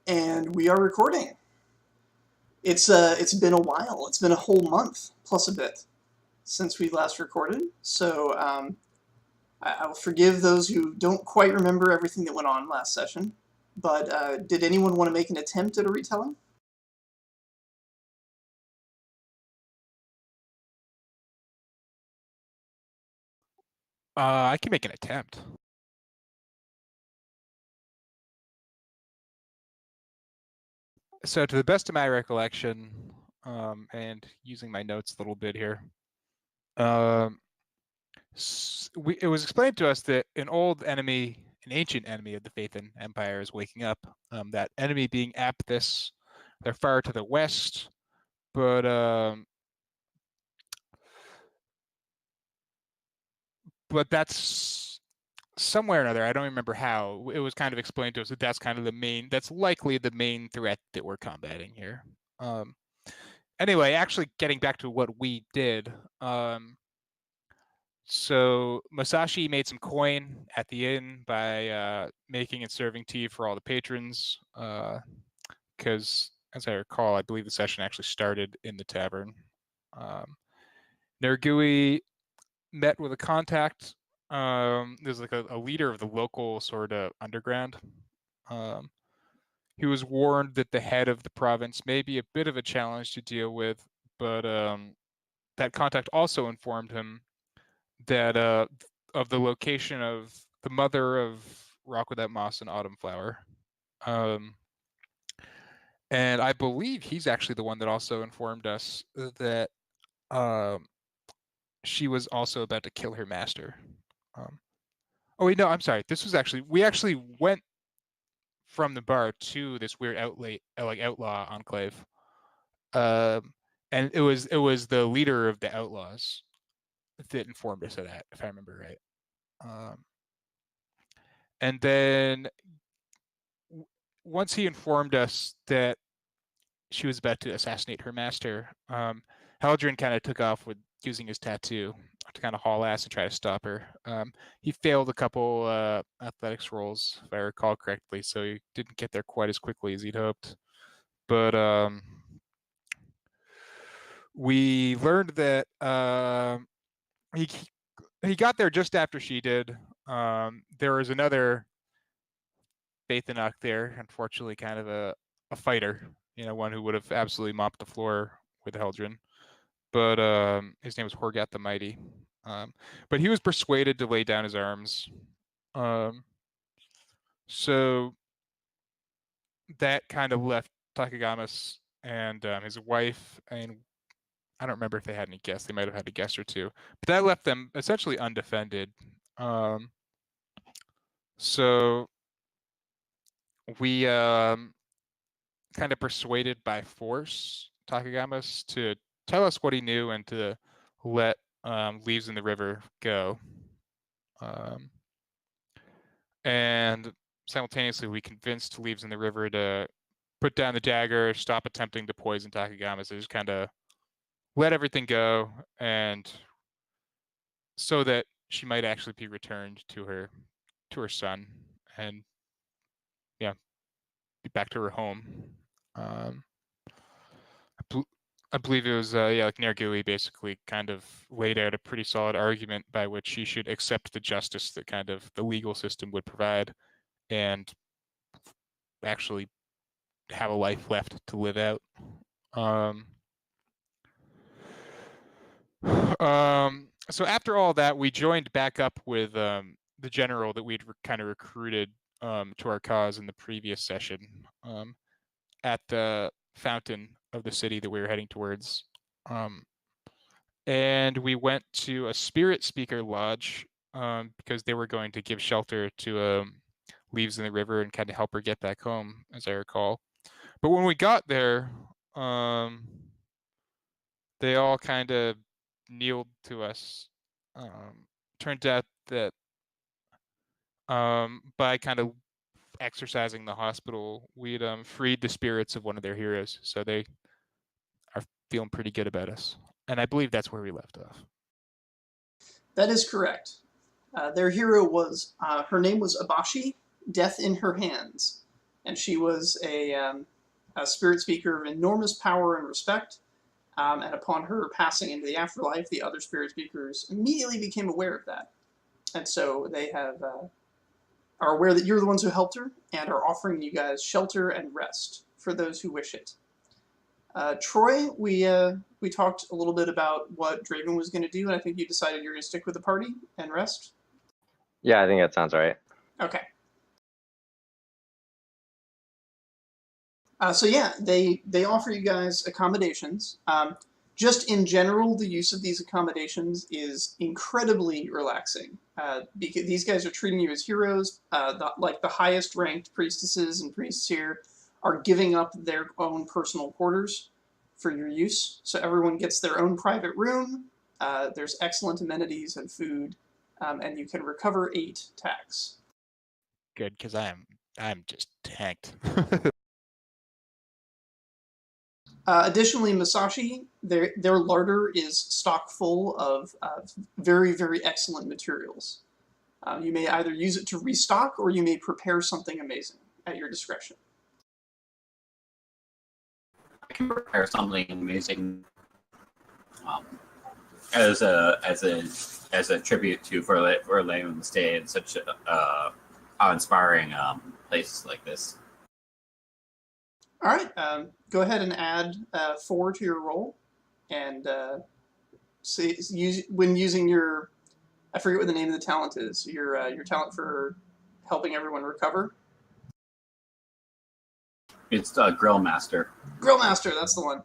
And we are recording. It's been a while. It's been a whole month plus a bit since we last recorded. So I'll forgive those who don't quite remember everything that went on last session. But did anyone want to make an attempt at a retelling? I can make an attempt. So, to the best of my recollection, and using my notes a little bit here, it was explained to us that an ancient enemy of the Phaethon Empire is waking up. That enemy being Aphthis, they're far to the west, but that's somewhere or another. I don't remember how. It was kind of explained to us that that's kind of that's likely the main threat that we're combating here. Anyway, actually getting back to what we did. So Masashi made some coin at the inn by making and serving tea for all the patrons. Because, as I recall, I believe the session actually started in the tavern. Nergui met with a contact. There's like a leader of the local sort of underground. He was warned that the head of the province may be a bit of a challenge to deal with, but that contact also informed him that of the location of the mother of Rock Without Moss and Autumn Flower. And I believe he's actually the one that also informed us that she was also about to kill her master. Oh wait, no, I'm sorry. We actually went from the bar to this weird outlaw enclave. And it was the leader of the outlaws that informed us of that, if I remember right. And then once he informed us that she was about to assassinate her master, Haldren kind of took off with using his tattoo to kind of haul ass and try to stop her. He failed a couple athletics rolls, if I recall correctly, so he didn't get there quite as quickly as he'd hoped. But we learned that he got there just after she did. There was another Faythen'oc there, unfortunately, kind of a fighter, one who would have absolutely mopped the floor with Heldren. But his name was Horgat the Mighty. But he was persuaded to lay down his arms. So that kind of left Takagamas and his wife, and I don't remember if they had any guests. They might have had a guest or two. But that left them essentially undefended. So we kind of persuaded by force Takagamas to tell us what he knew and to let Leaves in the River go. And simultaneously, we convinced Leaves in the River to put down the dagger, stop attempting to poison Takagamas, so just kind of let everything go, and so that she might actually be returned to her son, and be back to her home. I believe it was like Nergui basically kind of laid out a pretty solid argument by which she should accept the justice that kind of the legal system would provide and actually have a life left to live out. So after all that, we joined back up with the general that we'd kind of recruited to our cause in the previous session at the fountain of the city that we were heading towards. And we went to a spirit speaker lodge because they were going to give shelter to Leaves in the River and kind of help her get back home, as I recall. But when we got there, they all kind of kneeled to us. Turned out that by kind of exercising the hospital, we'd freed the spirits of one of their heroes, so they are feeling pretty good about us. And I believe that's where we left off. That is correct. Their hero was, her name was Abashi, Death in Her Hands. and she was a spirit speaker of enormous power and respect. And upon her passing into the afterlife, the other spirit speakers immediately became aware of that, and so they are aware that you're the ones who helped her and are offering you guys shelter and rest for those who wish it. Troy, we talked a little bit about what Draven was going to do, and I think you decided you're going to stick with the party and rest. Yeah, I think that sounds right. Okay. So yeah, they offer you guys accommodations. Just in general, the use of these accommodations is incredibly relaxing. Because these guys are treating you as heroes. Like the highest ranked priestesses and priests here are giving up their own personal quarters for your use. So everyone gets their own private room. There's excellent amenities and food, and you can recover 8 tax. Good, because I'm just tanked. Additionally, Masashi, their larder is stock full of very, very excellent materials. You may either use it to restock, or you may prepare something amazing at your discretion. I can prepare something amazing as a tribute to for letting them stay in such awe-inspiring places like this. All right, go ahead and add 4 to your roll, and when using your, I forget what the name of the talent is. Your talent for helping everyone recover. It's Grill Master. Grill Master, that's the one.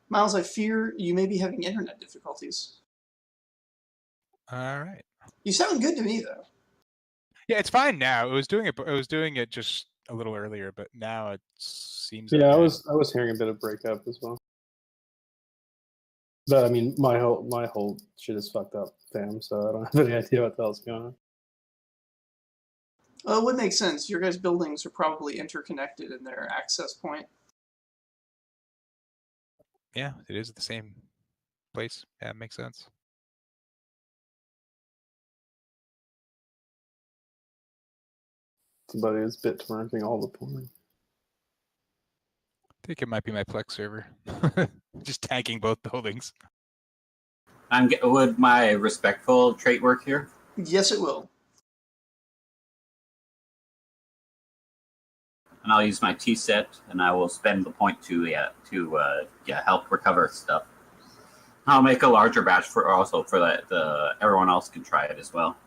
Miles, I fear you may be having internet difficulties. All right. You sound good to me, though. Yeah, it's fine now. It was doing it just a little earlier, but now it seems. Yeah, okay. I was hearing a bit of breakup as well. But I mean, my whole shit is fucked up, fam. So I don't have any idea what the hell's going on. Well, it would make sense. Your guys' buildings are probably interconnected in their access point. Yeah, it is the same place. Yeah, it makes sense. Somebody is bit torrenting all the porn. I think it might be my Plex server. Just tanking both buildings. Would my respectful trait work here? Yes, it will. And I'll use my T set, and I will spend the point to help recover stuff. I'll make a larger batch for that everyone else can try it as well.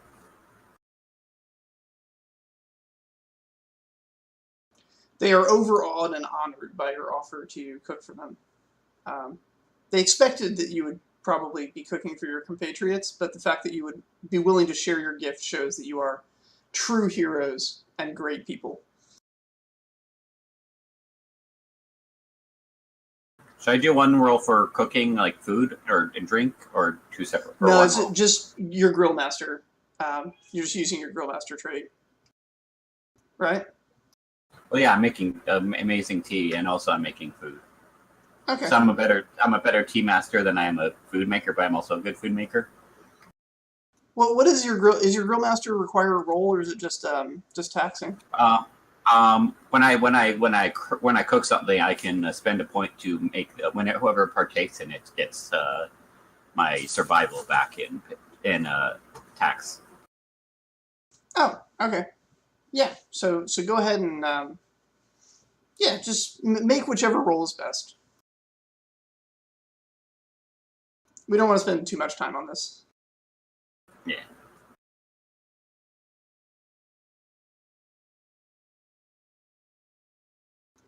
They are overawed and honored by your offer to cook for them. They expected that you would probably be cooking for your compatriots, but the fact that you would be willing to share your gift shows that you are true heroes and great people. Should I do one roll for cooking, like food or and drink, or 2 separate? No, it's just your grill master. You're just using your grill master trait, right? Well, yeah, I'm making amazing tea, and also I'm making food. Okay. So I'm a better tea master than I am a food maker, but I'm also a good food maker. Well, what is your grill? Is your grill master require a roll, or is it just taxing? When I cook something, I can spend a point to make whoever partakes in it gets my survival back in tax. Oh, okay. Yeah. So go ahead and just make whichever roll is best. We don't want to spend too much time on this. Yeah.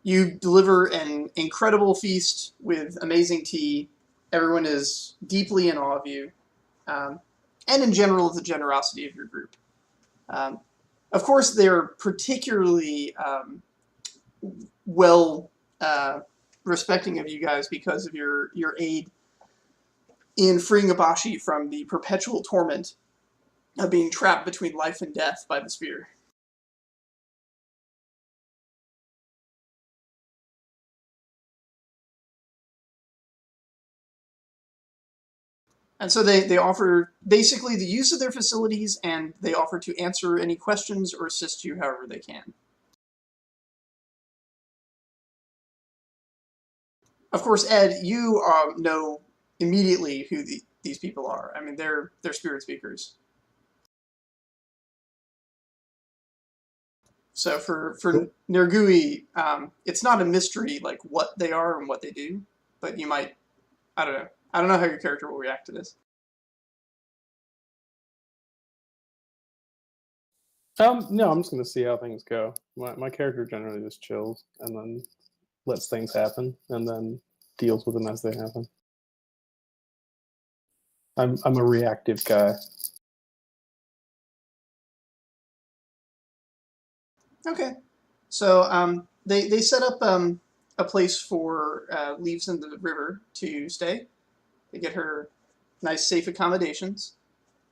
You deliver an incredible feast with amazing tea. Everyone is deeply in awe of you, and in general, the generosity of your group. Of course, they're particularly well respecting of you guys because of your aid in freeing Abashi from the perpetual torment of being trapped between life and death by the spear. And so they offer basically the use of their facilities, and they offer to answer any questions or assist you however they can. Of course, Ed, you know immediately who these people are. I mean, they're spirit speakers. So for Nergui, it's not a mystery like what they are and what they do, but you might, I don't know. I don't know how your character will react to this. No, I'm just gonna see how things go. My character generally just chills and then lets things happen and then deals with them as they happen. I'm a reactive guy. Okay. So they set up a place for Leaves in the River to stay. They get her nice, safe accommodations.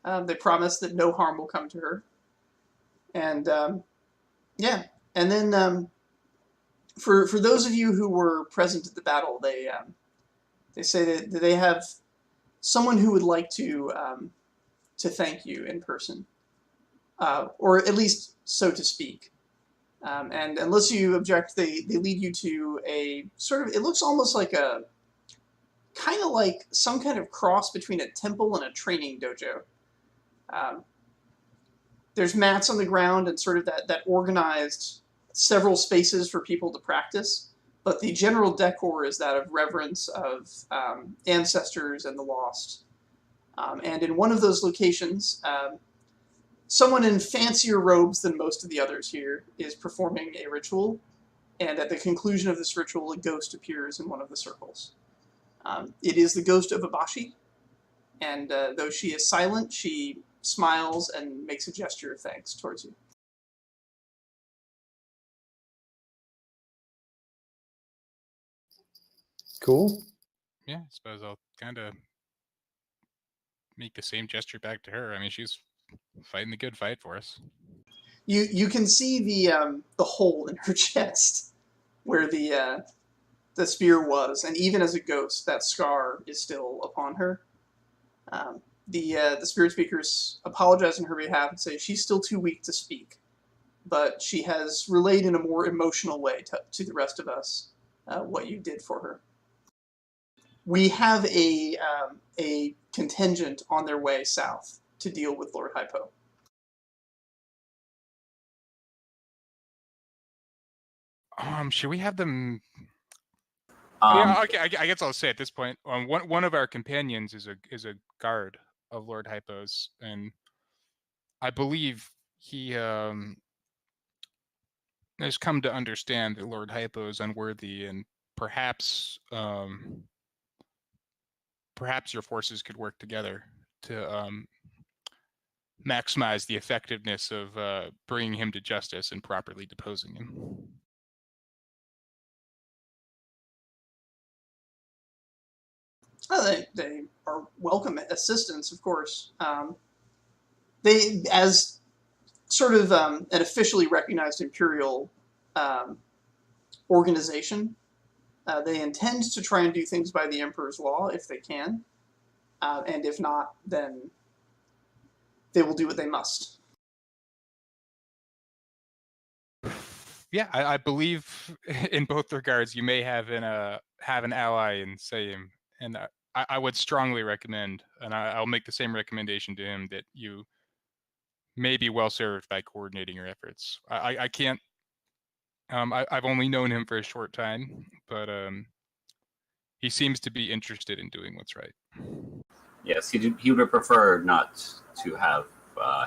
They promise that no harm will come to her. And yeah, and then for those of you who were present at the battle, they say that they have someone who would like to thank you in person, or at least so to speak. And unless you object, they lead you to a sort of, it looks almost like a, kind of like some kind of cross between a temple and a training dojo. There's mats on the ground and sort of that organized several spaces for people to practice, but the general decor is that of reverence of ancestors and the lost. And in one of those locations, someone in fancier robes than most of the others here is performing a ritual, and at the conclusion of this ritual, a ghost appears in one of the circles. It is the ghost of Abashi, and though she is silent, she smiles and makes a gesture of thanks towards you. Cool. Yeah, I suppose I'll kind of make the same gesture back to her. I mean, she's fighting the good fight for us. You can see the hole in her chest where the spear was, and even as a ghost, that scar is still upon her. The spirit speakers apologize on her behalf and say she's still too weak to speak, but she has relayed in a more emotional way to the rest of us what you did for her. We have a contingent on their way south to deal with Lord Hypo. Should we have them? Um, Yeah, okay. I guess I'll say at this point, one of our companions is a guard of Lord Hypo's, and I believe he has come to understand that Lord Hypo is unworthy, and perhaps perhaps your forces could work together to maximize the effectiveness of bringing him to justice and properly deposing him. They are welcome assistance, of course. They, as sort of an officially recognized imperial organization, they intend to try and do things by the Emperor's law if they can, and if not, then they will do what they must. Yeah, I believe in both regards. You may have an ally in Sayim, and I would strongly recommend, and I'll make the same recommendation to him, that you may be well served by coordinating your efforts. I can't. I've only known him for a short time, but he seems to be interested in doing what's right. yes, he would prefer not to have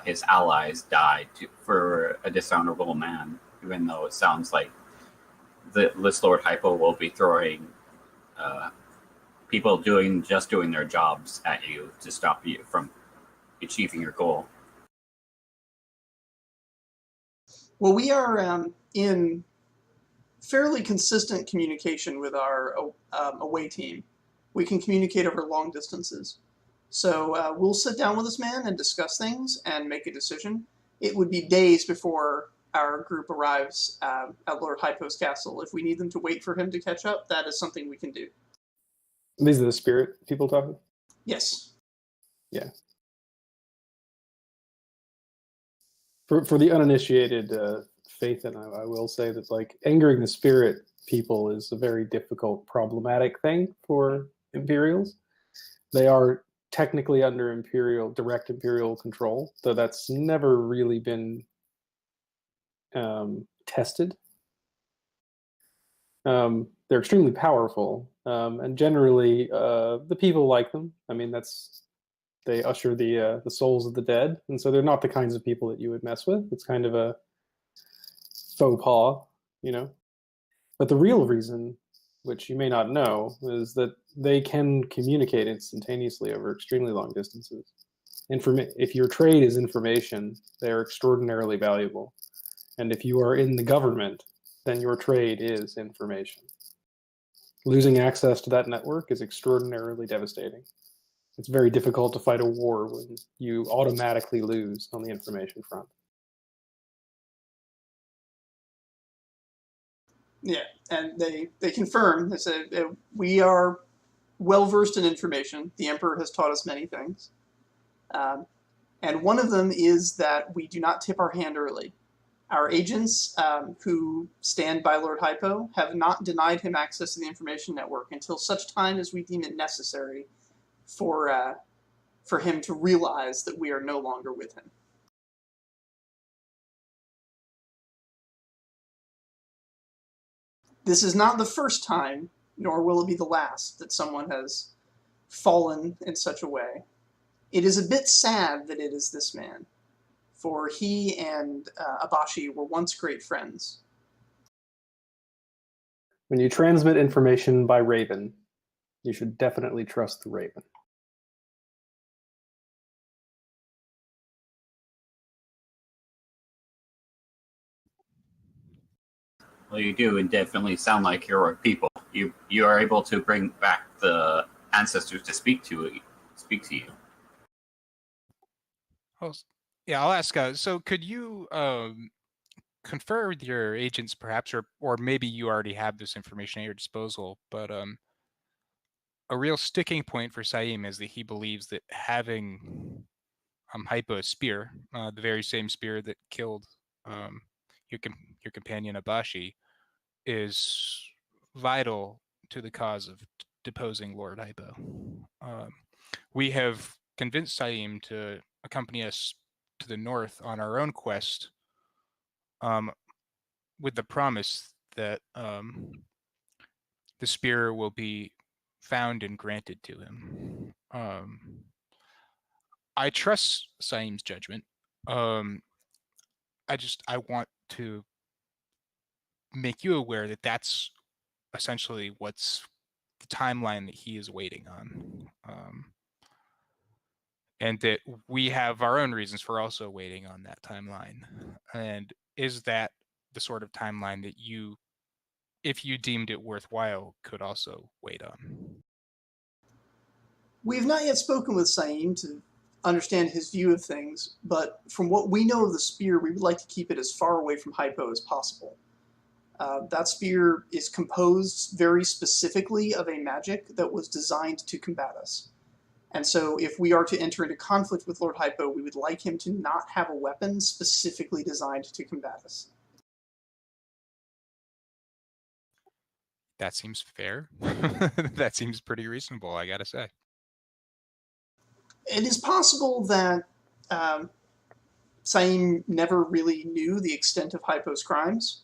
his allies die for a dishonorable man, even though it sounds like this Lord Hypo will be throwing people doing their jobs at you to stop you from achieving your goal. Well, we are in fairly consistent communication with our away team. We can communicate over long distances. So we'll sit down with this man and discuss things and make a decision. It would be days before our group arrives at Lord Hypo's castle. If we need them to wait for him to catch up, that is something we can do. These are the spirit people talking? Yes. For the uninitiated faith, and I will say that like angering the spirit people is a very difficult, problematic thing for Imperials. They are technically under direct Imperial control, though that's never really been tested. They're extremely powerful, and generally the people like them. I mean, they usher the souls of the dead, and so they're not the kinds of people that you would mess with. It's kind of a faux pas, you know. But the real reason, which you may not know, is that they can communicate instantaneously over extremely long distances. If your trade is information, they are extraordinarily valuable. And if you are in the government, then your trade is information. Losing access to that network is extraordinarily devastating. It's very difficult to fight a war when you automatically lose on the information front. Yeah, and they confirm. They say we are well versed in information. The Emperor has taught us many things, and one of them is that we do not tip our hand early. Our agents who stand by Lord Hypo have not denied him access to the information network until such time as we deem it necessary for him to realize that we are no longer with him. This is not the first time, nor will it be the last, that someone has fallen in such a way. It is a bit sad that it is this man, for he and Abashi were once great friends. When you transmit information by Raven, you should definitely trust the Raven. Well, you do, and definitely sound like heroic people. You are able to bring back the ancestors to speak to you. Oh, yeah, I'll ask. So, could you confer with your agents, perhaps, or maybe you already have this information at your disposal? But a real sticking point for Saim is that he believes that having Hypo's spear, the very same spear that killed your companion Abashi, is vital to the cause of deposing Lord Hypo. We have convinced Saim to accompany us to the north on our own quest, with the promise that the spear will be found and granted to him. I trust Saim's judgment. I want to make you aware that that's essentially what's the timeline that he is waiting on. And that we have our own reasons for also waiting on that timeline. And is that the sort of timeline that you, if you deemed it worthwhile, could also wait on? We have not yet spoken with Saim to understand his view of things, but from what we know of the spear, we would like to keep it as far away from Hypo as possible. That spear is composed very specifically of a magic that was designed to combat us. And so if we are to enter into conflict with Lord Hypo, we would like him to not have a weapon specifically designed to combat us. That seems fair. That seems pretty reasonable, I gotta say. It is possible that Saim never really knew the extent of Hypo's crimes.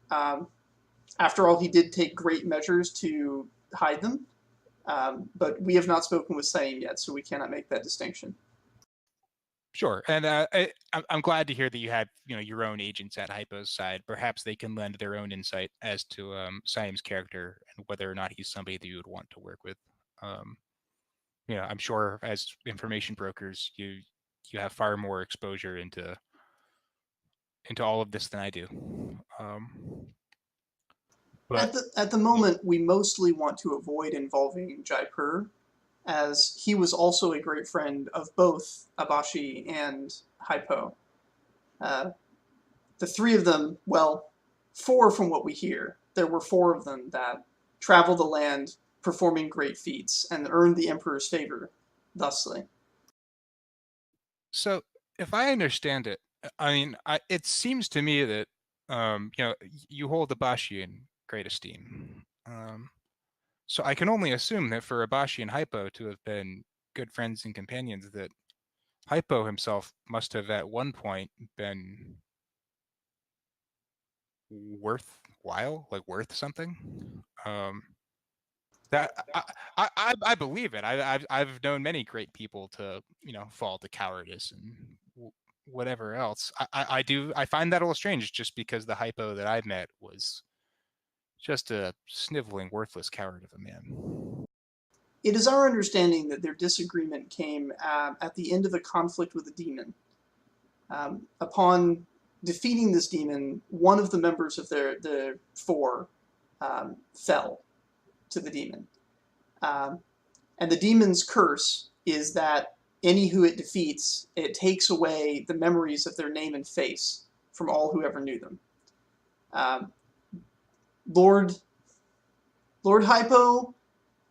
After all, he did take great measures to hide them, but we have not spoken with Saim yet, so we cannot make that distinction. Sure, and I'm glad to hear that you had your own agents at Hypo's side. Perhaps they can lend their own insight as to Saim's character and whether or not he's somebody that you would want to work with. I'm sure as information brokers, you have far more exposure into all of this than I do. But at the moment, we mostly want to avoid involving Jaipur, as he was also a great friend of both Abashi and Hypo. The three of them, well, four from what we hear, there were four of them that traveled the land performing great feats and earned the Emperor's favor thusly. So if I understand it, I mean, it seems to me that you hold Abashi in great esteem. So I can only assume that for Abashi and Hypo to have been good friends and companions, that Hypo himself must have at one point been worthwhile, like worth something. That I believe it. I've known many great people to fall to cowardice and whatever else. I find that a little strange, just because the Hypo that I've met was just a sniveling, worthless coward of a man. It is our understanding that their disagreement came at the end of a conflict with a demon. Upon defeating this demon, one of the members of the four fell to the demon. And the demon's curse is that any who it defeats, it takes away the memories of their name and face from all who ever knew them. Lord Hypo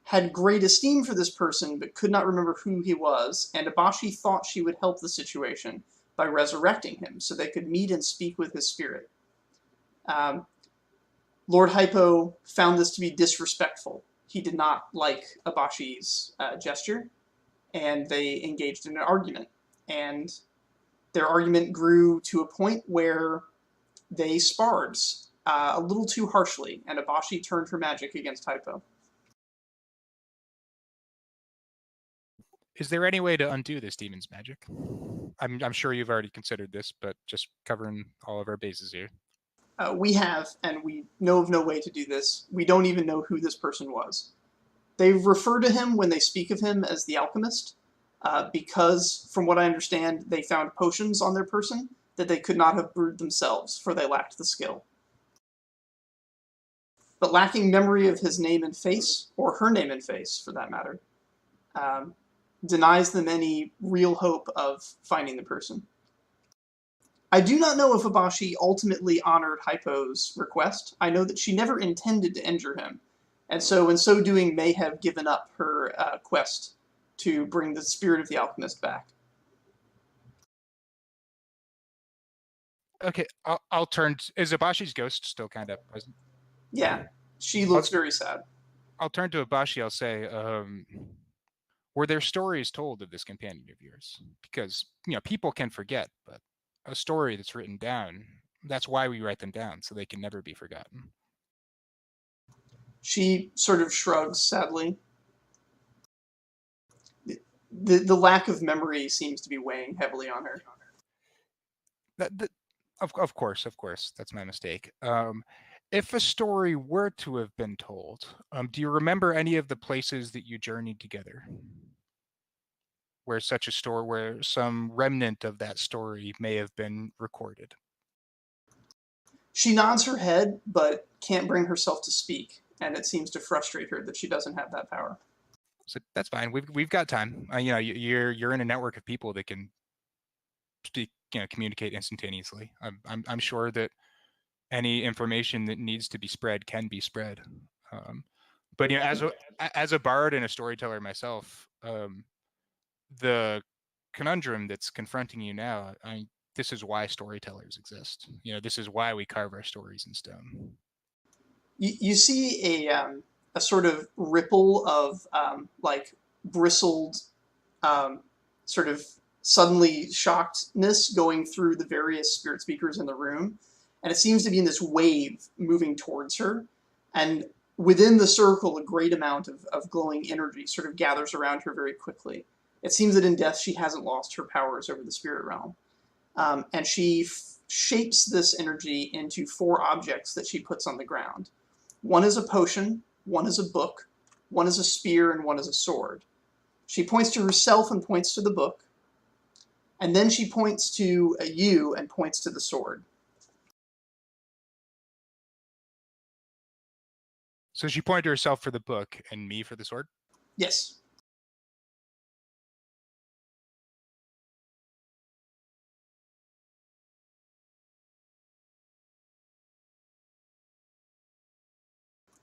had great esteem for this person, but could not remember who he was, and Abashi thought she would help the situation by resurrecting him so they could meet and speak with his spirit. Lord Hypo found this to be disrespectful. He did not like Abashi's gesture, and they engaged in an argument. And their argument grew to a point where they sparred a little too harshly, and Abashi turned her magic against Hypo. Is there any way to undo this demon's magic? I'm sure you've already considered this, but just covering all of our bases here. We have, and we know of no way to do this. We don't even know who this person was. They refer to him when they speak of him as the alchemist, because, from what I understand, they found potions on their person that they could not have brewed themselves, for they lacked the skill. But lacking memory of his name and face, or her name and face, for that matter, denies them any real hope of finding the person. I do not know if Abashi ultimately honored Hypo's request. I know that she never intended to injure him, and so in so doing may have given up her quest to bring the spirit of the alchemist back. Okay, I'll turn. Is Abashi's ghost still kind of present? Yeah, she looks very sad. I'll turn to Abashi. I'll say, were there stories told of this companion of yours? Because people can forget, but a story that's written down, that's why we write them down, so they can never be forgotten. She sort of shrugs sadly. The lack of memory seems to be weighing heavily on her. Of course, that's my mistake. If a story were to have been told, do you remember any of the places that you journeyed together, where some remnant of that story may have been recorded? She nods her head, but can't bring herself to speak, and it seems to frustrate her that she doesn't have that power. So that's fine. We've got time. You're in a network of people that can speak, communicate instantaneously. I'm sure that any information that needs to be spread can be spread. But as a bard and a storyteller myself, the conundrum that's confronting you now, this is why storytellers exist. This is why we carve our stories in stone. You see a sort of ripple of like bristled, sort of suddenly shockedness going through the various spirit speakers in the room, and it seems to be in this wave moving towards her. And within the circle, a great amount of glowing energy sort of gathers around her very quickly. It seems that in death she hasn't lost her powers over the spirit realm. And she shapes this energy into 4 objects that she puts on the ground. One is a potion, one is a book, one is a spear, and one is a sword. She points to herself and points to the book, and then she points to you and points to the sword. So she pointed to herself for the book and me for the sword? Yes.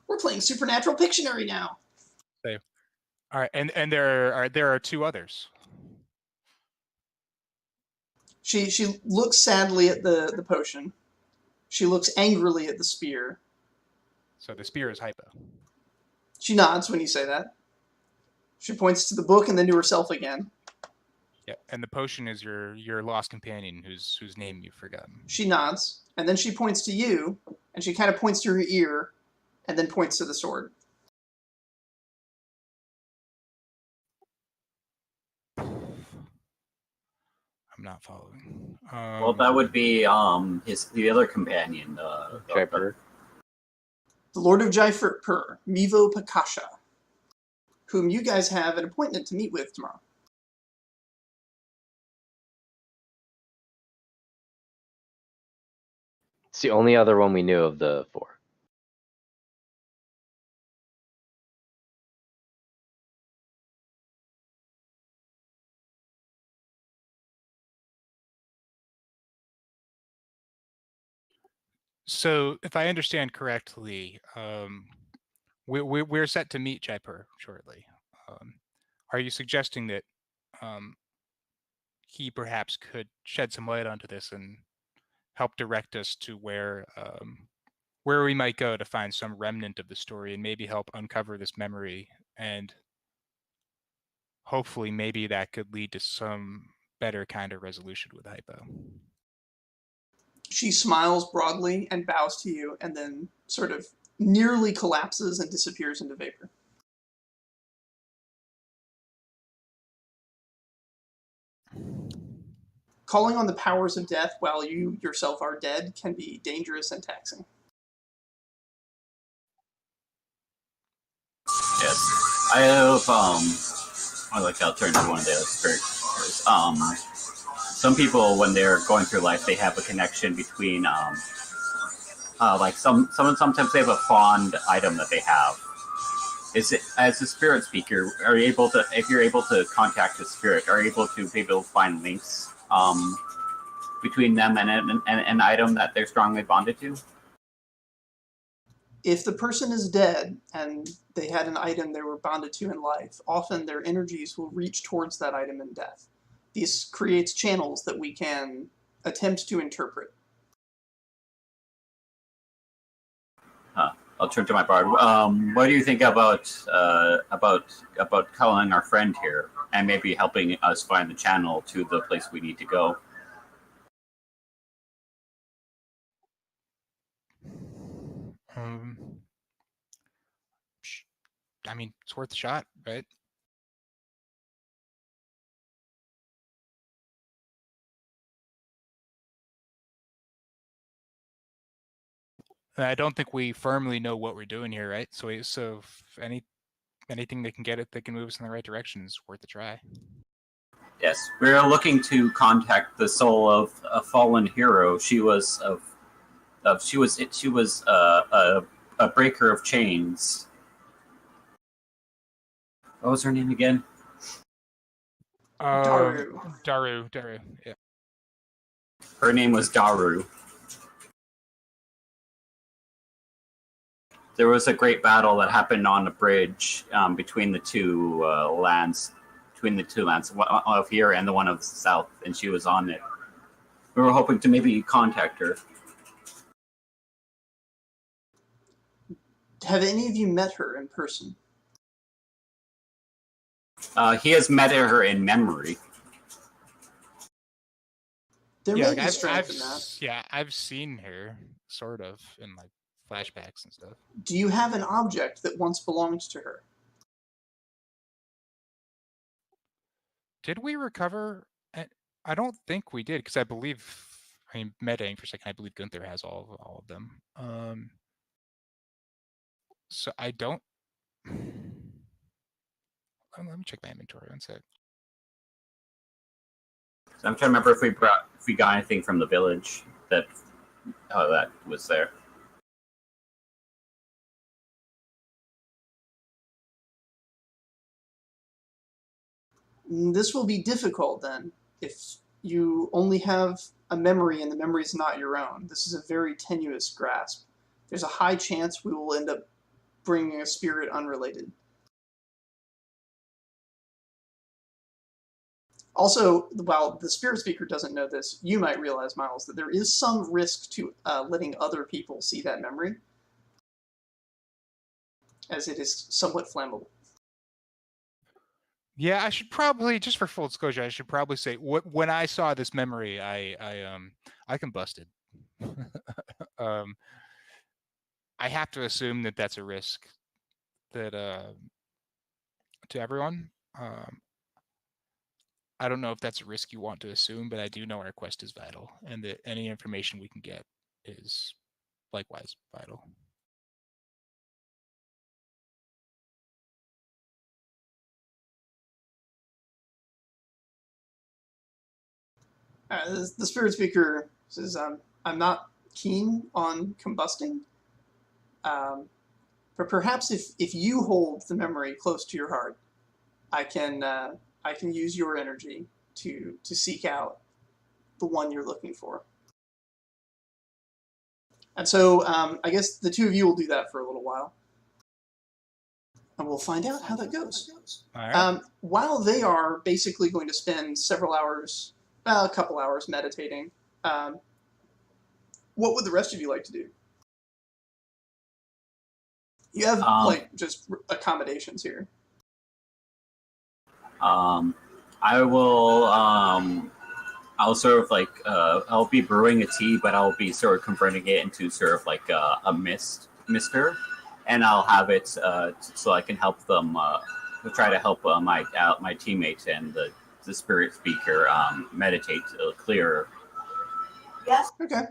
We're playing Supernatural Pictionary now. So, all right, and there are 2 others. She looks sadly at the potion. She looks angrily at the spear. So the spear is hypo. She nods when you say that. She points to the book and then to herself again. Yeah, and the potion is your lost companion whose name you've forgotten. She nods, and then she points to you, and she kind of points to her ear, and then points to the sword. I'm not following. Well, that would be the other companion, Jaipur. The Lord of Jaipur, Mivo Pakasha, whom you guys have an appointment to meet with tomorrow. It's the only other one we knew of the 4. So, if I understand correctly, we're set to meet Jaipur shortly. Are you suggesting that he perhaps could shed some light onto this and help direct us to where we might go to find some remnant of the story and maybe help uncover this memory, and hopefully maybe that could lead to some better kind of resolution with Hypo? She smiles broadly and bows to you, and then sort of nearly collapses and disappears into vapor. Calling on the powers of death while you yourself are dead can be dangerous and taxing. Yes. I have, I'll turn to one of the other spirits. Some people, when they're going through life, they have a connection between, sometimes they have a fond item that they have. Is it, as a spirit speaker, are you able to, if you're able to contact a spirit, are you able to be able to find links between them and an item that they're strongly bonded to? If the person is dead and they had an item they were bonded to in life, often their energies will reach towards that item in death. This creates channels that we can attempt to interpret. I'll turn to my bard. What do you think about calling our friend here and maybe helping us find the channel to the place we need to go? I mean, it's worth a shot, right? I don't think we firmly know what we're doing here, right? So if anything that can get it, that can move us in the right direction is worth a try. Yes, we're looking to contact the soul of a fallen hero. She was a breaker of chains. What was her name again? Daru. Daru, yeah. Her name was Daru. There was a great battle that happened on a bridge between the two lands, one of here and the one of the south, and she was on it. We were hoping to maybe contact her. Have any of you met her in person? He has met her in memory. There Yeah, may be strength in that. Yeah, I've seen her, sort of, in like flashbacks and stuff. Do you have an object that once belonged to her? Did we recover? I don't think we did, because I mean, metaing for a second, I believe Gunther has all of them. So I don't. Let me check my inventory one sec. So I'm trying to remember if we got anything from the village that was there. This will be difficult then, if you only have a memory and the memory is not your own. This is a very tenuous grasp. There's a high chance we will end up bringing a spirit unrelated. Also, while the spirit speaker doesn't know this, you might realize, Miles, that there is some risk to letting other people see that memory, as it is somewhat flammable. Yeah, I should probably, just for full disclosure, I should probably say when I saw this memory, I combusted. I have to assume that that's a risk that to everyone. I don't know if that's a risk you want to assume, but I do know our quest is vital, and that any information we can get is likewise vital. The spirit speaker says, I'm not keen on combusting, but perhaps if you hold the memory close to your heart, I can use your energy to seek out the one you're looking for. And so I guess the two of you will do that for a little while. And we'll find out how that goes. All right. While they are basically going to spend several hours, a couple hours meditating, what would the rest of you like to do? You have just accommodations here. I will. I'll sort of I'll be brewing a tea, but I'll be sort of converting it into sort of like a mister, and I'll have it so I can help them. Try to help my teammates and the spirit speaker meditate clearer. Yes. Okay.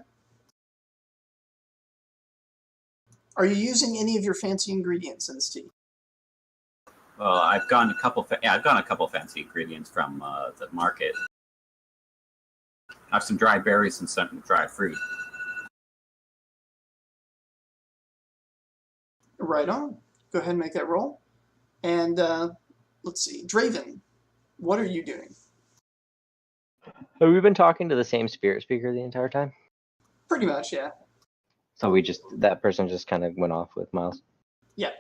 Are you using any of your fancy ingredients in this tea? I've gotten a couple. I've gotten a couple fancy ingredients from the market. I have some dry berries and some dry fruit. Right on. Go ahead and make that roll. And let's see, Draven, what are you doing? Have we been talking to the same spirit speaker the entire time? Pretty much, yeah. So that person just kind of went off with Miles? Yeah.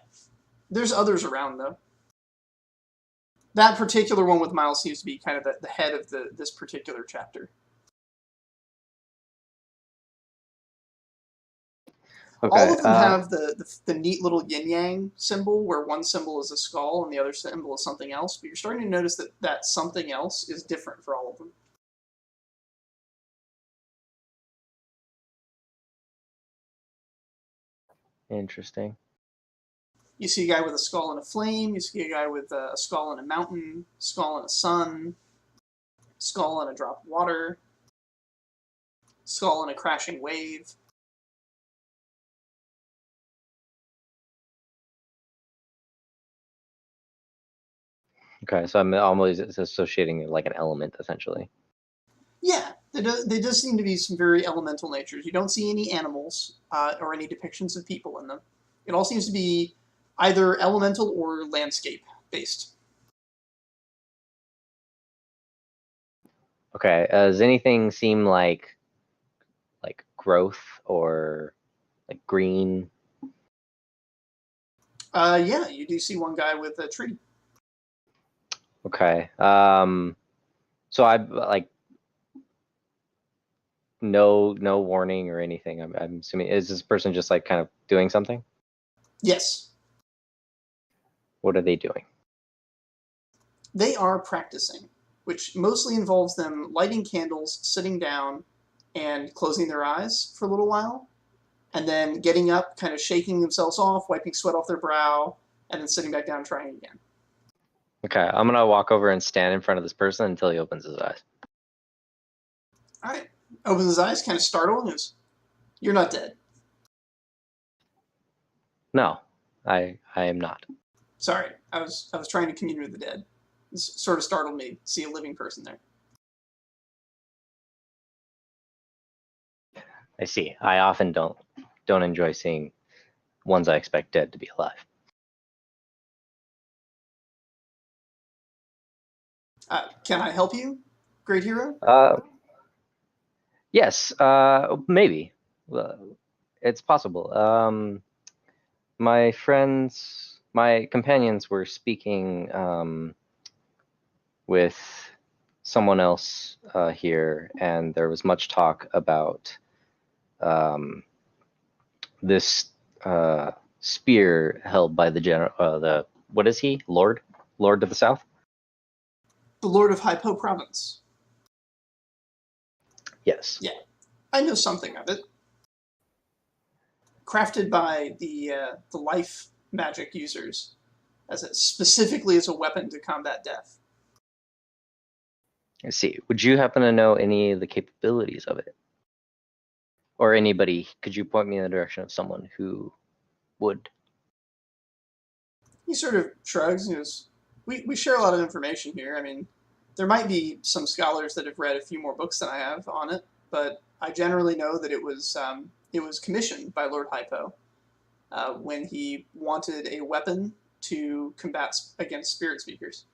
There's others around, though. That particular one with Miles seems to be kind of the head of this particular chapter. Okay, all of them have the neat little yin-yang symbol where one symbol is a skull and the other symbol is something else, but you're starting to notice that something else is different for all of them. Interesting. You see a guy with a skull and a flame, you see a guy with a skull and a mountain, skull and a sun, skull and a drop of water, skull and a crashing wave. Okay, so I'm almost associating like an element, essentially. Yeah, there does seem to be some very elemental natures. You don't see any animals or any depictions of people in them. It all seems to be either elemental or landscape based. Okay, does anything seem like growth or like green? Yeah, you do see one guy with a tree. Okay. So I like no warning or anything. I'm assuming, is this person just like kind of doing something? Yes. What are they doing? They are practicing, which mostly involves them lighting candles, sitting down, and closing their eyes for a little while, and then getting up, kind of shaking themselves off, wiping sweat off their brow, and then sitting back down and trying again. Okay, I'm gonna walk over and stand in front of this person until he opens his eyes. All right. Opens his eyes, kind of startled, and goes, "You're not dead." No, I am not. Sorry, I was trying to commune with the dead. It sort of startled me to see a living person there. I see. I often don't enjoy seeing ones I expect dead to be alive. Can I help you, great hero? Yes, maybe. It's possible. My companions were speaking with someone else here, and there was much talk about this spear held by the general. What is he? Lord of the South? The Lord of Hypo Province. Yes. Yeah, I know something of it. Crafted by the life magic users specifically as a weapon to combat death. I see. Would you happen to know any of the capabilities of it? Or anybody, could you point me in the direction of someone who would? He sort of shrugs and goes, we share a lot of information here. I mean, there might be some scholars that have read a few more books than I have on it, but I generally know that it was commissioned by Lord Hypo when he wanted a weapon to combat against spirit speakers.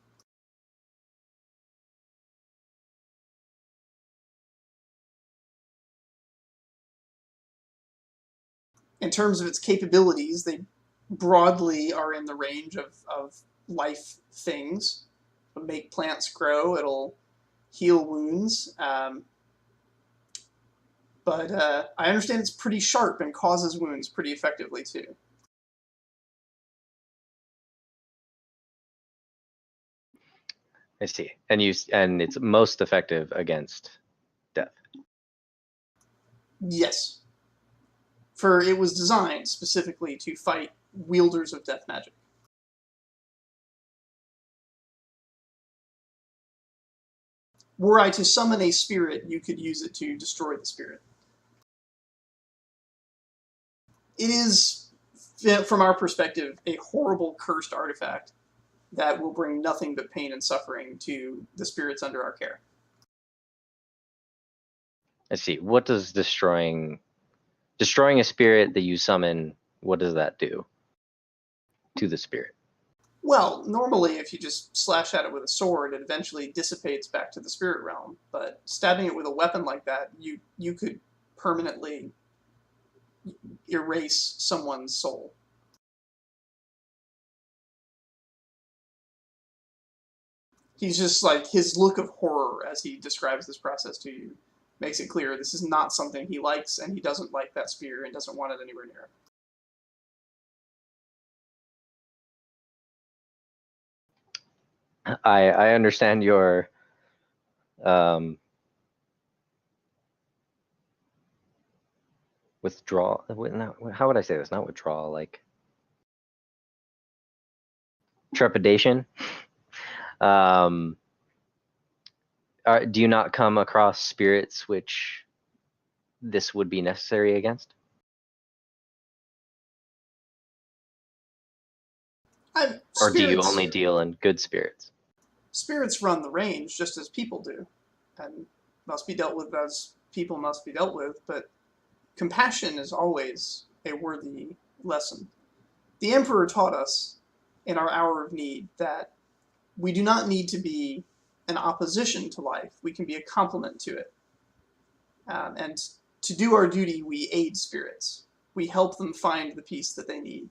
In terms of its capabilities, they broadly are in the range of life things. It'll make plants grow, it'll heal wounds, but I understand it's pretty sharp and causes wounds pretty effectively too. I see. And it's most effective against death. Yes. For it was designed specifically to fight wielders of death magic. Were I to summon a spirit, you could use it to destroy the spirit. It is, from our perspective, a horrible cursed artifact that will bring nothing but pain and suffering to the spirits under our care. I see. What does destroying a spirit that you summon, what does that do to the spirit? Well, normally if you just slash at it with a sword, it eventually dissipates back to the spirit realm. But stabbing it with a weapon like that, you could permanently erase someone's soul. He's just like, his look of horror as he describes this process to you makes it clear this is not something he likes, and he doesn't like that spear and doesn't want it anywhere near him. I understand your withdrawal. How would I say this? Not withdrawal, like trepidation. Do you not come across spirits which this would be necessary against? Or do you only deal in good spirits? Spirits run the range just as people do, and must be dealt with as people must be dealt with, but compassion is always a worthy lesson. The Emperor taught us in our hour of need that we do not need to be an opposition to life. We can be a complement to it. And to do our duty, we aid spirits. We help them find the peace that they need.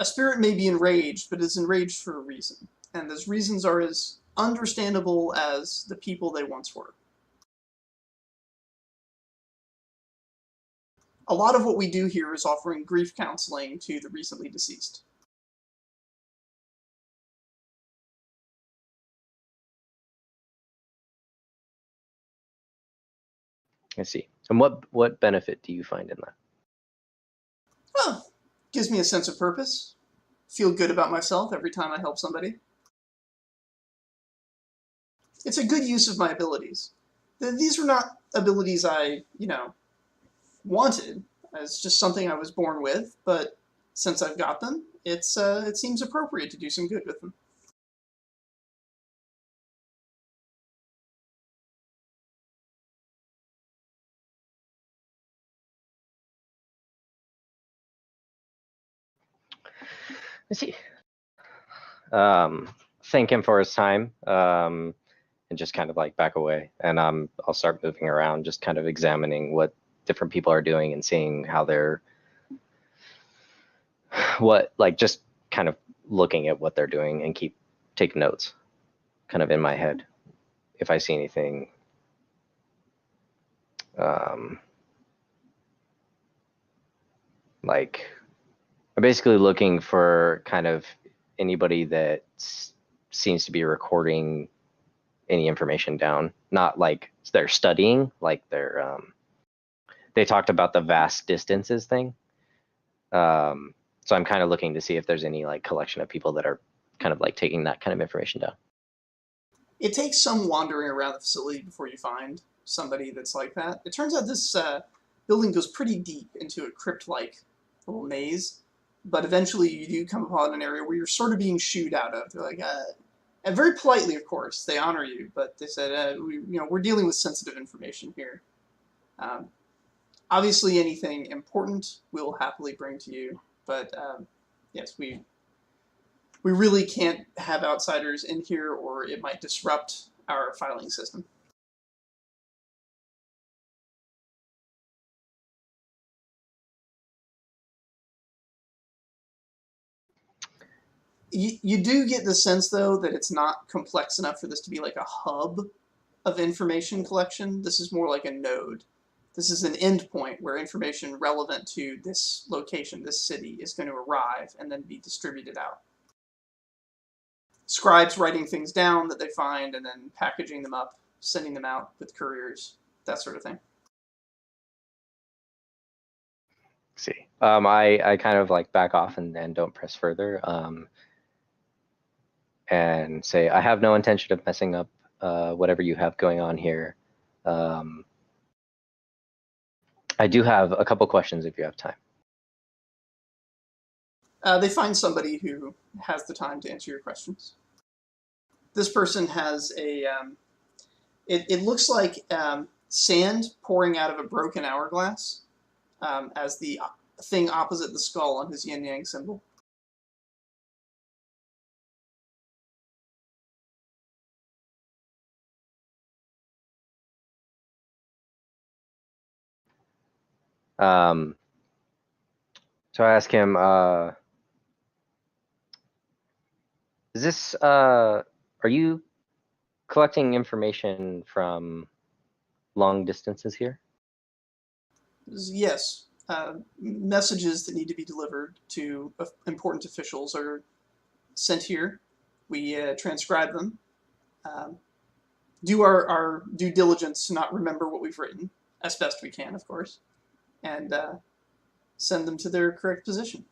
A spirit may be enraged, but is enraged for a reason. And those reasons are as understandable as the people they once were. A lot of what we do here is offering grief counseling to the recently deceased. I see. And what benefit do you find in that? Well, gives me a sense of purpose. Feel good about myself every time I help somebody. It's a good use of my abilities. These were not abilities I, wanted. It's just something I was born with, but since I've got them, it seems appropriate to do some good with them. I see. Thank him for his time, and just kind of like back away. And I'll start moving around, just kind of examining what different people are doing and seeing how they're, just kind of looking at what they're doing and take notes kind of in my head if I see anything like I'm basically looking for kind of anybody that seems to be recording any information down, not like they're studying, like they talked about the vast distances thing. So I'm kind of looking to see if there's any like collection of people that are kind of like taking that kind of information down. It takes some wandering around the facility before you find somebody that's like that. It turns out this building goes pretty deep into a crypt-like little maze, but eventually you do come upon an area where you're sort of being shooed out of. They're like, and very politely, of course, they honor you, but they said, we're dealing with sensitive information here. Obviously, anything important we'll happily bring to you, but yes, we really can't have outsiders in here, or it might disrupt our filing system. You do get the sense, though, that it's not complex enough for this to be like a hub of information collection. This is more like a node. This is an endpoint where information relevant to this location, this city, is going to arrive and then be distributed out. Scribes writing things down that they find and then packaging them up, sending them out with couriers, that sort of thing. See, I kind of like back off and don't press further, and say I have no intention of messing up whatever you have going on here. I do have a couple questions if you have time. They find somebody who has the time to answer your questions. This person has a, it looks like sand pouring out of a broken hourglass as the thing opposite the skull on his yin-yang symbol. So I ask him, is this, are you collecting information from long distances here? Yes. Messages that need to be delivered to important officials are sent here. We transcribe them, do our due diligence to not remember what we've written, as best we can, of course, and send them to their correct position.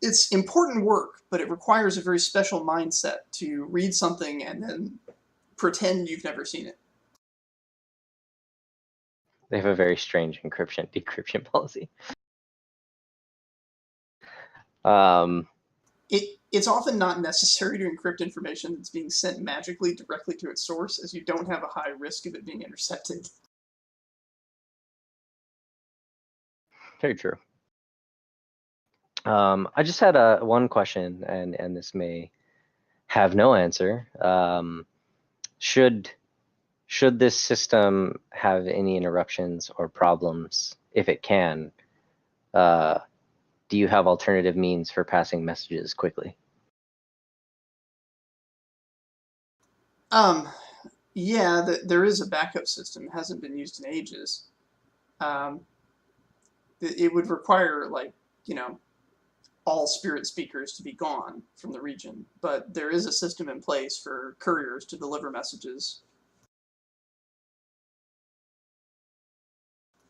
It's important work, but it requires a very special mindset to read something and then pretend you've never seen it. They have a very strange decryption policy. It's often not necessary to encrypt information that's being sent magically directly to its source, as you don't have a high risk of it being intercepted. Very true. I just had one question, and this may have no answer. Should this system have any interruptions or problems, if it can, do you have alternative means for passing messages quickly? Yeah, there is a backup system. It hasn't been used in ages. It would require, like, all spirit speakers to be gone from the region, but there is a system in place for couriers to deliver messages.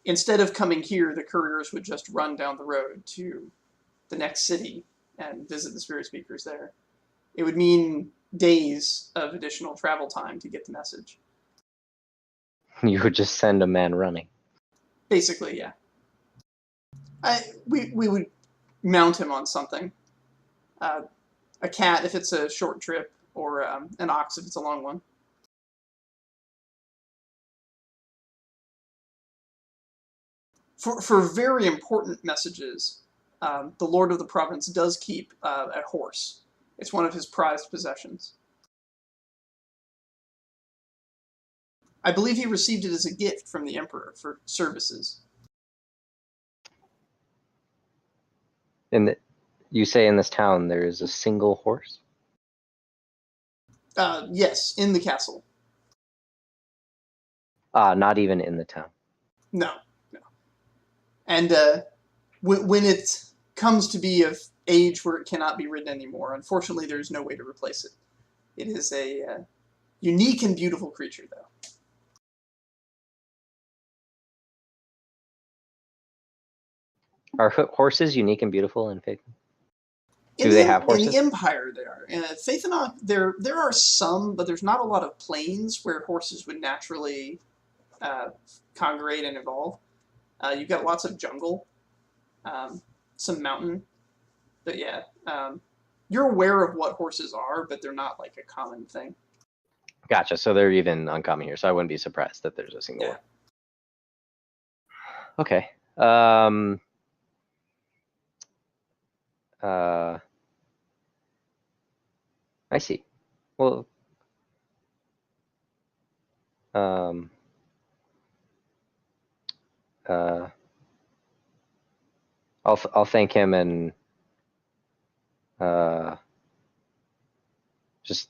Instead of coming here, the couriers would just run down the road to the next city and visit the spirit speakers there. It would mean days of additional travel time to get the message. You would just send a man running. Basically, yeah. We would mount him on something. A cat if it's a short trip, or an ox if it's a long one. For very important messages, the Lord of the Province does keep a horse. It's one of his prized possessions. I believe he received it as a gift from the Emperor for services. And You say in this town there is a single horse? Yes, in the castle. Not even in the town. No. And when it comes to be of age where it cannot be ridden anymore, unfortunately, there's no way to replace it. It is a unique and beautiful creature, though. Are horses unique and beautiful in Faith? In They have In horses? the Empire, they are. In Faythen'oc, there are some, but there's not a lot of plains where horses would naturally congregate and evolve. You've got lots of jungle, some mountain, but yeah. You're aware of what horses are, but they're not like a common thing. Gotcha. So they're even uncommon here. So I wouldn't be surprised that there's a single Yeah. one. Okay. I see. Well, I'll thank him and just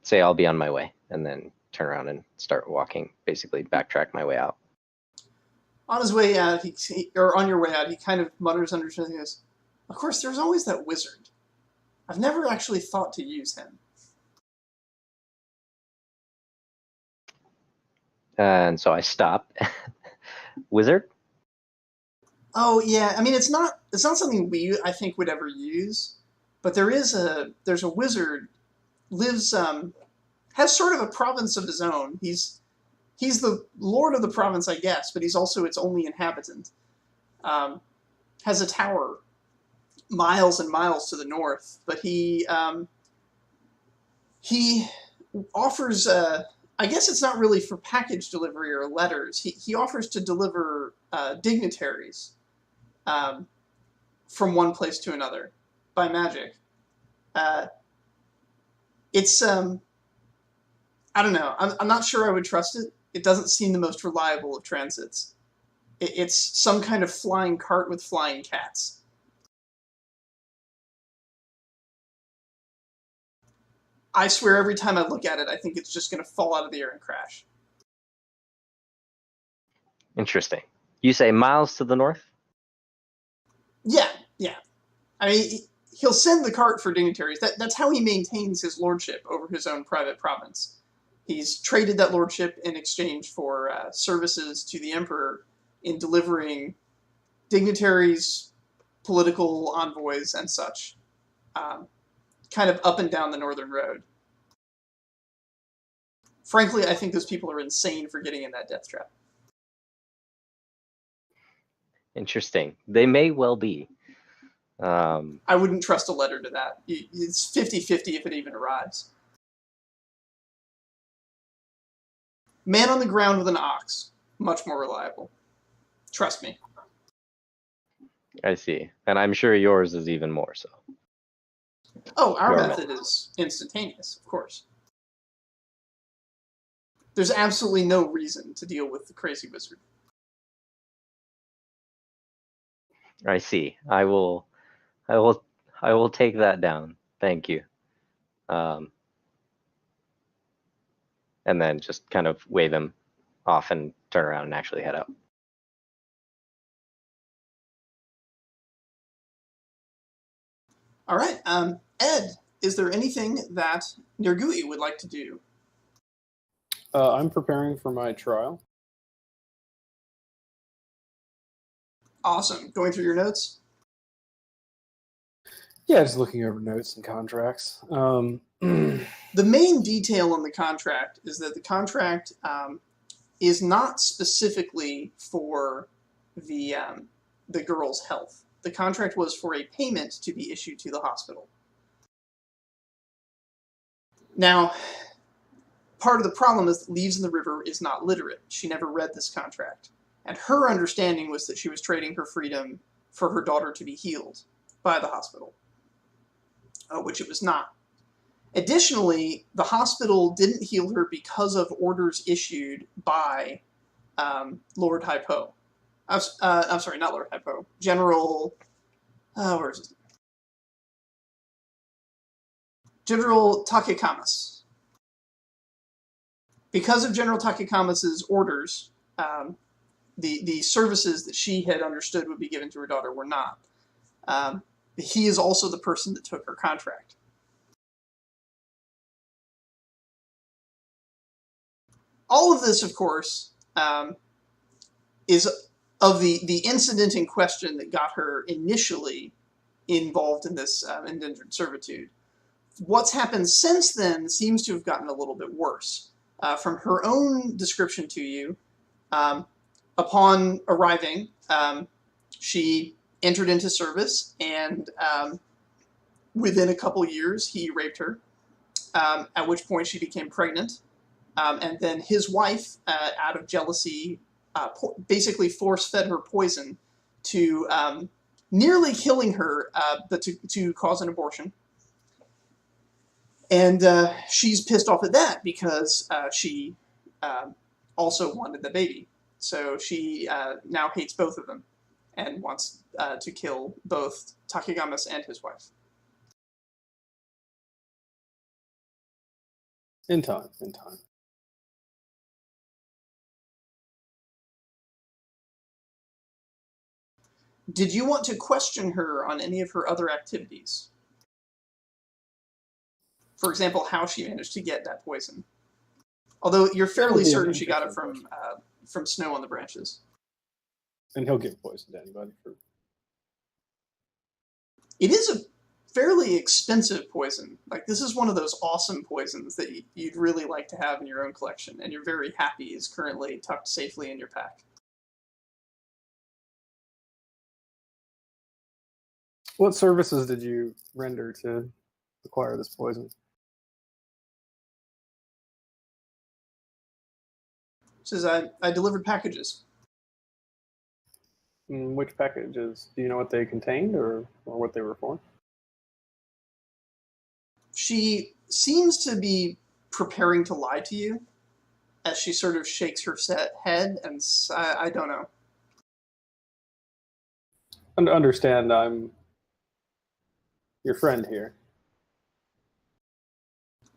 say I'll be on my way, and then turn around and start walking. Basically, backtrack my way out. On his way out, or on your way out, he kind of mutters under his breath. He goes, "Of course, there's always that wizard. I've never actually thought to use him." And so I stop. Wizard? Oh yeah, I mean it's not something I think would ever use, but there's a wizard lives has sort of a province of his own. He's the lord of the province, I guess, but he's also its only inhabitant. Has a tower miles and miles to the north, but he offers. I guess it's not really for package delivery or letters. He offers to deliver dignitaries from one place to another by magic. It's I don't know. I'm not sure I would trust it. It doesn't seem the most reliable of transits. It's some kind of flying cart with flying cats. I swear every time I look at it, I think it's just going to fall out of the air and crash. Interesting. You say miles to the north? Yeah. I mean, he'll send the cart for dignitaries. That's how he maintains his lordship over his own private province. He's traded that lordship in exchange for services to the emperor in delivering dignitaries, political envoys, and such, kind of up and down the northern road. Frankly, I think those people are insane for getting in that death trap. Interesting. They may well be. I wouldn't trust a letter to that. It's 50-50 if it even arrives. Man on the ground with an ox. Much more reliable. Trust me. I see. And I'm sure yours is even more so. Oh, our Your method is instantaneous, of course. There's absolutely no reason to deal with the crazy wizard. I see. I will take that down. Thank you. And then just kind of wave him off and turn around and actually head out. All right. Ed, is there anything that Nergui would like to do? I'm preparing for my trial. Awesome. Going through your notes? Yeah, just looking over notes and contracts. The main detail in the contract is that the contract is not specifically for the girl's health. The contract was for a payment to be issued to the hospital. Now, part of the problem is that Leaves in the River is not literate. She never read this contract. And her understanding was that she was trading her freedom for her daughter to be healed by the hospital, which it was not. Additionally, the hospital didn't heal her because of orders issued by Lord Hypo. I'm sorry, not Lord Hypo. General... where is his name? General Takekamas. Because of General Takekamas' orders, the services that she had understood would be given to her daughter were not. He is also the person that took her contract. All of this, of course, is of the incident in question that got her initially involved in this indentured servitude. What's happened since then seems to have gotten a little bit worse. From her own description to you, upon arriving, she entered into service, and within a couple years, he raped her, at which point she became pregnant. And then his wife, out of jealousy, basically force-fed her poison to nearly killing her, but to cause an abortion. And she's pissed off at that because she also wanted the baby. So she now hates both of them and wants to kill both Takekamas and his wife. In time. Did you want to question her on any of her other activities? For example, how she managed to get that poison. Although you're fairly certain she got it from snow on the branches. And he'll give poison to anybody. It is a fairly expensive poison. Like, this is one of those awesome poisons that you'd really like to have in your own collection, and you're very happy is currently tucked safely in your pack. What services did you render to acquire this poison? Says I delivered packages. Which packages? Do you know what they contained or what they were for? She seems to be preparing to lie to you as she sort of shakes her head, and I don't know. Understand, I'm your friend here.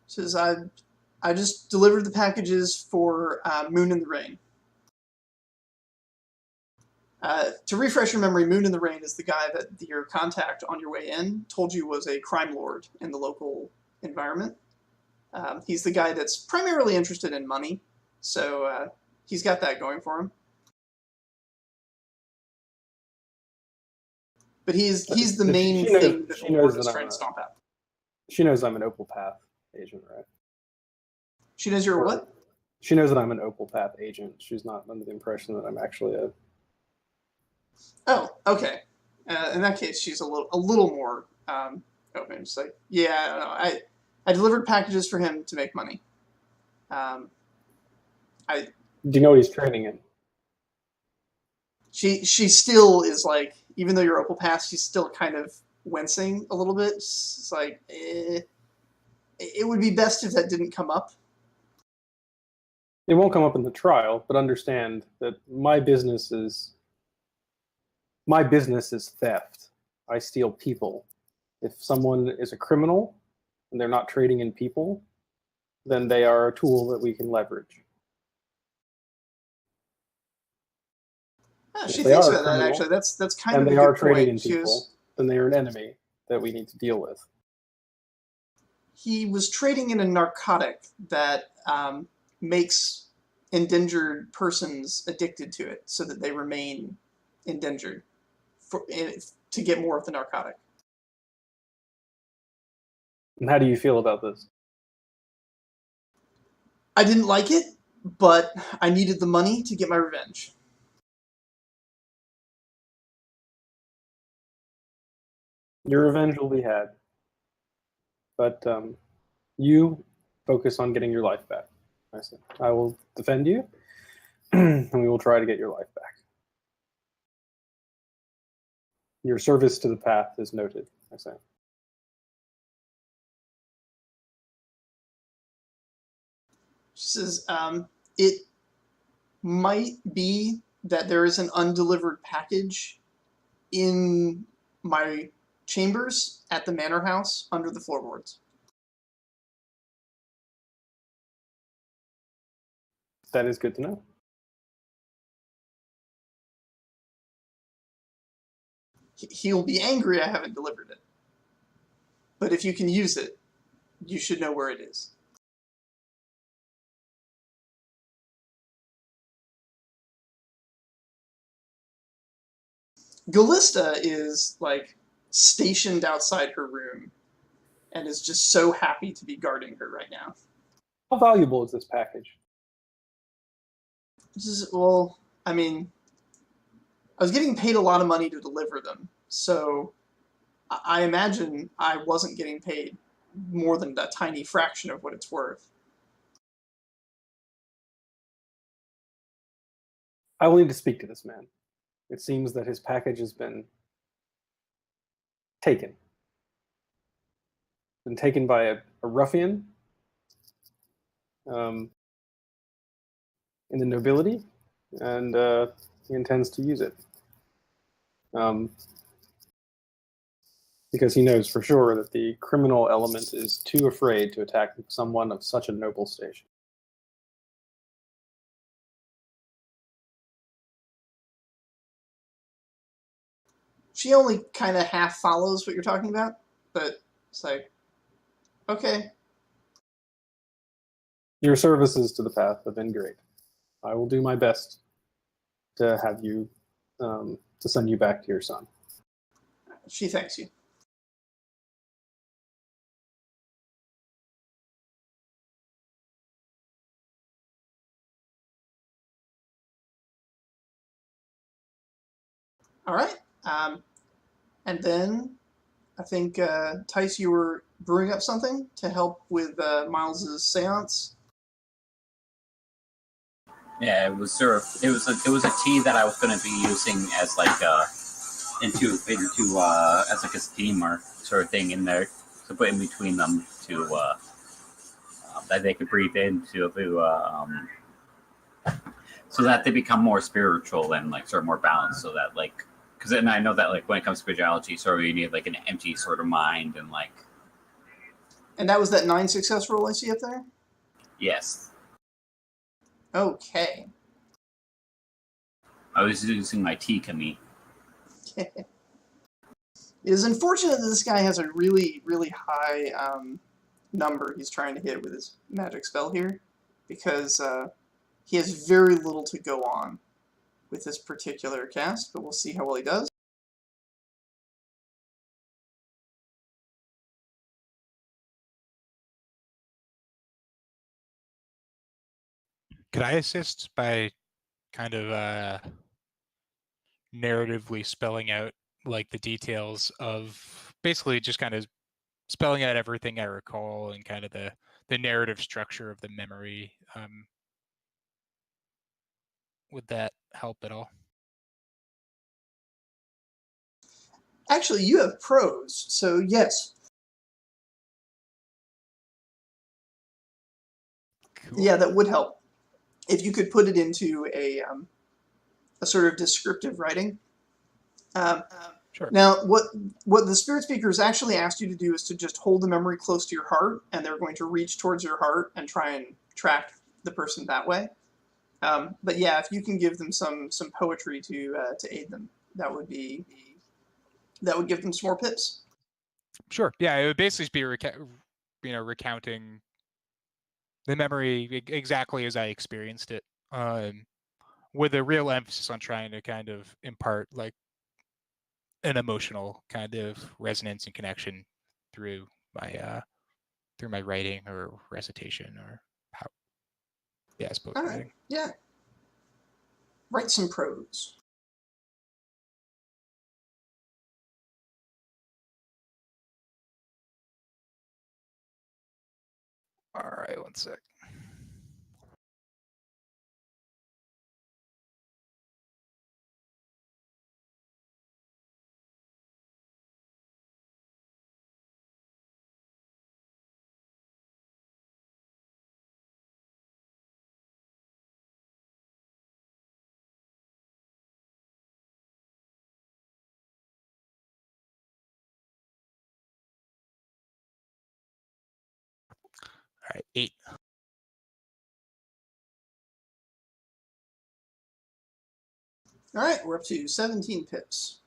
Says I just delivered the packages for Moon in the Rain. To refresh your memory, Moon in the Rain is the guy that your contact on your way in told you was a crime lord in the local environment. He's the guy that's primarily interested in money, so he's got that going for him. But he's the main thing that the Lord is trying to stomp out. She knows I'm an Opal Path agent, right? She knows you're what? She knows that I'm an Opal Path agent. She's not under the impression that I'm actually a... Oh, okay. In that case, she's a little more open. She's like, yeah, I delivered packages for him to make money. Do you know what he's training in? She still is like, even though you're Opal Path, she's still kind of wincing a little bit. It's like, it would be best if that didn't come up. It won't come up in the trial, but understand that my business is theft. I steal people. If someone is a criminal and they're not trading in people, then they are a tool that we can leverage. She thinks about that, actually. That's kind of a good point. And they are trading in people, then they are an enemy that we need to deal with. He was trading in a narcotic that makes endangered persons addicted to it so that they remain endangered to get more of the narcotic. And how do you feel about this? I didn't like it, but I needed the money to get my revenge. Your revenge will be had. But you focus on getting your life back. I said, I will defend you, and we will try to get your life back. Your service to the path is noted, I say. She says, it might be that there is an undelivered package in my chambers at the manor house under the floorboards. That is good to know. He'll be angry I haven't delivered it. But if you can use it, you should know where it is. Galista is, like, stationed outside her room and is just so happy to be guarding her right now. How valuable is this package? Well, I mean, I was getting paid a lot of money to deliver them, so I imagine I wasn't getting paid more than a tiny fraction of what it's worth. I will need to speak to this man. It seems that his package has been taken. Been taken by a ruffian in the nobility, and he intends to use it. Because he knows for sure that the criminal element is too afraid to attack someone of such a noble station. She only kind of half follows what you're talking about, but it's like, okay. Your services to the path have been great. I will do my best to have you, to send you back to your son. She thanks you. All right. And then I think, Tice, you were brewing up something to help with Miles's seance. Yeah, it was sort of it was a tea that I was going to be using as like into as like a steamer sort of thing in there to put in between them to that they could breathe into so that they become more spiritual and like sort of more balanced, so that like because then I know that like when it comes to spirituality, sort of you need like an empty sort of mind and like. And that was that 9 success roll I see up there? Yes. Okay. I was using my tea kami. It is unfortunate that this guy has a really, really high number he's trying to hit with his magic spell here, because he has very little to go on with this particular cast, but we'll see how well he does. Could I assist by kind of narratively spelling out like the details of basically just kind of spelling out everything I recall and kind of the narrative structure of the memory? Would that help at all? Actually, you have prose, so yes. Cool. Yeah, that would help. If you could put it into a sort of descriptive writing. Sure. Now, what the spirit speakers actually asked you to do is to just hold the memory close to your heart, and they're going to reach towards your heart and try and track the person that way. But yeah, if you can give them some poetry to aid them, that would give them some more pips. Sure. Yeah, it would basically be recounting the memory exactly as I experienced it, with a real emphasis on trying to kind of impart like an emotional kind of resonance and connection through my writing or recitation or how. Yeah, I suppose All right. writing. Yeah. Write some prose. All right, one sec. All right, 8. All right, we're up to 17 pips.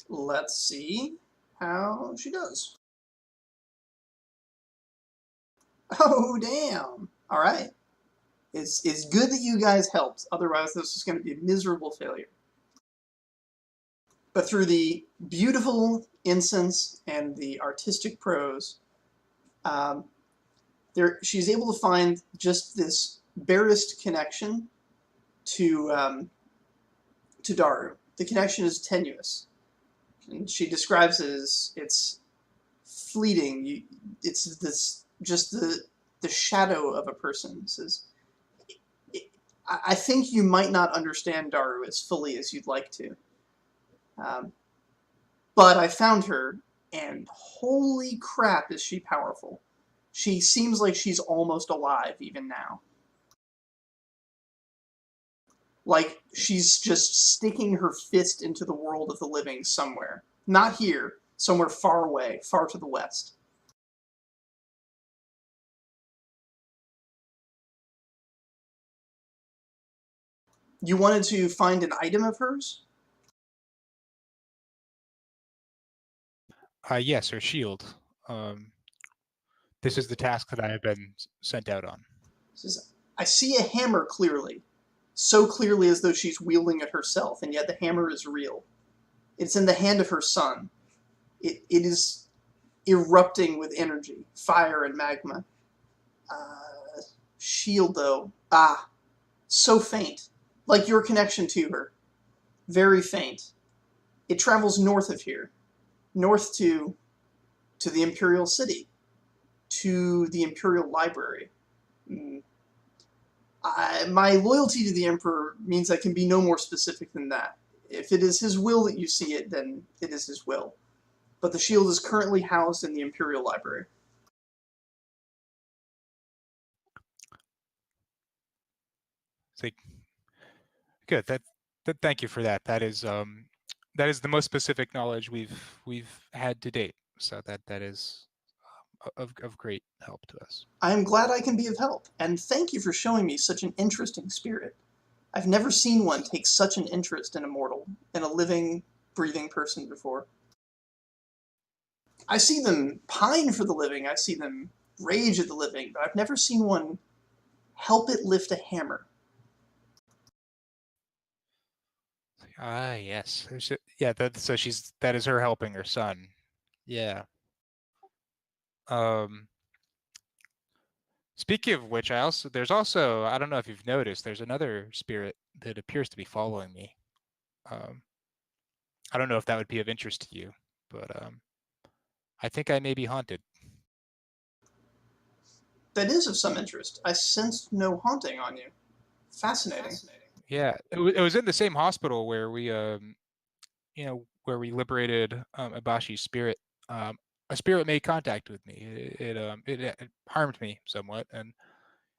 Let's see how she does. Oh, damn. All right. It's good that you guys helped. Otherwise, this is going to be a miserable failure. But through the beautiful incense and the artistic prose, she's able to find just this barest connection to Daru. The connection is tenuous, and she describes it as it's fleeting. It's this just the shadow of a person. Says, I think you might not understand Daru as fully as you'd like to. But I found her, and holy crap is she powerful. She seems like she's almost alive even now. Like she's just sticking her fist into the world of the living somewhere. Not here, somewhere far away, far to the west. You wanted to find an item of hers? Yes, her shield. This is the task that I have been sent out on. Says, I see a hammer clearly. So clearly as though she's wielding it herself, and yet the hammer is real. It's in the hand of her son. It is erupting with energy, fire and magma. Shield, though. So faint. Like your connection to her. Very faint. It travels north of here. North to the Imperial City. To the Imperial Library. My loyalty to the Emperor means I can be no more specific than that. If it is his will that you see it, then it is his will. But the shield is currently housed in the Imperial Library. Good. Thank you for that. That is the most specific knowledge we've had to date. So that is of great help to us. I am glad I can be of help, and thank you for showing me such an interesting spirit. I've never seen one take such an interest in a mortal, in a living, breathing person before. I see them pine for the living, I see them rage at the living, but I've never seen one help it lift a hammer. Yes. Yeah, that is her helping her son. Yeah. Speaking of which, there's also, I don't know if you've noticed, there's another spirit that appears to be following me. I don't know if that would be of interest to you, but I think I may be haunted. That is of some interest. I sensed no haunting on you. Fascinating. Yeah, it was in the same hospital where we, where we liberated Ibashi's spirit. A spirit made contact with me. It harmed me somewhat, and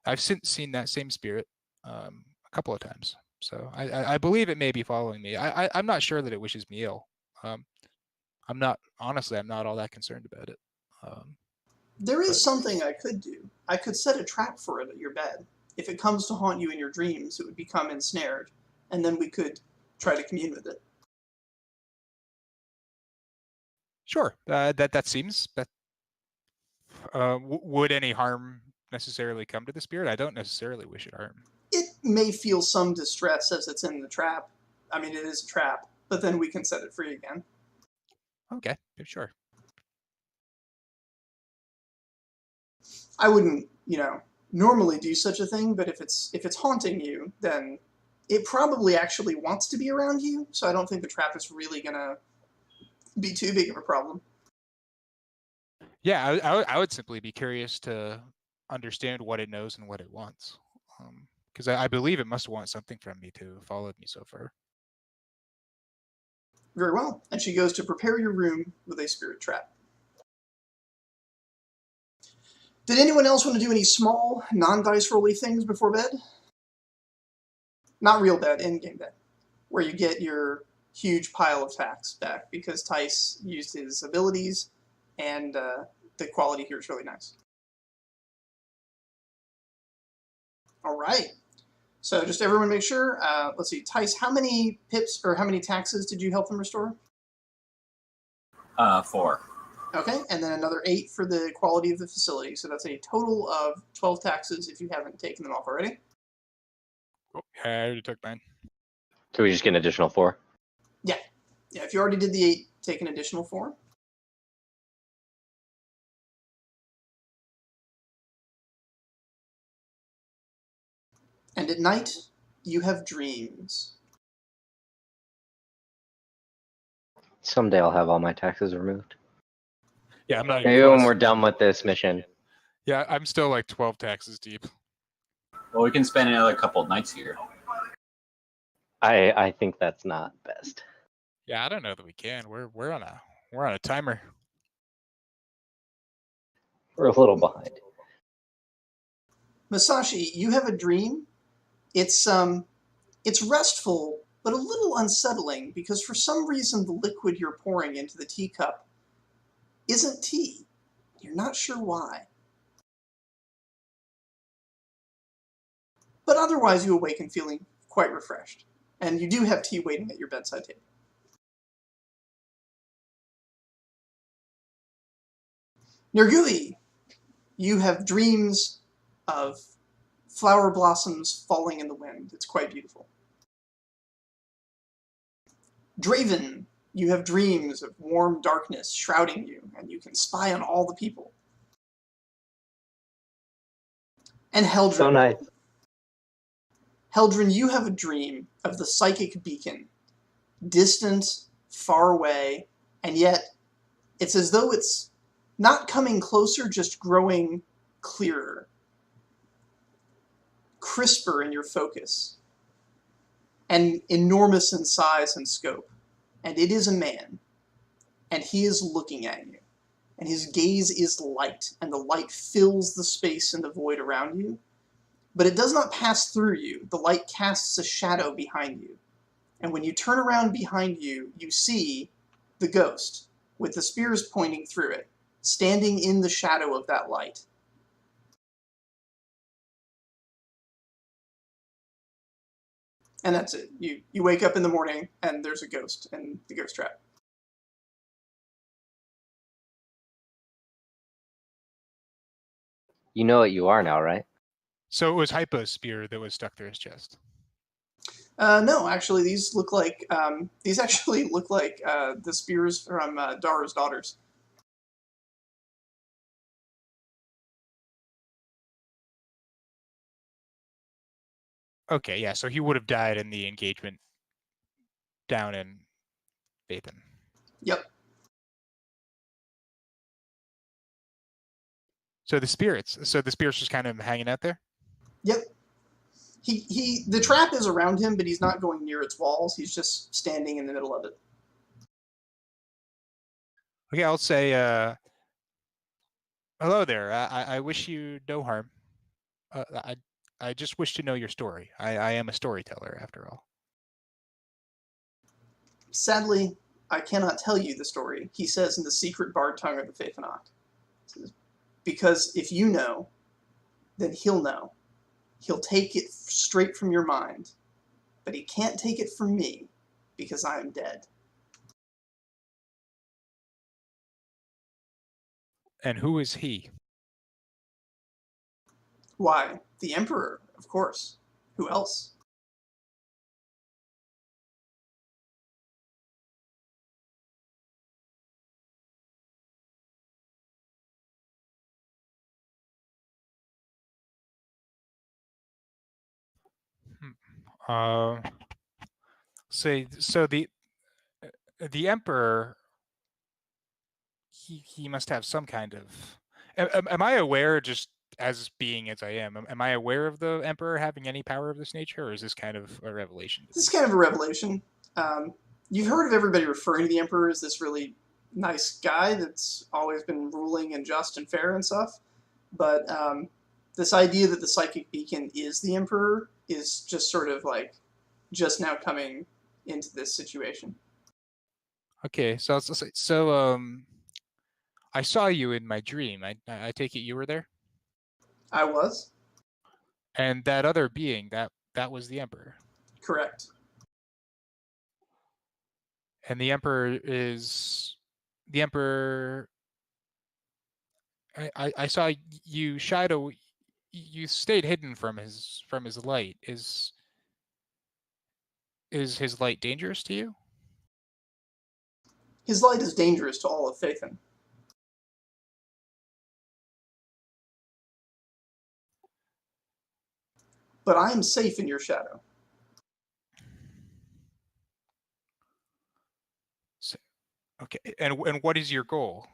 I've since seen that same spirit a couple of times. So I believe it may be following me. I'm not sure that it wishes me ill. I'm not all that concerned about it. There is something I could do. I could set a trap for it at your bed. If it comes to haunt you in your dreams, it would become ensnared, and then we could try to commune with it. Sure, that seems that. Would any harm necessarily come to the spirit? I don't necessarily wish it harm. It may feel some distress as it's in the trap. I mean, it is a trap, but then we can set it free again. Okay, sure. I wouldn't, normally do such a thing, but if it's haunting you, then it probably actually wants to be around you, so I don't think the trap is really gonna be too big of a problem. Yeah, I would simply be curious to understand what it knows and what it wants, because I believe it must want something from me to follow me so far. Very well, and she goes to prepare your room with a spirit trap. Did anyone else want to do any small, non-dice rolly things before bed? Not real bed, in-game bed, where you get your huge pile of tax back, because Tice used his abilities, and the quality here is really nice. All right. So just everyone make sure. Let's see, Tice, how many pips or how many taxes did you help them restore? 4. Okay, and then another 8 for the quality of the facility. So that's a total of 12 taxes if you haven't taken them off already. Oh, I already took 9. So we just get an additional 4. Yeah, if you already did the 8, take an additional 4. And at night, you have dreams. Someday I'll have all my taxes removed. Yeah, I'm not even Maybe when close. we're done with this mission. Yeah, I'm still like 12 taxes deep. Well, we can spend another couple of nights here. I think that's not best. Yeah, I don't know that we can. We're on a timer. We're a little behind. Masashi, you have a dream. It's restful, but a little unsettling because for some reason the liquid you're pouring into the teacup isn't tea. You're not sure why. But otherwise you awaken feeling quite refreshed. And you do have tea waiting at your bedside table. Nergui, you have dreams of flower blossoms falling in the wind. It's quite beautiful. Draven, you have dreams of warm darkness shrouding you, and you can spy on all the people. And Heldren. So nice. Heldren, you have a dream of the psychic beacon, distant, far away, and yet it's as though it's not coming closer, just growing clearer, crisper in your focus, and enormous in size and scope. And it is a man, and he is looking at you, and his gaze is light, and the light fills the space and the void around you. But it does not pass through you. The light casts a shadow behind you. And when you turn around behind you, you see the ghost, with the spears pointing through it, standing in the shadow of that light. And that's it. You wake up in the morning, and there's a ghost in the ghost trap. You know what you are now, right? So it was Hypa's spear that was stuck through his chest. No, actually, these actually look like the spears from Dara's daughters. Okay, yeah, so he would have died in the engagement down in Faythen. Yep. So the spirits just kind of hanging out there? Yep. The trap is around him, but he's not going near its walls. He's just standing in the middle of it. Okay, I'll say, hello there. I wish you no harm. I just wish to know your story. I am a storyteller, after all. Sadly, I cannot tell you the story, he says in the secret bard tongue of the Faythen'oc. Because if you know, then he'll know. He'll take it straight from your mind. But he can't take it from me, because I am dead. And who is he? Why, the Emperor, of course. Who else? Say so the Emperor. He must have some kind of. Am I aware, just as being as I am I aware of the Emperor having any power of this nature, or is this kind of a revelation? This is kind of a revelation. You've heard of everybody referring to the Emperor as this really nice guy that's always been ruling and just and fair and stuff. But this idea that the psychic beacon is the Emperor is just sort of like just now coming into this situation. Okay, so I saw you in my dream. I take it you were there? I was. And that other being, that that was the Emperor. Correct. And the Emperor is the Emperor. I saw you shied away. You stayed hidden from his light. Is his light dangerous to you? His light is dangerous to all of Faythen. But I am safe in your shadow. So, okay, and what is your goal?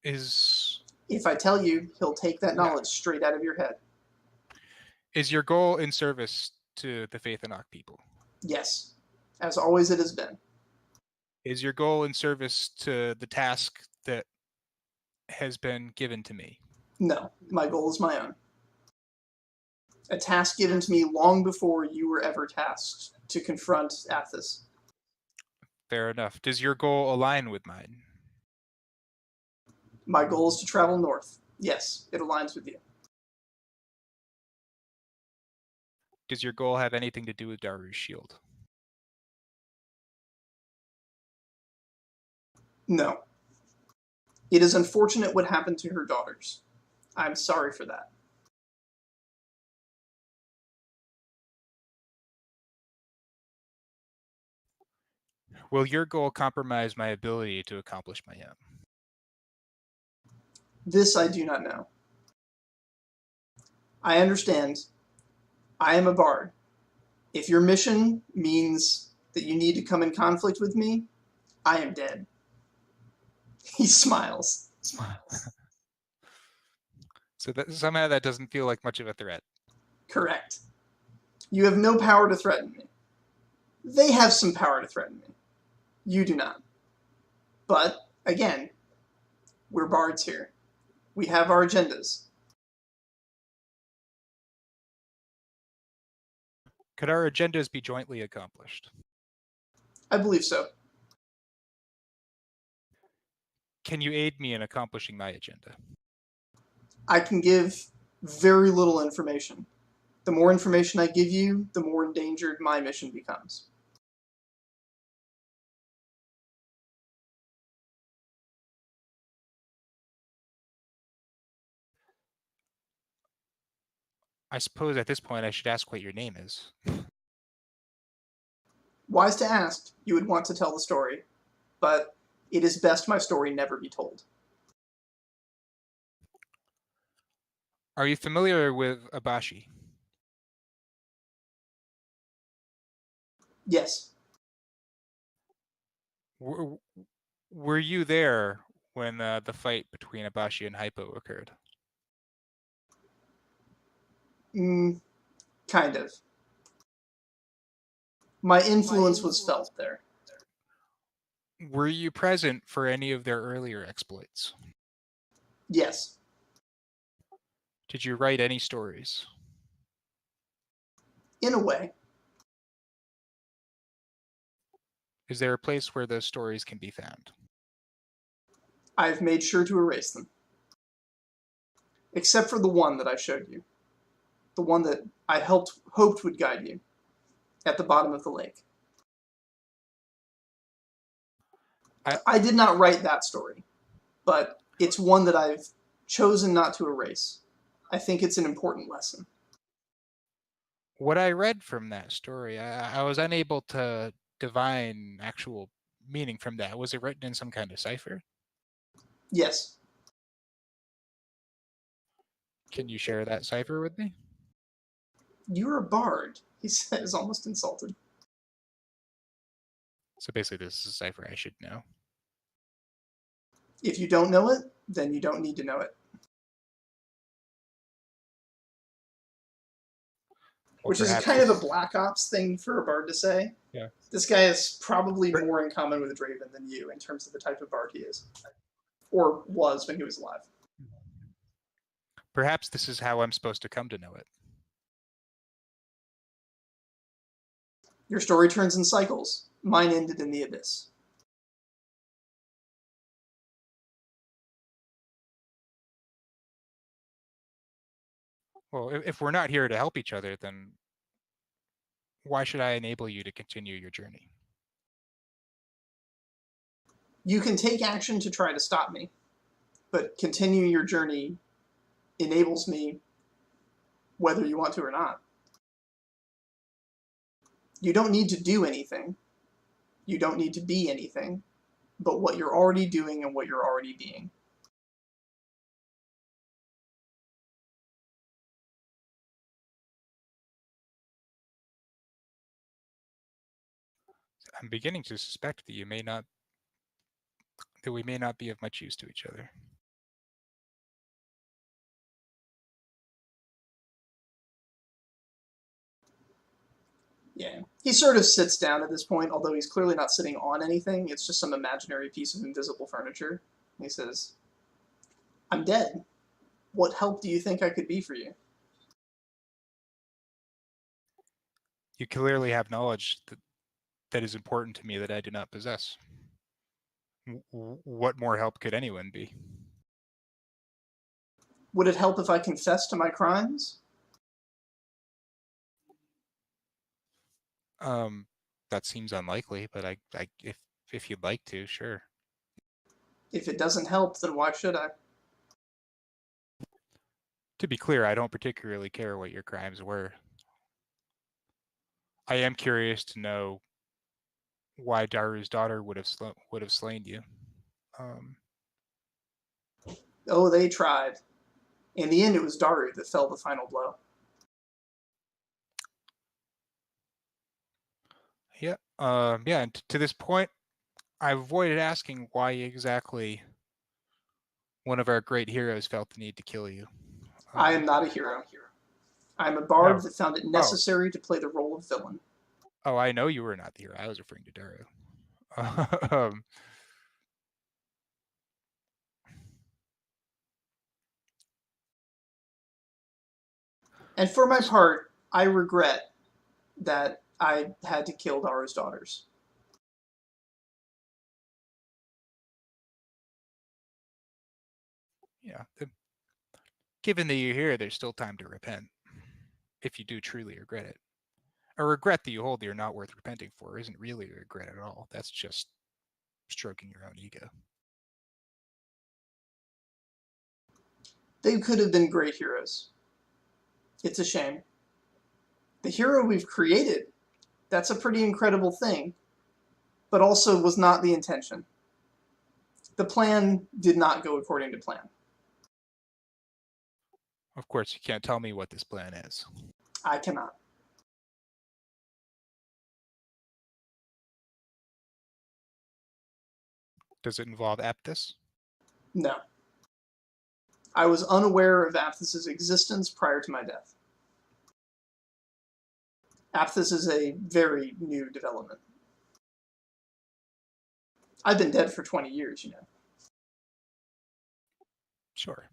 If I tell you, he'll take that knowledge straight out of your head. Is your goal in service to the Faythen'oc people? Yes, as always it has been. Is your goal in service to the task that has been given to me? No, my goal is my own. A task given to me long before you were ever tasked to confront Athos. Fair enough. Does your goal align with mine? My goal is to travel north. Yes, it aligns with you. Does your goal have anything to do with Daru's shield? No. It is unfortunate what happened to her daughters. I'm sorry for that. Will your goal compromise my ability to accomplish my aim? This I do not know. I understand. I am a bard. If your mission means that you need to come in conflict with me, I am dead. He smiles. So somehow that doesn't feel like much of a threat. Correct. You have no power to threaten me. They have some power to threaten me. You do not. But, again, we're bards here. We have our agendas. Could our agendas be jointly accomplished? I believe so. Can you aid me in accomplishing my agenda? I can give very little information. The more information I give you, the more endangered my mission becomes. I suppose at this point I should ask what your name is. Wise to ask, you would want to tell the story, but it is best my story never be told. Are you familiar with Abashi? Yes. Were you there when the fight between Abashi and Hypo occurred? Kind of. My influence was felt there. Were you present for any of their earlier exploits? Yes. Did you write any stories? In a way. Is there a place where those stories can be found? I've made sure to erase them. Except for the one that I showed you. The one that I hoped would guide you. At the bottom of the lake. I did not write that story. But it's one that I've chosen not to erase. I think it's an important lesson. What I read from that story, I was unable to divine actual meaning from that. Was it written in some kind of cipher? Yes. Can you share that cipher with me? You're a bard, he says, almost insulted. So basically this is a cipher I should know. If you don't know it, then you don't need to know it. Which is kind of a Black Ops thing for a bard to say. Yeah. This guy is probably more in common with Draven than you in terms of the type of bard he is. Or was when he was alive. Perhaps this is how I'm supposed to come to know it. Your story turns in cycles. Mine ended in the abyss. Well, if we're not here to help each other, then why should I enable you to continue your journey? You can take action to try to stop me, but continue your journey enables me whether you want to or not. You don't need to do anything. You don't need to be anything, but what you're already doing and what you're already being. I'm beginning to suspect that we may not be of much use to each other. Yeah. He sort of sits down at this point, although he's clearly not sitting on anything. It's just some imaginary piece of invisible furniture. He says, I'm dead. What help do you think I could be for you? You clearly have knowledge that is important to me that I do not possess. What more help could anyone be? Would it help if I confessed to my crimes? That seems unlikely, but if you'd like to, sure. If it doesn't help, then why should I? To be clear, I don't particularly care what your crimes were. I am curious to know why Daru's daughter would have slain you. Oh, they tried. In the end, it was Daru that fell the final blow. Yeah. Yeah. And to this point, I've avoided asking why exactly one of our great heroes felt the need to kill you. I am not a hero. I am a bard No. that found it necessary to play the role of villain. Oh, I know you were not the hero. I was referring to Daru. And for my part, I regret that I had to kill Daru's daughters. Yeah. Given that you're here, there's still time to repent. If you do truly regret it. A regret that you hold that you're not worth repenting for isn't really a regret at all. That's just stroking your own ego. They could have been great heroes. It's a shame. The hero we've created, that's a pretty incredible thing, but also was not the intention. The plan did not go according to plan. Of course, you can't tell me what this plan is. I cannot. Does it involve Aptus? No. I was unaware of Apthus's existence prior to my death. Apthus is a very new development. I've been dead for 20 years, you know. Sure.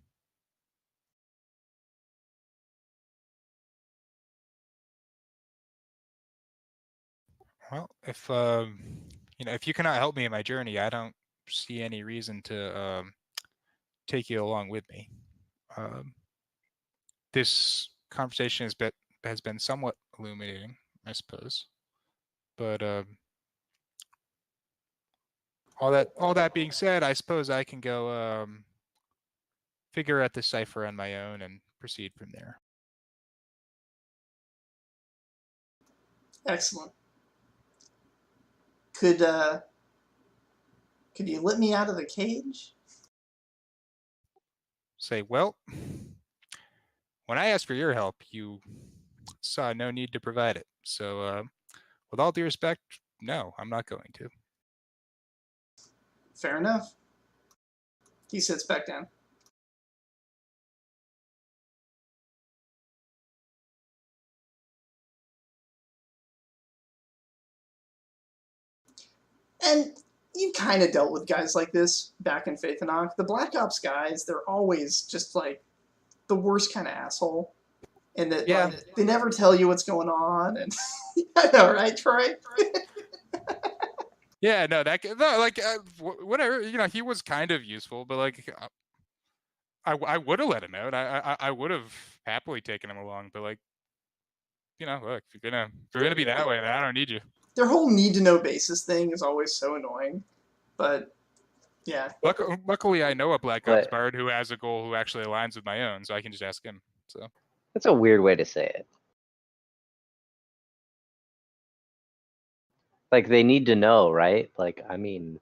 Well, if if you cannot help me in my journey, I don't see any reason to take you along with me. This conversation has been somewhat illuminating, I suppose. But all that being said, I suppose I can go figure out the cipher on my own and proceed from there. Excellent. Could you let me out of the cage? Say, well, when I asked for your help, you saw no need to provide it. So, with all due respect, no, I'm not going to. Fair enough. He sits back down. And you kind of dealt with guys like this back in Faythen'oc. The Black Ops guys, they're always just like the worst kind of asshole. And that like, they never tell you what's going on. And I know, right, Troy? Yeah, no, whatever. He was kind of useful, but like, I would have let him out. I would have happily taken him along, but like, look, if you're gonna be that way, then I don't need you. Their whole need to know basis thing is always so annoying, but yeah. Luckily, I know a Black Ops bard who has a goal who actually aligns with my own, so I can just ask him. So That's a weird way to say it. Like, they need to know, right? Like, I mean,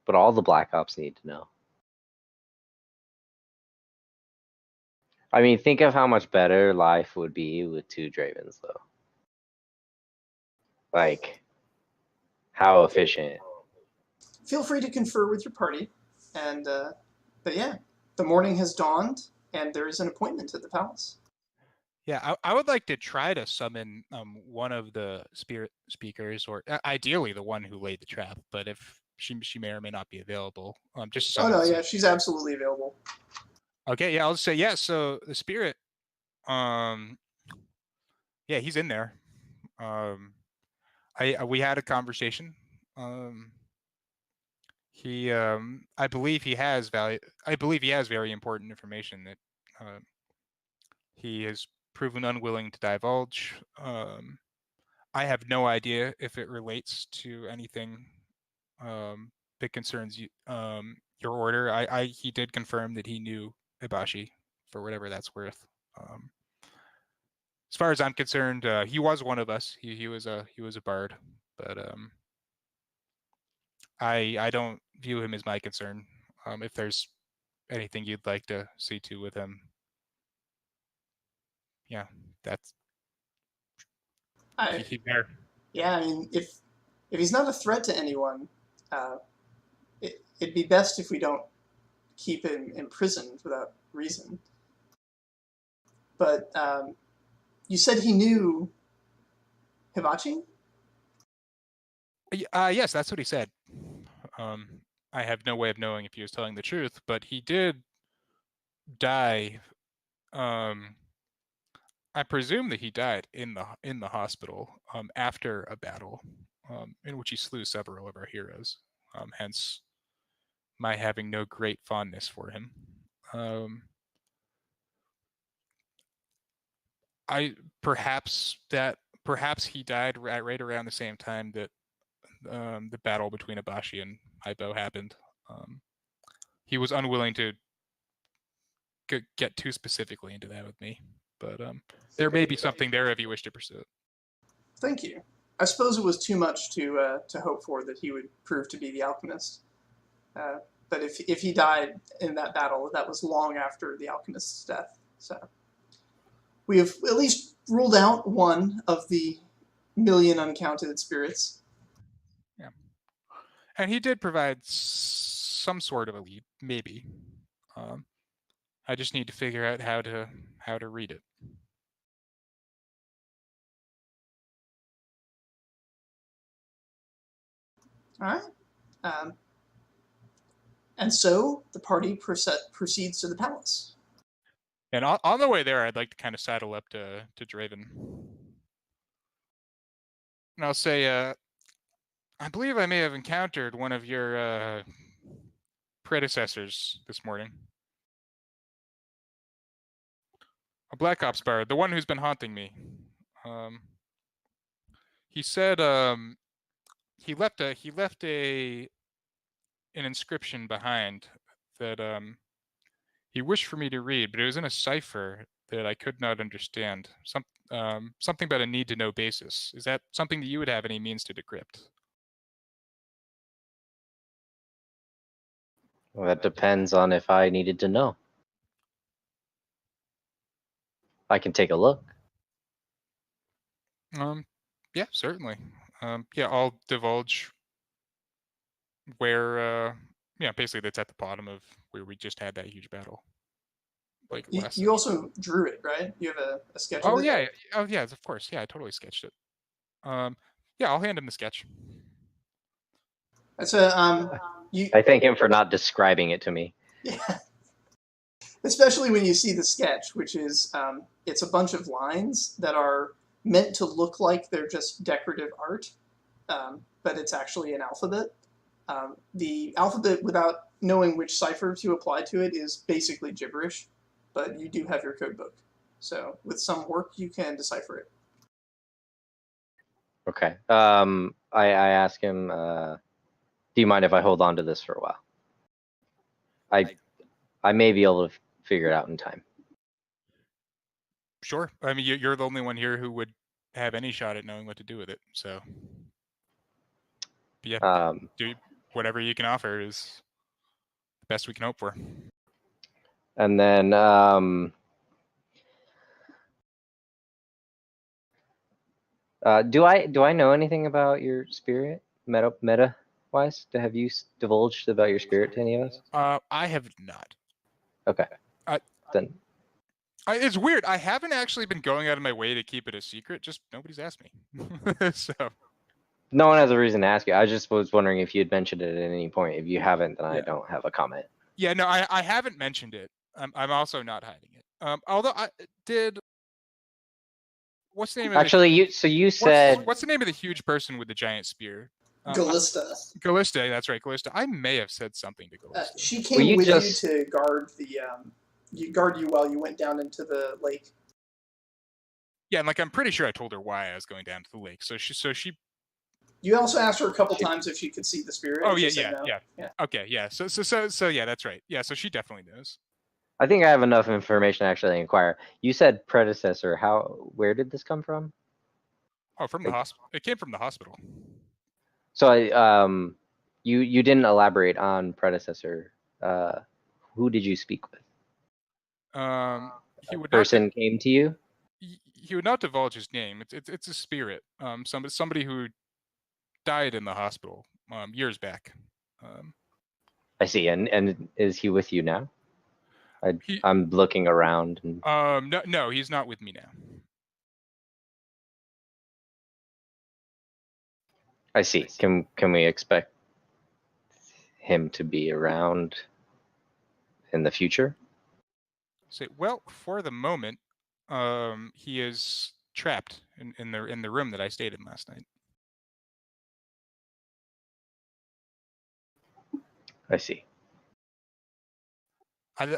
but all the Black Ops need to know. I mean, think of how much better life would be with 2 Dravens, though. Like, how efficient. Feel free to confer with your party, and but yeah, the morning has dawned, and there is an appointment at the palace. Yeah, I would like to try to summon one of the spirit speakers, or ideally the one who laid the trap. But if she may or may not be available, just Oh no, yeah, she's absolutely available. Okay, yeah, I'll just say yeah. So the spirit, yeah, he's in there. We had a conversation. I believe he has value. I believe he has very important information that he has proven unwilling to divulge. I have no idea if it relates to anything that concerns you, your order. He did confirm that he knew Ibashi, for whatever that's worth. As far as I'm concerned, he was one of us. He was a bard, but I don't view him as my concern. If there's anything you'd like to see to with him, yeah, that's he's there. Yeah, I mean, if he's not a threat to anyone, it'd be best if we don't keep him imprisoned without reason. But you said he knew Hibachi? Yes, that's what he said. I have no way of knowing if he was telling the truth, but he did die. I presume that he died in the hospital after a battle in which he slew several of our heroes. Hence, my having no great fondness for him. Perhaps he died right around the same time that the battle between Ibashi and Hypo happened. He was unwilling to get too specifically into that with me, but there may be something there if you wish to pursue it. Thank you. I suppose it was too much to hope for that he would prove to be the alchemist. But if he died in that battle, that was long after the alchemist's death. So we have at least ruled out one of the million uncounted spirits. Yeah, and he did provide some sort of a lead, maybe. I just need to figure out how to read it. All right. And so the party proceeds to the palace. And on the way there, I'd like to kind of saddle up to Draven. And I'll say, I believe I may have encountered one of your predecessors this morning. A Black Ops bard, the one who's been haunting me. He said he left an inscription behind that he wished for me to read, but it was in a cipher that I could not understand. Something about a need to know basis. Is that something that you would have any means to decrypt? Well, that depends on if I needed to know. I can take a look. Yeah, certainly. Yeah, I'll divulge where basically that's at the bottom of where we just had that huge battle. Like you also drew it, right? You have a sketch of it? Oh yeah, of course. Yeah, I totally sketched it. Yeah, I'll hand him the sketch. That's I thank him for not describing it to me. Yeah. Especially when you see the sketch, which is it's a bunch of lines that are meant to look like they're just decorative art, but it's actually an alphabet. The alphabet without knowing which cipher to apply to it is basically gibberish, but you do have your code book. So with some work, you can decipher it. Okay. I ask him, do you mind if I hold on to this for a while? I may be able to figure it out in time. Sure. I mean, you're the only one here who would have any shot at knowing what to do with it. So, yeah, whatever you can offer is the best we can hope for. And then, do I know anything about your spirit, meta wise? Have you divulged about your spirit to any of us? I have not. Okay. Then it's weird. I haven't actually been going out of my way to keep it a secret. Just nobody's asked me. So no one has a reason to ask you. I just was wondering if you had mentioned it at any point. If you haven't, then I don't have a comment. Yeah, no, I haven't mentioned it. I'm also not hiding it. Although I did. What's the name of Actually, you said what's the name of the huge person with the giant spear? Callista. Callista, that's right, Callista. I may have said something to Callista. She came with you to guard the guard you while you went down into the lake. Yeah, and like I'm pretty sure I told her why I was going down to the lake. So she. You also asked her a couple times if she could see the spirit. Oh yeah. Okay, yeah. So yeah, that's right. Yeah, so she definitely knows. I think I have enough information to actually inquire. You said predecessor. Where did this come from? Oh, from the hospital. It came from the hospital. So you didn't elaborate on predecessor. Who did you speak with? Person came to you. He would not divulge his name. It's a spirit. Somebody who died in the hospital years back. I see. And is he with you now? I'm looking around. And... No, he's not with me now. I see. Can we expect him to be around in the future? Well, for the moment, he is trapped in the room that I stayed in last night. I see.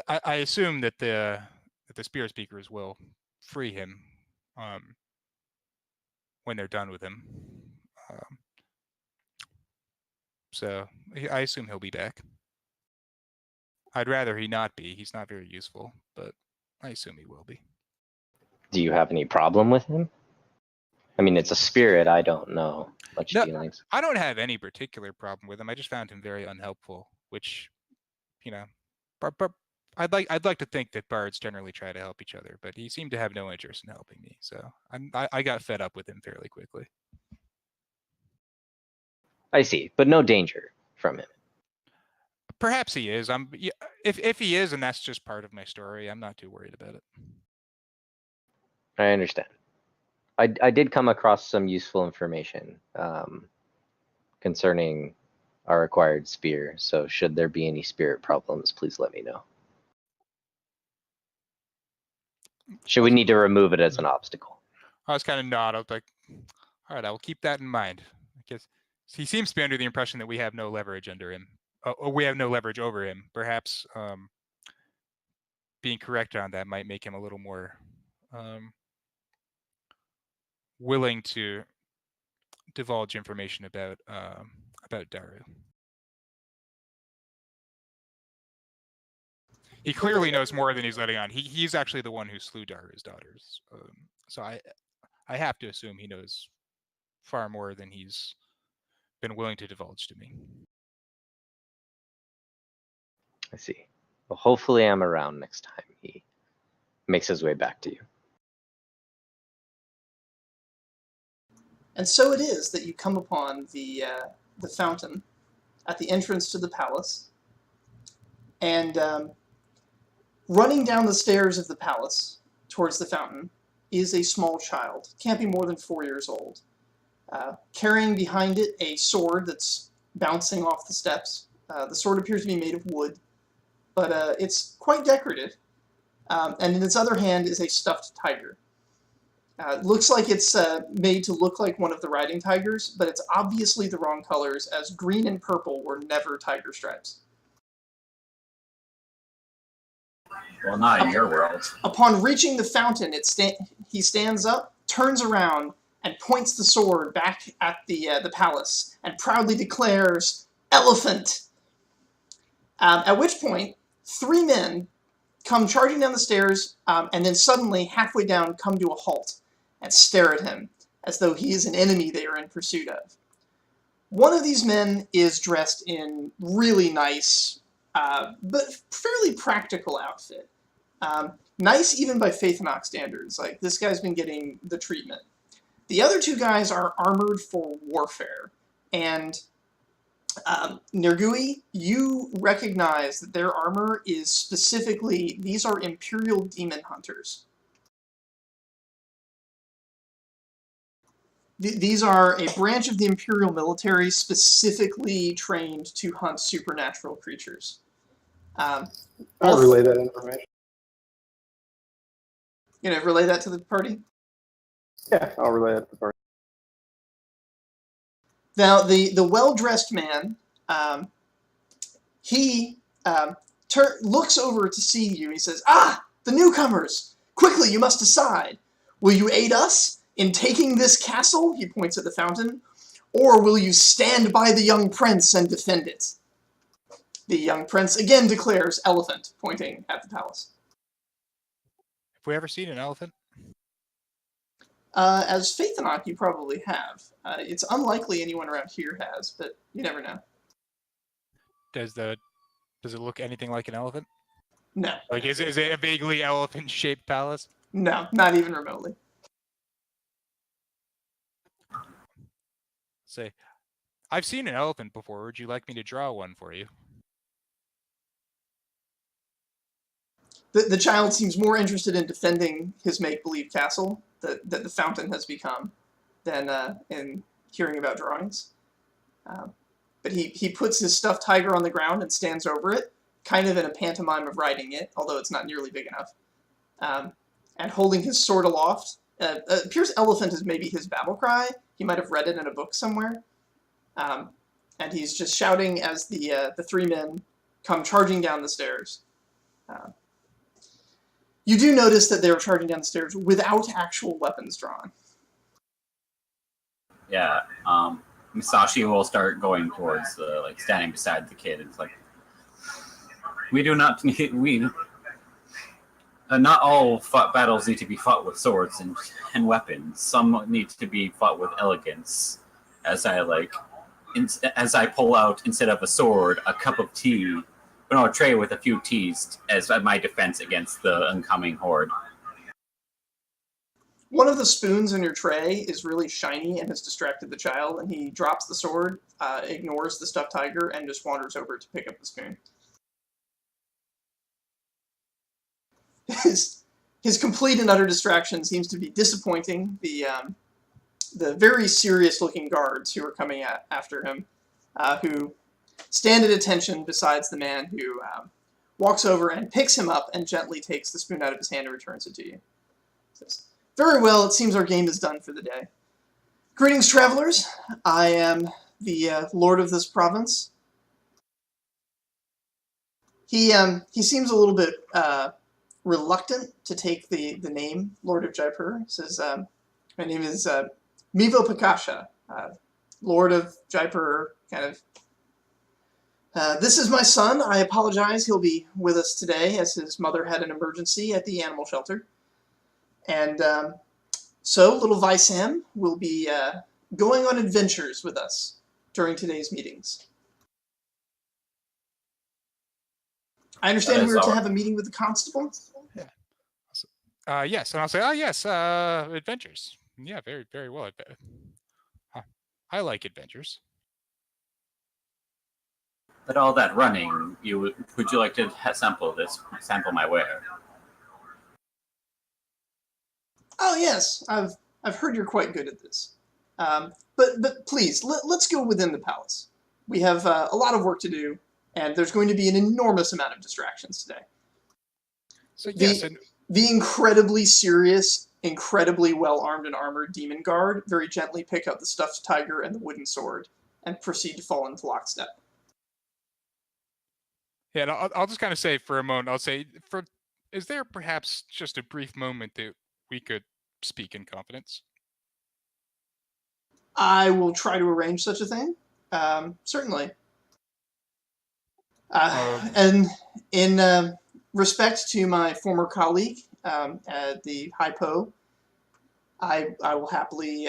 I assume that the spirit speakers will free him when they're done with him. So I assume he'll be back. I'd rather he not be. He's not very useful, but I assume he will be. Do you have any problem with him? I mean, it's a spirit. I don't know much feelings. I don't have any particular problem with him. I just found him very unhelpful, which, but I'd like to think that bards generally try to help each other, but he seemed to have no interest in helping me. So I got fed up with him fairly quickly. I see, but no danger from him. Perhaps he is. If he is, and that's just part of my story, I'm not too worried about it. I understand. I did come across some useful information concerning our acquired spear. So should there be any spirit problems, please let me know. Should we need to remove it as an obstacle? I was kind of nod. I was like, all right, I will keep that in mind. I guess he seems to be under the impression that we have no leverage under him. We have no leverage over him. Perhaps being correct on that might make him a little more willing to divulge information about Daru. He clearly knows more than he's letting on. He's actually the one who slew Daru's daughters. So I have to assume he knows far more than he's been willing to divulge to me. I see. Well, hopefully I'm around next time he makes his way back to you. And so it is that you come upon the fountain at the entrance to the palace, and running down the stairs of the palace towards the fountain is a small child, can't be more than 4 years old, carrying behind it a sword that's bouncing off the steps. The sword appears to be made of wood, but it's quite decorative. And in its other hand is a stuffed tiger. It looks like it's made to look like one of the riding tigers, but it's obviously the wrong colors, as green and purple were never tiger stripes. Well, not in your world. Upon reaching the fountain, he stands up, turns around, and points the sword back at the palace, and proudly declares, "Elephant!" At which point, 3 men come charging down the stairs, and then suddenly, halfway down, come to a halt and stare at him, as though he is an enemy they are in pursuit of. One of these men is dressed in really nice, but fairly practical outfit. Nice even by Faythen'oc standards. Like, this guy's been getting the treatment. The other 2 guys are armored for warfare, and Nergui, you recognize that their armor is specifically, these are Imperial Demon Hunters. These are a branch of the Imperial military specifically trained to hunt supernatural creatures. I'll relay that information. You know, relay that to the party? Yeah, I'll relay that to the party. Now, the well-dressed man, he looks over to see you. He says, "Ah, the newcomers! Quickly, you must decide. Will you aid us in taking this castle," he points at the fountain, "or will you stand by the young prince and defend it?" The young prince again declares, "Elephant," pointing at the palace. Have we ever seen an elephant? As Faythen'oc, you probably have. It's unlikely anyone around here has, but you never know. Does it look anything like an elephant? No. Like, is it a vaguely elephant-shaped palace? No, not even remotely. Say, I've seen an elephant before. Would you like me to draw one for you? The child seems more interested in defending his make-believe castle that the fountain has become than in hearing about drawings. But he puts his stuffed tiger on the ground and stands over it, kind of in a pantomime of riding it, although it's not nearly big enough. And holding his sword aloft. Appears elephant is maybe his battle cry. He might have read it in a book somewhere. And he's just shouting as the 3 men come charging down the stairs. You do notice that they were charging down the stairs without actual weapons drawn. Yeah, Misashi will start going towards standing beside the kid. It's like, we do not need, not all battles need to be fought with swords and weapons. Some need to be fought with elegance. As I pull out, instead of a sword, a cup of tea, a tray with a few teas as my defense against the oncoming horde. One of the spoons in your tray is really shiny and has distracted the child, and he drops the sword, ignores the stuffed tiger, and just wanders over to pick up the spoon. His complete and utter distraction seems to be disappointing the very serious-looking guards who are coming after him, who stand at attention besides the man who walks over and picks him up and gently takes the spoon out of his hand and returns it to you. Says, "Very well, it seems our game is done for the day. Greetings, travelers. I am the lord of this province." He seems a little bit reluctant to take the name Lord of Jaipur. He says, "My name is Mivo Pakasha, Lord of Jaipur, kind of. This is my son. I apologize. He'll be with us today as his mother had an emergency at the animal shelter. And so little Vaisam will be going on adventures with us during today's meetings." I understand we were to have a meeting with the constable? Yeah. Yes, and I'll say, "Oh, yes, adventures. Yeah, very, very well. I like adventures." But all that running, would you like to sample my ware? "Oh yes, I've heard you're quite good at this. But please, let's go within the palace. We have a lot of work to do, and there's going to be an enormous amount of distractions today." So yes, the incredibly serious, incredibly well-armed and armored demon guard very gently pick up the stuffed tiger and the wooden sword and proceed to fall into lockstep. Yeah, and I'll just kind of say for a moment, I'll say, is there perhaps just a brief moment that we could speak in confidence? I will try to arrange such a thing. Certainly. And in respect to my former colleague at the Hypo, I will happily,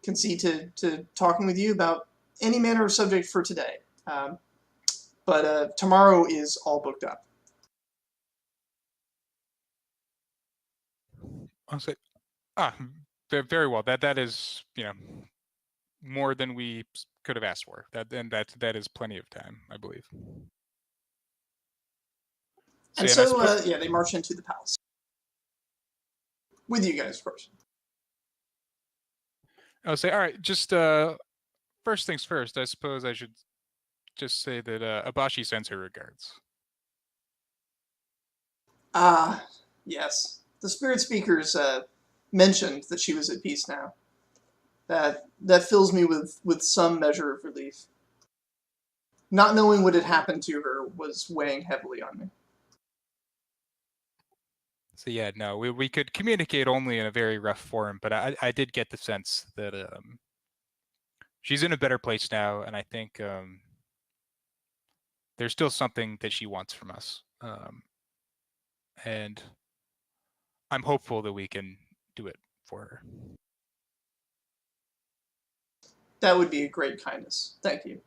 concede to talking with you about any manner of subject for today. But tomorrow is all booked up. I'll say, very well. That is, more than we could have asked for. That is plenty of time, I believe. And so, they march into the palace. With you guys, of course. I'll say, all right, just first things first, I suppose I should just say that Abashi sends her regards. Yes. The spirit speakers mentioned that she was at peace now. That fills me with some measure of relief. Not knowing what had happened to her was weighing heavily on me. So yeah, no, we could communicate only in a very rough form, but I did get the sense that she's in a better place now, and I think there's still something that she wants from us, and I'm hopeful that we can do it for her. That would be a great kindness. Thank you.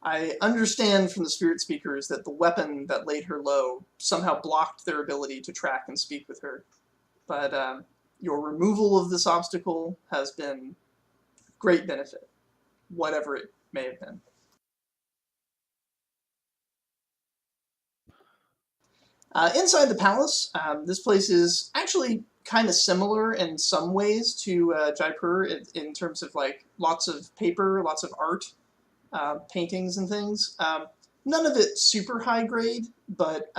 I understand from the spirit speakers that the weapon that laid her low somehow blocked their ability to track and speak with her. But your removal of this obstacle has been great benefit, whatever it may have been. Inside the palace, this place is actually kind of similar in some ways to Jaipur in terms of like lots of paper, lots of art, paintings and things. None of it super high grade, but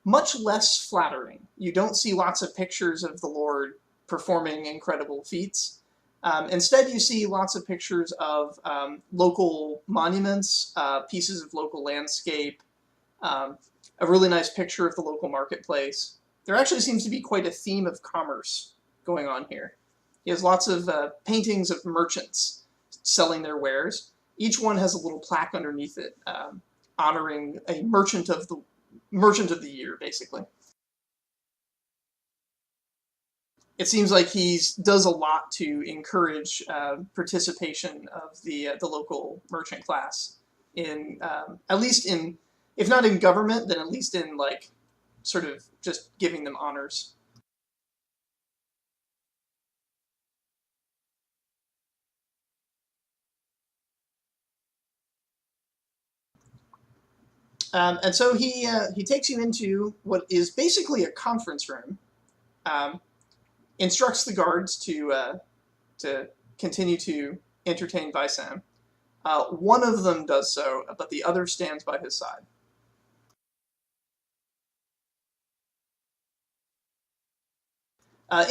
much less flattering. You don't see lots of pictures of the Lord performing incredible feats. Instead, you see lots of pictures of local monuments, pieces of local landscape, a really nice picture of the local marketplace. There actually seems to be quite a theme of commerce going on here. He has lots of paintings of merchants selling their wares. Each one has a little plaque underneath it, honoring a merchant of the year, basically. It seems like he does a lot to encourage participation of the local merchant class in at least in, if not in government, then at least in like sort of just giving them honors. And so he takes you into what is basically a conference room, instructs the guards to continue to entertain Vaisam. One of them does so, but the other stands by his side.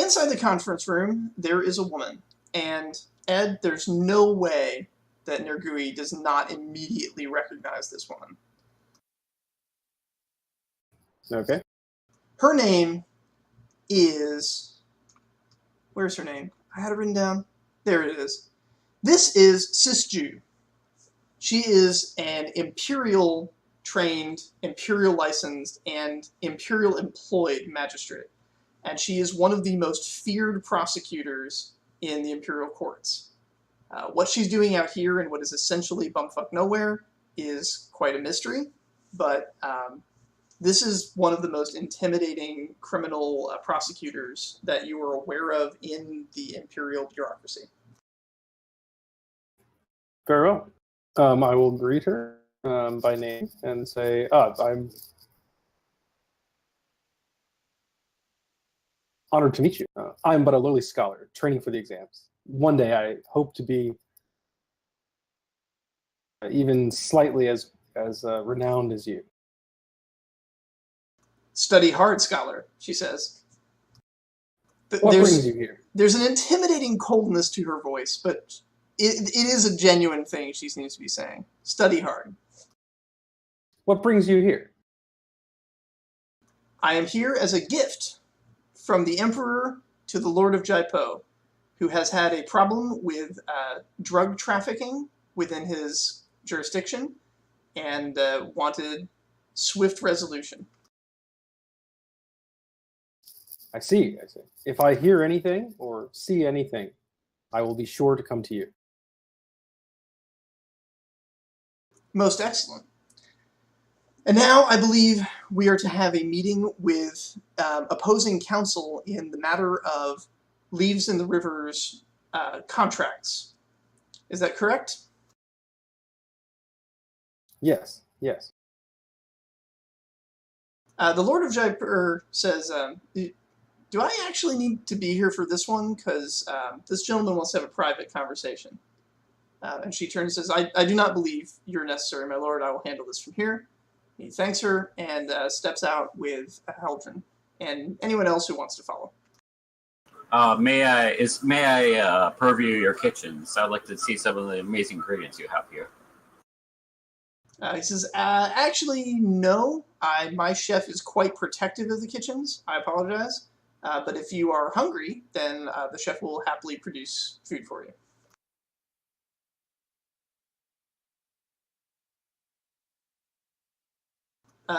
Inside the conference room, there is a woman, and Ed, there's no way that Nergui does not immediately recognize this woman. Okay. Her name is... Where's her name? I had it written down. There it is. This is Sisju. She is an Imperial-trained, Imperial-licensed, and Imperial-employed magistrate. And she is one of the most feared prosecutors in the Imperial courts. What she's doing out here in what is essentially bumfuck nowhere is quite a mystery, but this is one of the most intimidating criminal prosecutors that you are aware of in the Imperial bureaucracy. Very well. I will greet her by name and say, I'm honored to meet you. I'm but a lowly scholar, training for the exams. One day I hope to be even slightly as renowned as you. Study hard, scholar, she says. What brings you here? There's an intimidating coldness to her voice, but it is a genuine thing she seems to be saying. Study hard. What brings you here? I am here as a gift from the Emperor to the Lord of Jaipo, who has had a problem with drug trafficking within his jurisdiction and wanted swift resolution. I see. If I hear anything or see anything, I will be sure to come to you. Most excellent. And now I believe we are to have a meeting with opposing counsel in the matter of Leaves in the River's contracts. Is that correct? Yes. The Lord of Jaipur says, do I actually need to be here for this one? Because this gentleman wants to have a private conversation. And she turns and says, I do not believe you're necessary, my lord. I will handle this from here. He thanks her and steps out with Heldren and anyone else who wants to follow. May I purview your kitchens? I'd like to see some of the amazing ingredients you have here. He says, actually, no. My chef is quite protective of the kitchens. I apologize. But if you are hungry, then the chef will happily produce food for you.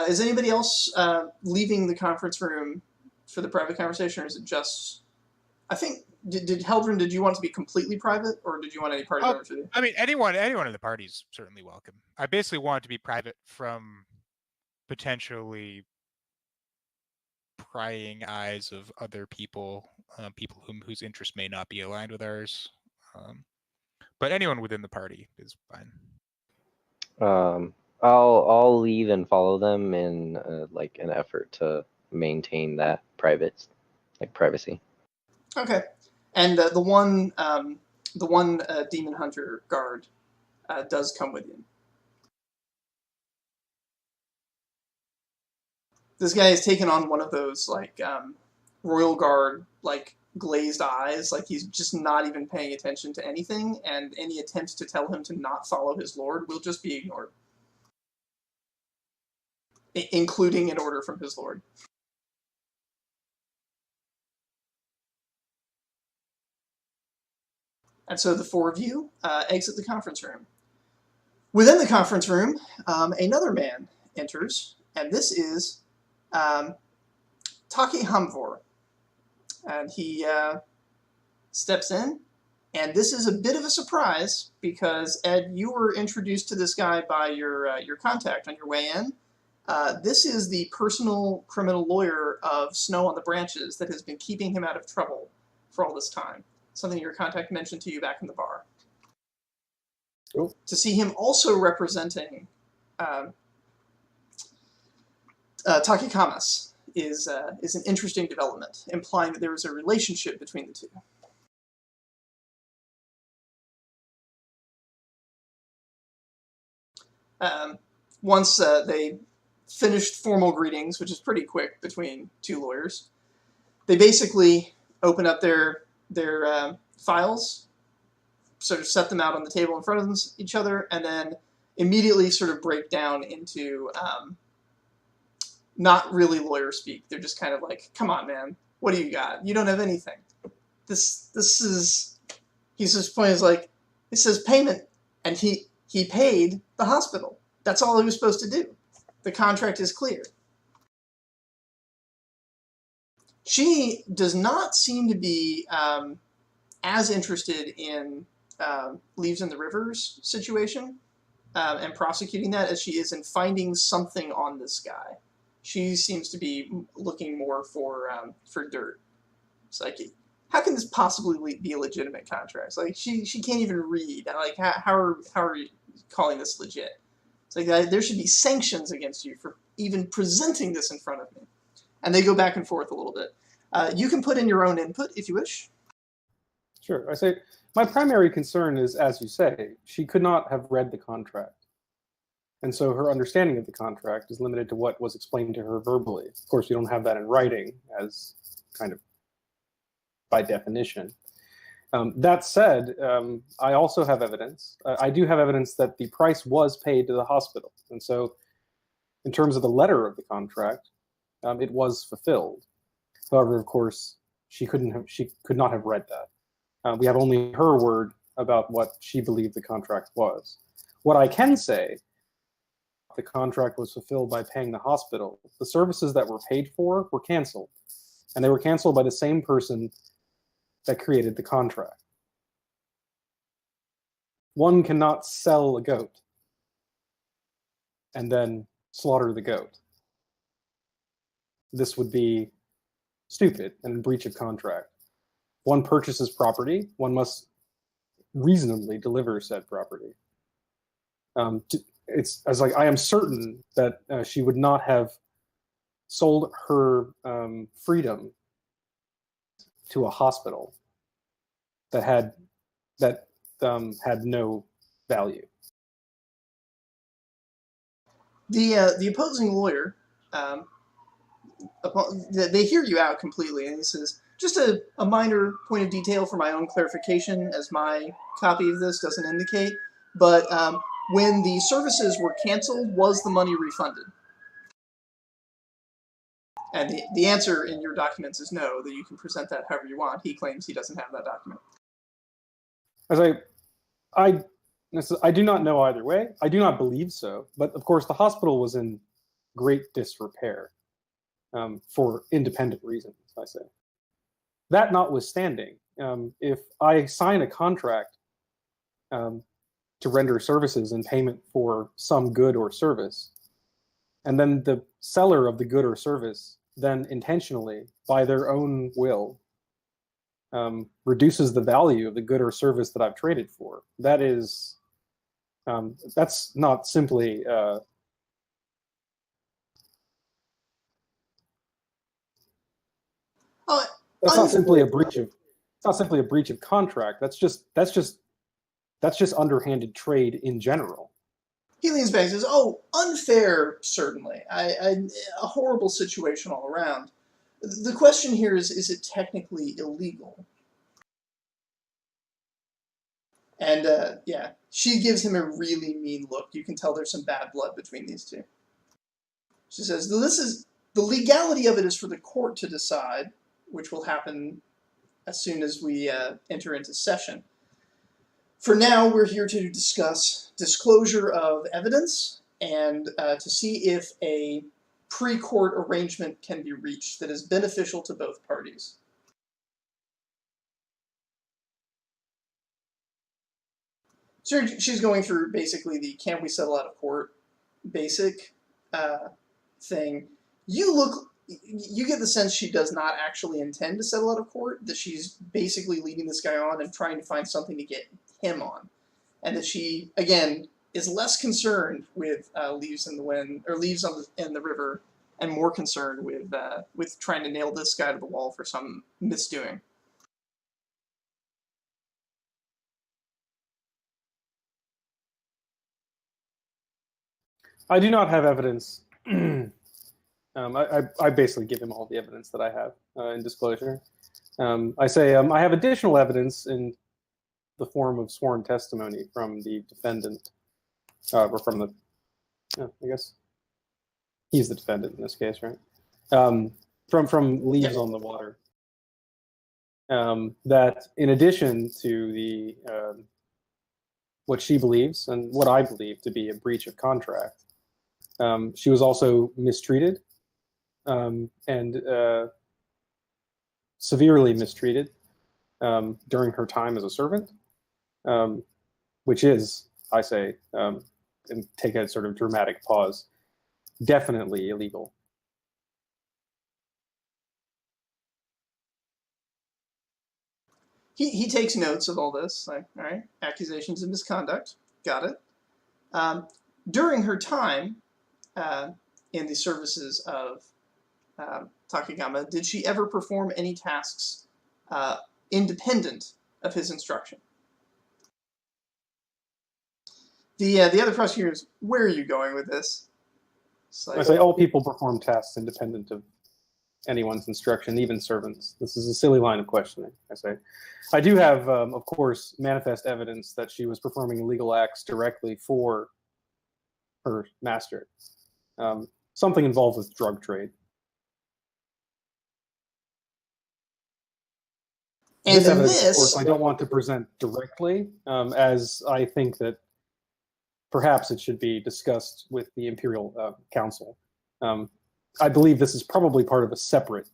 Is anybody else leaving the conference room for the private conversation, or is it just... I think, did Heldren, did you want to be completely private, or did you want any party members with you? I mean, anyone in the party is certainly welcome. I basically want it to be private from potentially prying eyes of other people, people whose interests may not be aligned with ours. But anyone within the party is fine. I'll leave and follow them in like an effort to maintain that privacy. Okay, and the one demon hunter guard does come with you. This guy has taken on one of those like royal guard like glazed eyes, like he's just not even paying attention to anything, and any attempts to tell him to not follow his lord will just be ignored, including an order from his lord. And so the four of you exit the conference room. Within the conference room, another man enters, and this is Taki Hamvor. And he steps in, and this is a bit of a surprise because, Ed, you were introduced to this guy by your contact on your way in. This is the personal criminal lawyer of Snow on the Branches that has been keeping him out of trouble for all this time. Something your contact mentioned to you back in the bar. Cool. To see him also representing Takikamas is an interesting development, implying that there is a relationship between the two. Once they finished formal greetings, which is pretty quick between two lawyers, they basically open up their files, sort of set them out on the table in front of each other, and then immediately sort of break down into not really lawyer speak. They're just kind of like, come on, man, what do you got? You don't have anything. This is, he's just point is like, it says payment, and he paid the hospital. That's all he was supposed to do. The contract is clear. She does not seem to be as interested in Leaves in the River's situation and prosecuting that as she is in finding something on this guy. She seems to be looking more for dirt. It's like, how can this possibly be a legitimate contract? It's like she can't even read. Like, how are you calling this legit? It's like there should be sanctions against you for even presenting this in front of me. And they go back and forth a little bit. You can put in your own input if you wish. Sure. I say my primary concern is, as you say, she could not have read the contract. And so her understanding of the contract is limited to what was explained to her verbally. Of course, you don't have that in writing as kind of by definition. That said, I also have evidence. I do have evidence that the price was paid to the hospital. And so in terms of the letter of the contract, it was fulfilled. However, of course, she could not have read that. We have only her word about what she believed the contract was. What I can say, the contract was fulfilled by paying the hospital. The services that were paid for were canceled, and they were canceled by the same person that created the contract. One cannot sell a goat and then slaughter the goat. This would be stupid and in breach of contract. One purchases property, one must reasonably deliver said property. It's as like I am certain that she would not have sold her freedom to a hospital that had no value. The opposing lawyer, they hear you out completely, and he says, just a minor point of detail for my own clarification, as my copy of this doesn't indicate, but when the services were canceled, was the money refunded? And the answer in your documents is no, that you can present that however you want. He claims he doesn't have that document. As I do not know either way. I do not believe so. But of course, the hospital was in great disrepair for independent reasons, I say. That notwithstanding, if I sign a contract to render services in payment for some good or service, and then the seller of the good or service then intentionally, by their own will, reduces the value of the good or service that I've traded for, that is, that's not simply that's not simply a breach of. It's not simply a breach of contract. That's just underhanded trade in general. He leans back and says, "Oh, unfair, certainly. A horrible situation all around. The question here is it technically illegal?" And yeah, she gives him a really mean look. You can tell there's some bad blood between these two. She says, the legality of it is for the court to decide, which will happen as soon as we enter into session. For now, we're here to discuss disclosure of evidence and to see if a pre-court arrangement can be reached that is beneficial to both parties. So she's going through basically the can we settle out of court basic thing. You get the sense she does not actually intend to settle out of court, that she's basically leading this guy on and trying to find something to get him on. And that she, again, is less concerned with leaves in the wind, or leaves in the river, and more concerned with trying to nail this guy to the wall for some misdoing. I do not have evidence. I basically give him all the evidence that I have in disclosure. I say I have additional evidence in the form of sworn testimony from the defendant, or from the, I guess he's the defendant in this case, right? From leaves on the water. That in addition to the what she believes and what I believe to be a breach of contract, she was also mistreated and severely mistreated during her time as a servant, which is, I say, and take a sort of dramatic pause, definitely illegal. He takes notes of all this. Like, all right, accusations of misconduct. Got it. During her time in the services of Takagama, did she ever perform any tasks independent of his instruction? The other prosecutor is, where are you going with this? Like, I say all people perform tasks independent of anyone's instruction, even servants. This is a silly line of questioning, I say. I do have, of course, manifest evidence that she was performing illegal acts directly for her master. Something involved with drug trade. And this then evidence, of this, course, I don't want to present directly, as I think that perhaps it should be discussed with the Imperial Council. I believe this is probably part of a separate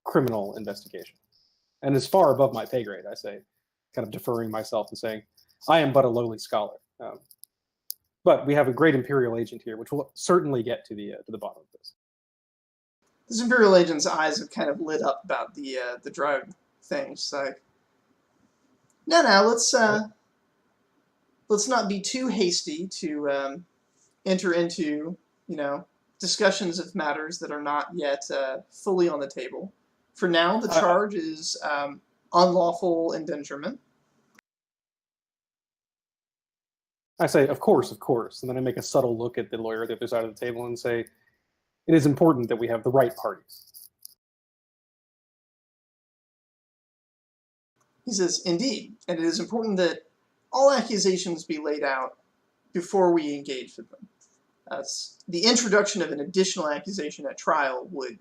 criminal investigation. And is far above my pay grade, I say, kind of deferring myself and saying, I am but a lowly scholar. But we have a great Imperial agent here, which will certainly get to the bottom of this. this Imperial agent's eyes have kind of lit up about the drug thing. She's like, no, let's not be too hasty to enter into, discussions of matters that are not yet fully on the table. For now, the charge is unlawful endangerment. I say, of course, and then I make a subtle look at the lawyer at the other side of the table and say, it is important that we have the right parties. He says, indeed, and it is important that all accusations be laid out before we engage with them. The introduction of an additional accusation at trial would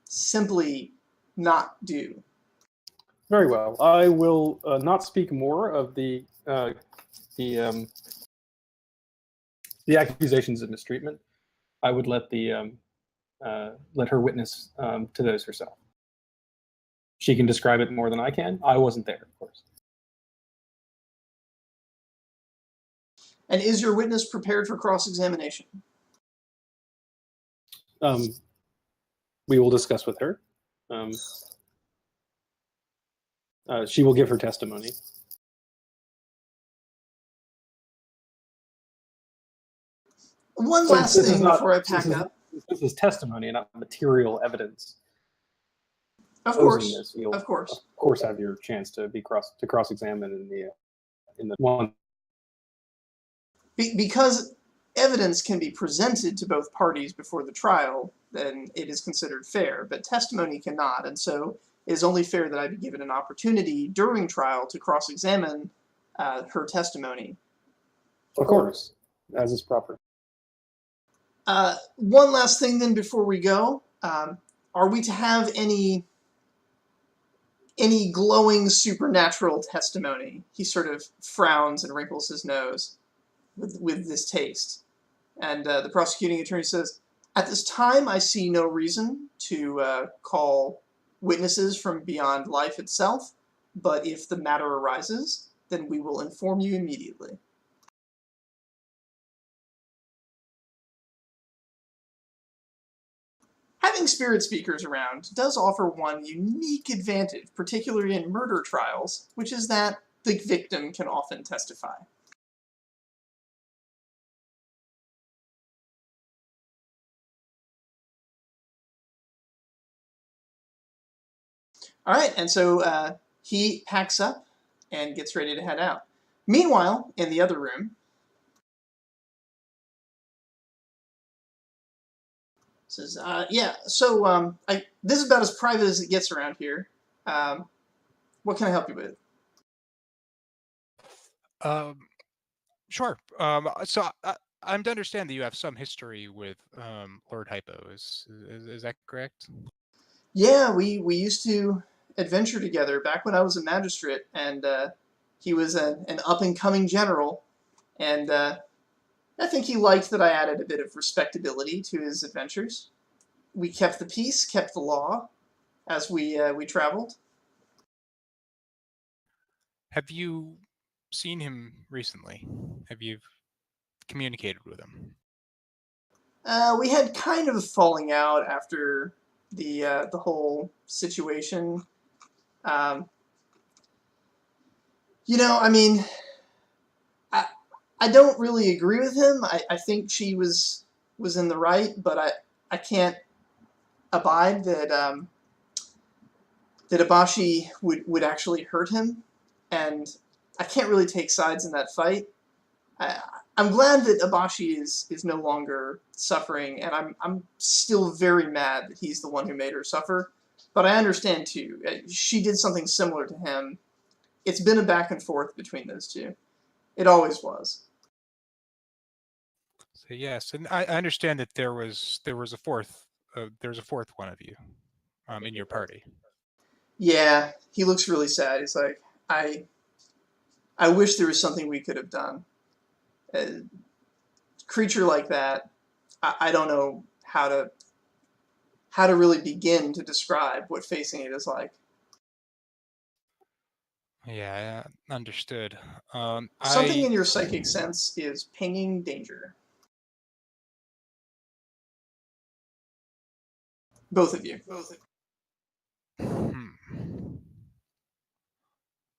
simply not do. Very well. I will not speak more of the accusations of mistreatment. I would let let her witness to those herself. She can describe it more than I can. I wasn't there, of course. And is your witness prepared for cross-examination? We will discuss with her. She will give her testimony. One last thing before I pack up. This is testimony, not material evidence. Of course, you'll, of course. Of course, have your chance to be cross-examined in the one. Because evidence can be presented to both parties before the trial, then it is considered fair, but testimony cannot, and so it is only fair that I be given an opportunity during trial to cross-examine her testimony. Of course, as is proper. One last thing then before we go. Are we to have any glowing supernatural testimony? He sort of frowns and wrinkles his nose with this taste. And the prosecuting attorney says, at this time I see no reason to call witnesses from beyond life itself, but if the matter arises, then we will inform you immediately. Having spirit speakers around does offer one unique advantage, particularly in murder trials, which is that the victim can often testify. All right, and so he packs up and gets ready to head out. Meanwhile, in the other room, says, yeah, so this is about as private as it gets around here. What can I help you with? Sure. So I'm to understand that you have some history with Lord Hypo. Is that correct? Yeah, we used to adventure together back when I was a magistrate, and he was an up-and-coming general, and I think he liked that I added a bit of respectability to his adventures. We kept the peace, kept the law, as we traveled. Have you seen him recently? Have you communicated with him? We had kind of a falling out after the whole situation. I mean, I don't really agree with him. I think she was in the right, but I can't abide that that Abashi would actually hurt him, and I can't really take sides in that fight. I'm glad that Abashi is no longer suffering, and I'm still very mad that he's the one who made her suffer. But I understand too. She did something similar to him. It's been a back and forth between those two. It always was. So yes, and I understand that there was a fourth one of you in your party. Yeah, he looks really sad. He's like, I wish there was something we could have done. A creature like that, I don't know how to really begin to describe what facing it is like. Yeah, understood. Something in your psychic sense is pinging danger. Both of you. Hmm.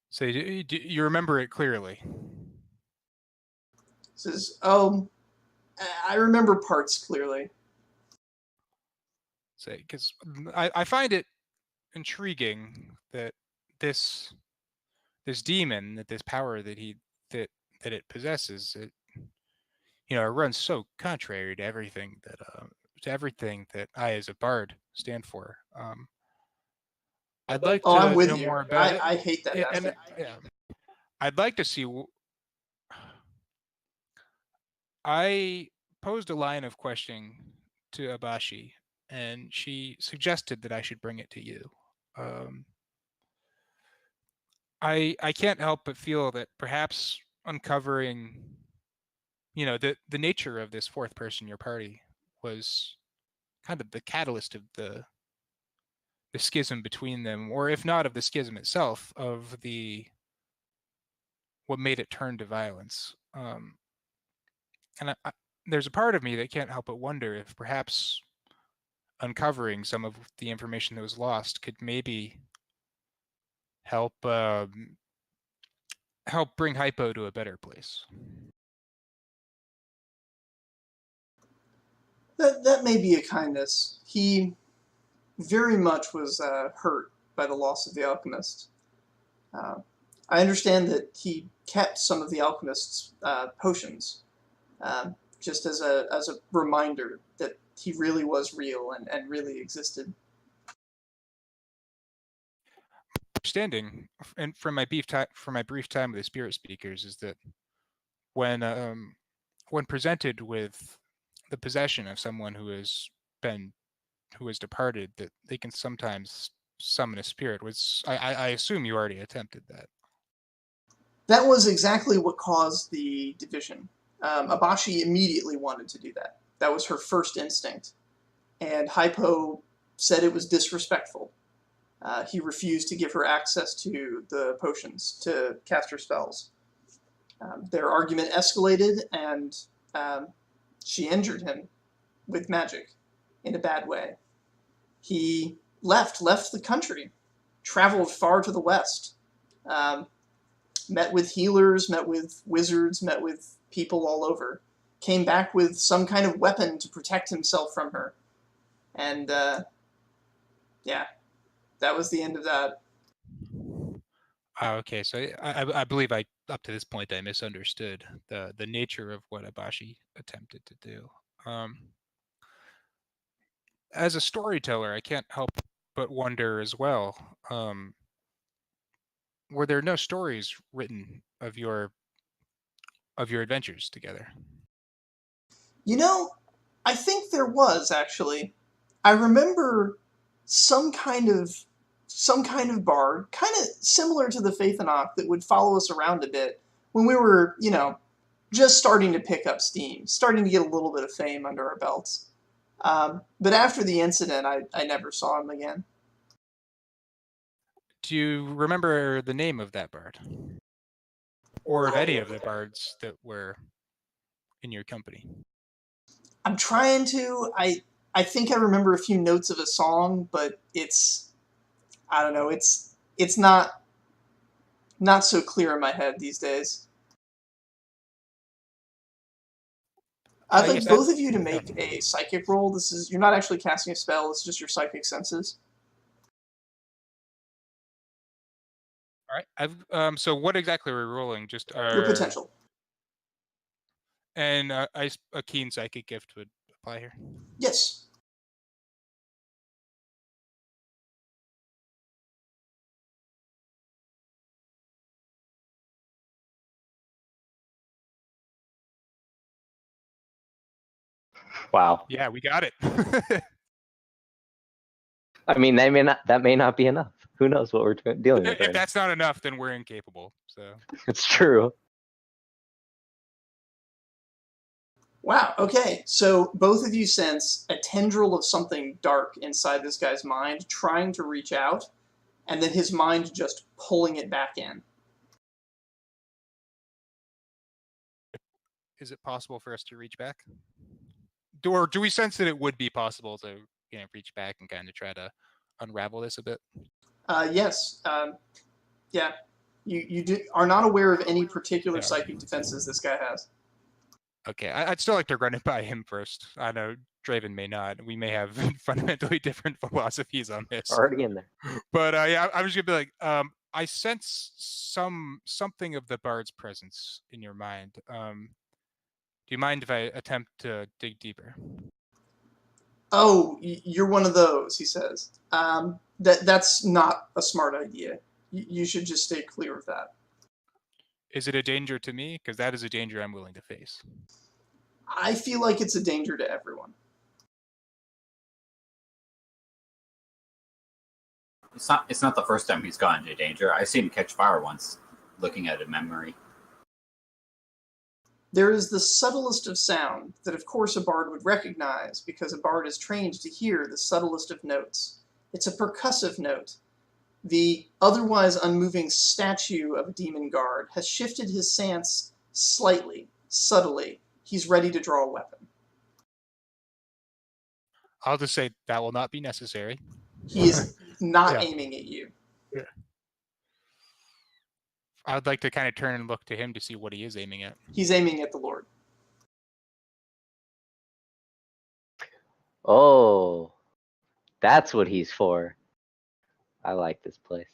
So you remember it clearly? Says, oh, I remember parts clearly. Say, because I find it intriguing that this demon, that this power that it possesses, it it runs so contrary to everything that I as a bard stand for. I'd like Oh, I'm to with know you. more about it. I hate that And bastard. yeah, I'd like to see. I posed a line of questioning to Abashi, and she suggested that I should bring it to you. I can't help but feel that perhaps uncovering, the nature of this fourth person in your party was kind of the catalyst of the schism between them, or if not of the schism itself, of what made it turn to violence. And there's a part of me that can't help but wonder if perhaps uncovering some of the information that was lost could maybe help bring Hypo to a better place. That may be a kindness. He very much was hurt by the loss of the alchemist. I understand that he kept some of the alchemist's potions, just as a reminder that he really was real and really existed. Understanding, and from my brief time with the spirit speakers, is that when presented with the possession of someone who has departed, that they can sometimes summon a spirit. I assume you already attempted that. That was exactly what caused the division. Abashi immediately wanted to do that. That was her first instinct. And Hypo said it was disrespectful. He refused to give her access to the potions to cast her spells. Their argument escalated, and she injured him with magic in a bad way. He left the country, traveled far to the west, met with healers, met with wizards, met with people all over, came back with some kind of weapon to protect himself from her. And yeah, that was the end of that. Okay, so I believe up to this point I misunderstood the nature of what Abashi attempted to do. As a storyteller, I can't help but wonder as well. Were there no stories written of your adventures together? I think there was actually. I remember some kind of bard, kind of similar to the Faythen'oc, that would follow us around a bit when we were, just starting to pick up steam, starting to get a little bit of fame under our belts. But after the incident, I never saw him again. Do you remember the name of that bard? Or of any of the bards that were in your company? I'm trying to. I think I remember a few notes of a song, but I don't know. It's not so clear in my head these days. I'd like both of you to make a psychic roll. You're not actually casting a spell. It's just your psychic senses. All right. So what exactly are we rolling? Just your potential. And a keen psychic gift would apply here. Yes. Wow. Yeah, we got it. I mean, that may not be enough. Who knows what we're dealing with If right now? that's not enough, then we're incapable. So It's true. Wow, okay. So both of you sense a tendril of something dark inside this guy's mind, trying to reach out, and then his mind just pulling it back in. is it possible for us to reach back? Or do we sense that it would be possible to reach back and kind of try to unravel this a bit? Yes. Yeah. You are not aware of any particular psychic defenses this guy has. Okay, I'd still like to run it by him first. I know Draven may not. We may have fundamentally different philosophies on this. Already in there. But yeah, I was gonna be like, I sense something of the bard's presence in your mind. Do you mind if I attempt to dig deeper? Oh, you're one of those, he says. That's not a smart idea. You should just stay clear of that. Is it a danger to me? Because that is a danger I'm willing to face. I feel like it's a danger to everyone. It's not the first time he's gone into danger. I've seen him catch fire once, looking at a memory. There is the subtlest of sound that, of course, a bard would recognize because a bard is trained to hear the subtlest of notes. It's a percussive note. The otherwise unmoving statue of a demon guard has shifted his stance slightly, subtly. He's ready to draw a weapon. I'll just say that will not be necessary. He is not aiming at you. Yeah. I would like to kind of turn and look to him to see what he is aiming at. He's aiming at the Lord. Oh, that's what he's for. I like this place.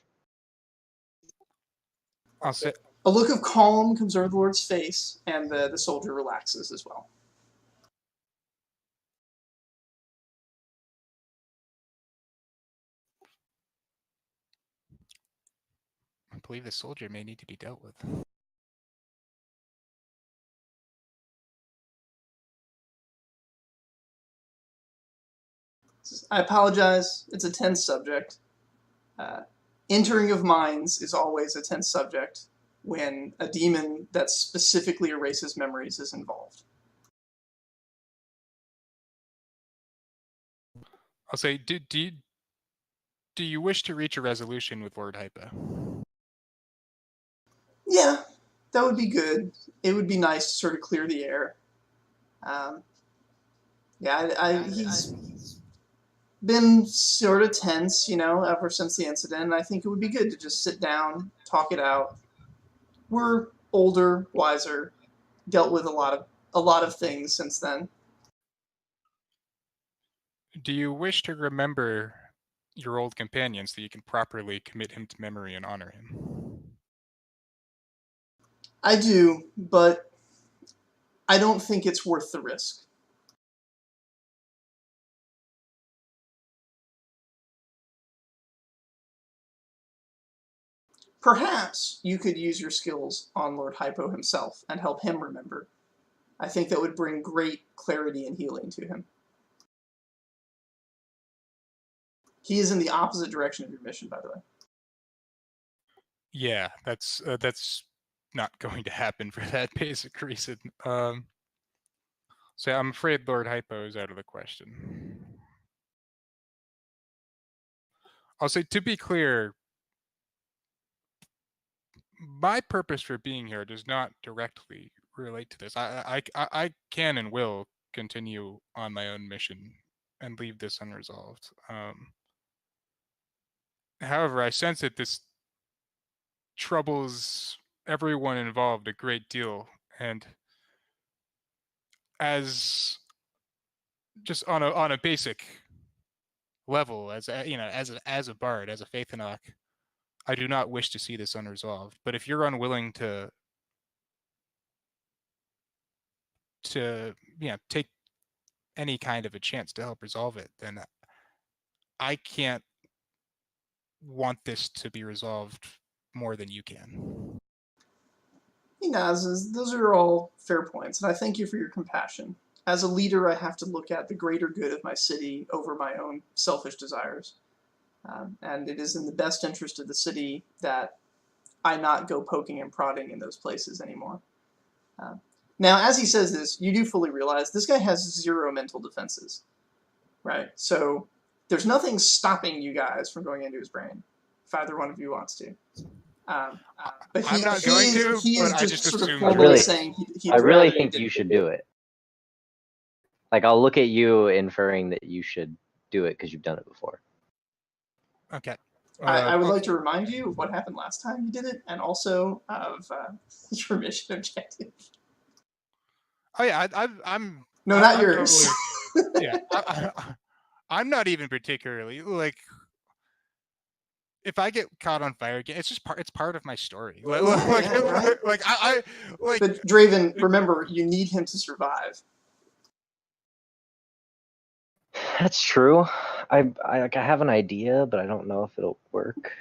I'll say, A look of calm comes over the Lord's face, and the soldier relaxes as well. I believe the soldier may need to be dealt with. I apologize. It's a tense subject. Entering of minds is always a tense subject when a demon that specifically erases memories is involved. I'll say, do you wish to reach a resolution with Lord Hypo? Yeah, that would be good. It would be nice to sort of clear the air. He's been sort of tense, ever since the incident. And I think it would be good to just sit down, talk it out. We're older, wiser, dealt with a lot of things since then. Do you wish to remember your old companion so you can properly commit him to memory and honor him? I do, but I don't think it's worth the risk. Perhaps you could use your skills on Lord Hypo himself and help him remember. I think that would bring great clarity and healing to him. He is in the opposite direction of your mission, by the way. Yeah, that's not going to happen for that basic reason. So I'm afraid Lord Hypo is out of the question. I'll say, to be clear, my purpose for being here does not directly relate to this. I can and will continue on my own mission and leave this unresolved. However, I sense that this troubles everyone involved a great deal, and as just on a basic level, as a bard, as a Faythen'oc, I do not wish to see this unresolved. But if you're unwilling to take any kind of a chance to help resolve it, then I can't want this to be resolved more than you can. He nods. Those are all fair points, and I thank you for your compassion. As a leader, I have to look at the greater good of my city over my own selfish desires. And it is in the best interest of the city that I not go poking and prodding in those places anymore. Now, as he says this, you do fully realize this guy has 0 mental defenses, right? So there's nothing stopping you guys from going into his brain, if either one of you wants to. But I'm not going to, he is but I just just sort of assumed formally Really- saying he'd I really rather think didn't you should do it. Like, I'll look at you inferring that you should do it because you've done it before. Okay. I would like to remind you of what happened last time you did it, and also of your mission objective. Oh yeah, I'm. No, I'm not yours. Totally, yeah, I'm not even particularly like. If I get caught on fire again, it's just part. It's part of my story. Like, Yeah, right? I like. But Draven, remember, you need him to survive. That's true. I have an idea, but I don't know if it'll work.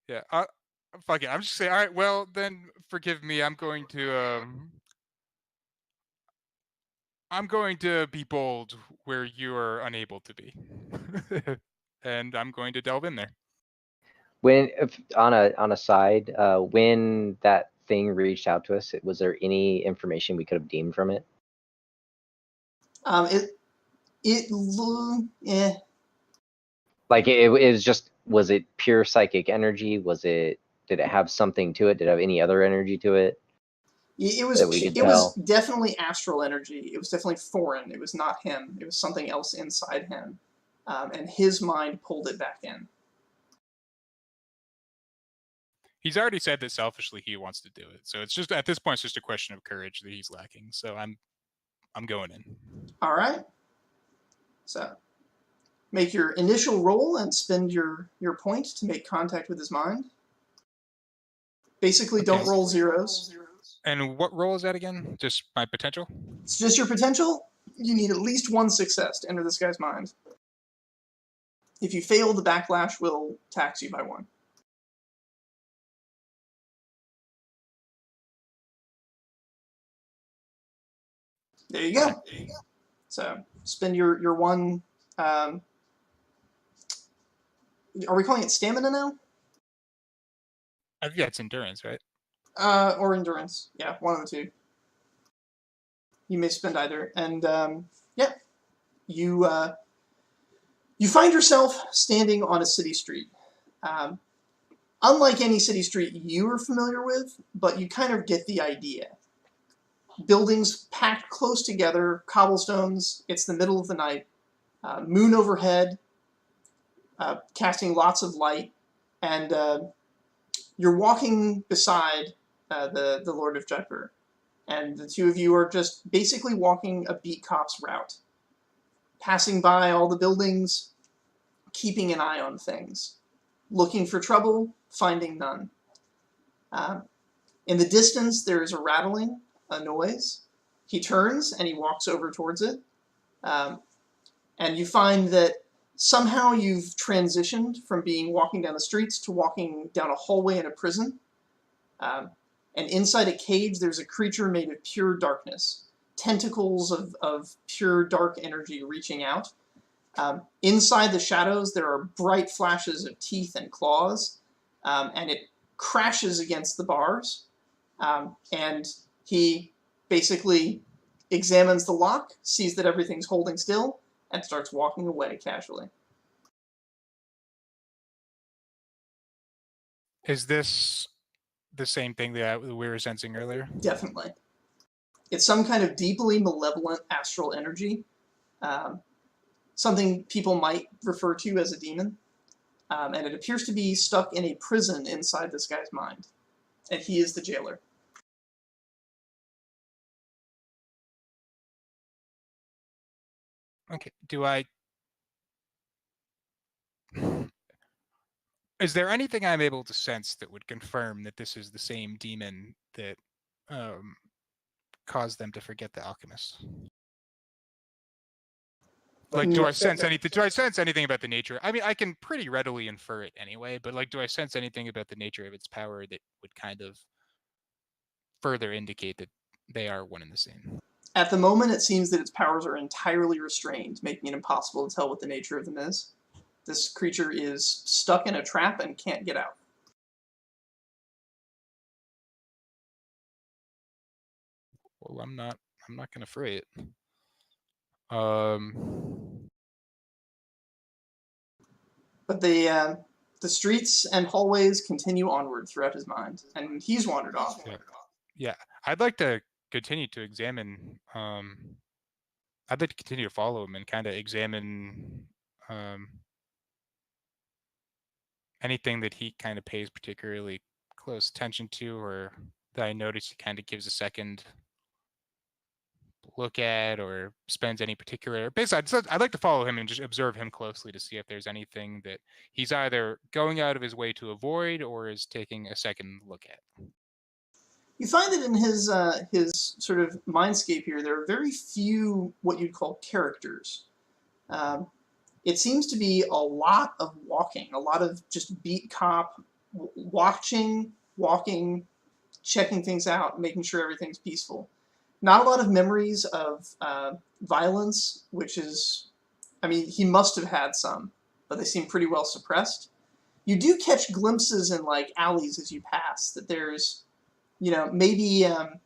Yeah. Fuck it. I'm just saying. All right. Well, then forgive me. I'm going to be bold where you are unable to be, and I'm going to delve in there. On a side, when that thing reached out to us, was there any information we could have deemed from it? Yeah. Like it was just, was it pure psychic energy? Did it have something to it? Did it have any other energy to it? It was That we could it was tell? definitely astral energy. It was definitely foreign. It was not him. It was something else inside him, and his mind pulled it back in. He's already said that selfishly he wants to do it, so it's just at this point it's just a question of courage that he's lacking. So I'm going in. All right. So make your initial roll and spend your point to make contact with his mind. Basically, don't Okay. roll zeros. And what role is that again? Just my potential? It's just your potential. You need at least 1 success to enter this guy's mind. If you fail, the backlash will tax you by 1. There you go. So spend your 1. Are we calling it stamina now? Yeah, it's endurance, right? Or endurance. Yeah, one of the two. You may spend either. And yeah, you find yourself standing on a city street. Unlike any city street you are familiar with, but you kind of get the idea. Buildings packed close together, cobblestones, it's the middle of the night, moon overhead, casting lots of light, and you're walking beside the Lord of Jaipur, and the two of you are just basically walking a beat cop's route, passing by all the buildings, keeping an eye on things, looking for trouble, finding none. In the distance, there is a rattling, a noise. He turns and he walks over towards it, and you find that somehow you've transitioned from walking down the streets to walking down a hallway in a prison. And inside a cage, there's a creature made of pure darkness, tentacles of pure dark energy reaching out. Inside the shadows, there are bright flashes of teeth and claws, and it crashes against the bars. And he basically examines the lock, sees that everything's holding still, and starts walking away casually. Is this the same thing that we were sensing earlier? Definitely. It's some kind of deeply malevolent astral energy, something people might refer to as a demon, and it appears to be stuck in a prison inside this guy's mind, and he is the jailer. Okay, is there anything I'm able to sense that would confirm that this is the same demon that caused them to forget the alchemist? Like, do I sense anything? Do I sense anything about the nature? I mean, I can pretty readily infer it anyway, but like, do I sense anything about the nature of its power that would kind of further indicate that they are one and the same? At the moment, it seems that its powers are entirely restrained, making it impossible to tell what the nature of them is. This creature is stuck in a trap and can't get out. Well, I'm not gonna fray it. Um, But the streets and hallways continue onward throughout his mind, and he's wandered off. yeah, I'd like to continue to examine. I'd like to continue to follow him and kind of examine anything that he kind of pays particularly close attention to, or that I notice he kind of gives a second look at, or spends any particular. Basically, I'd like to follow him and just observe him closely to see if there's anything that he's either going out of his way to avoid or is taking a second look at. You find that in his sort of mindscape here, there are very few what you'd call characters. It seems to be a lot of walking, a lot of just beat cop, walking, checking things out, making sure everything's peaceful. Not a lot of memories of violence, which is, I mean, he must have had some, but they seem pretty well suppressed. You do catch glimpses in like alleys as you pass that there's, maybe a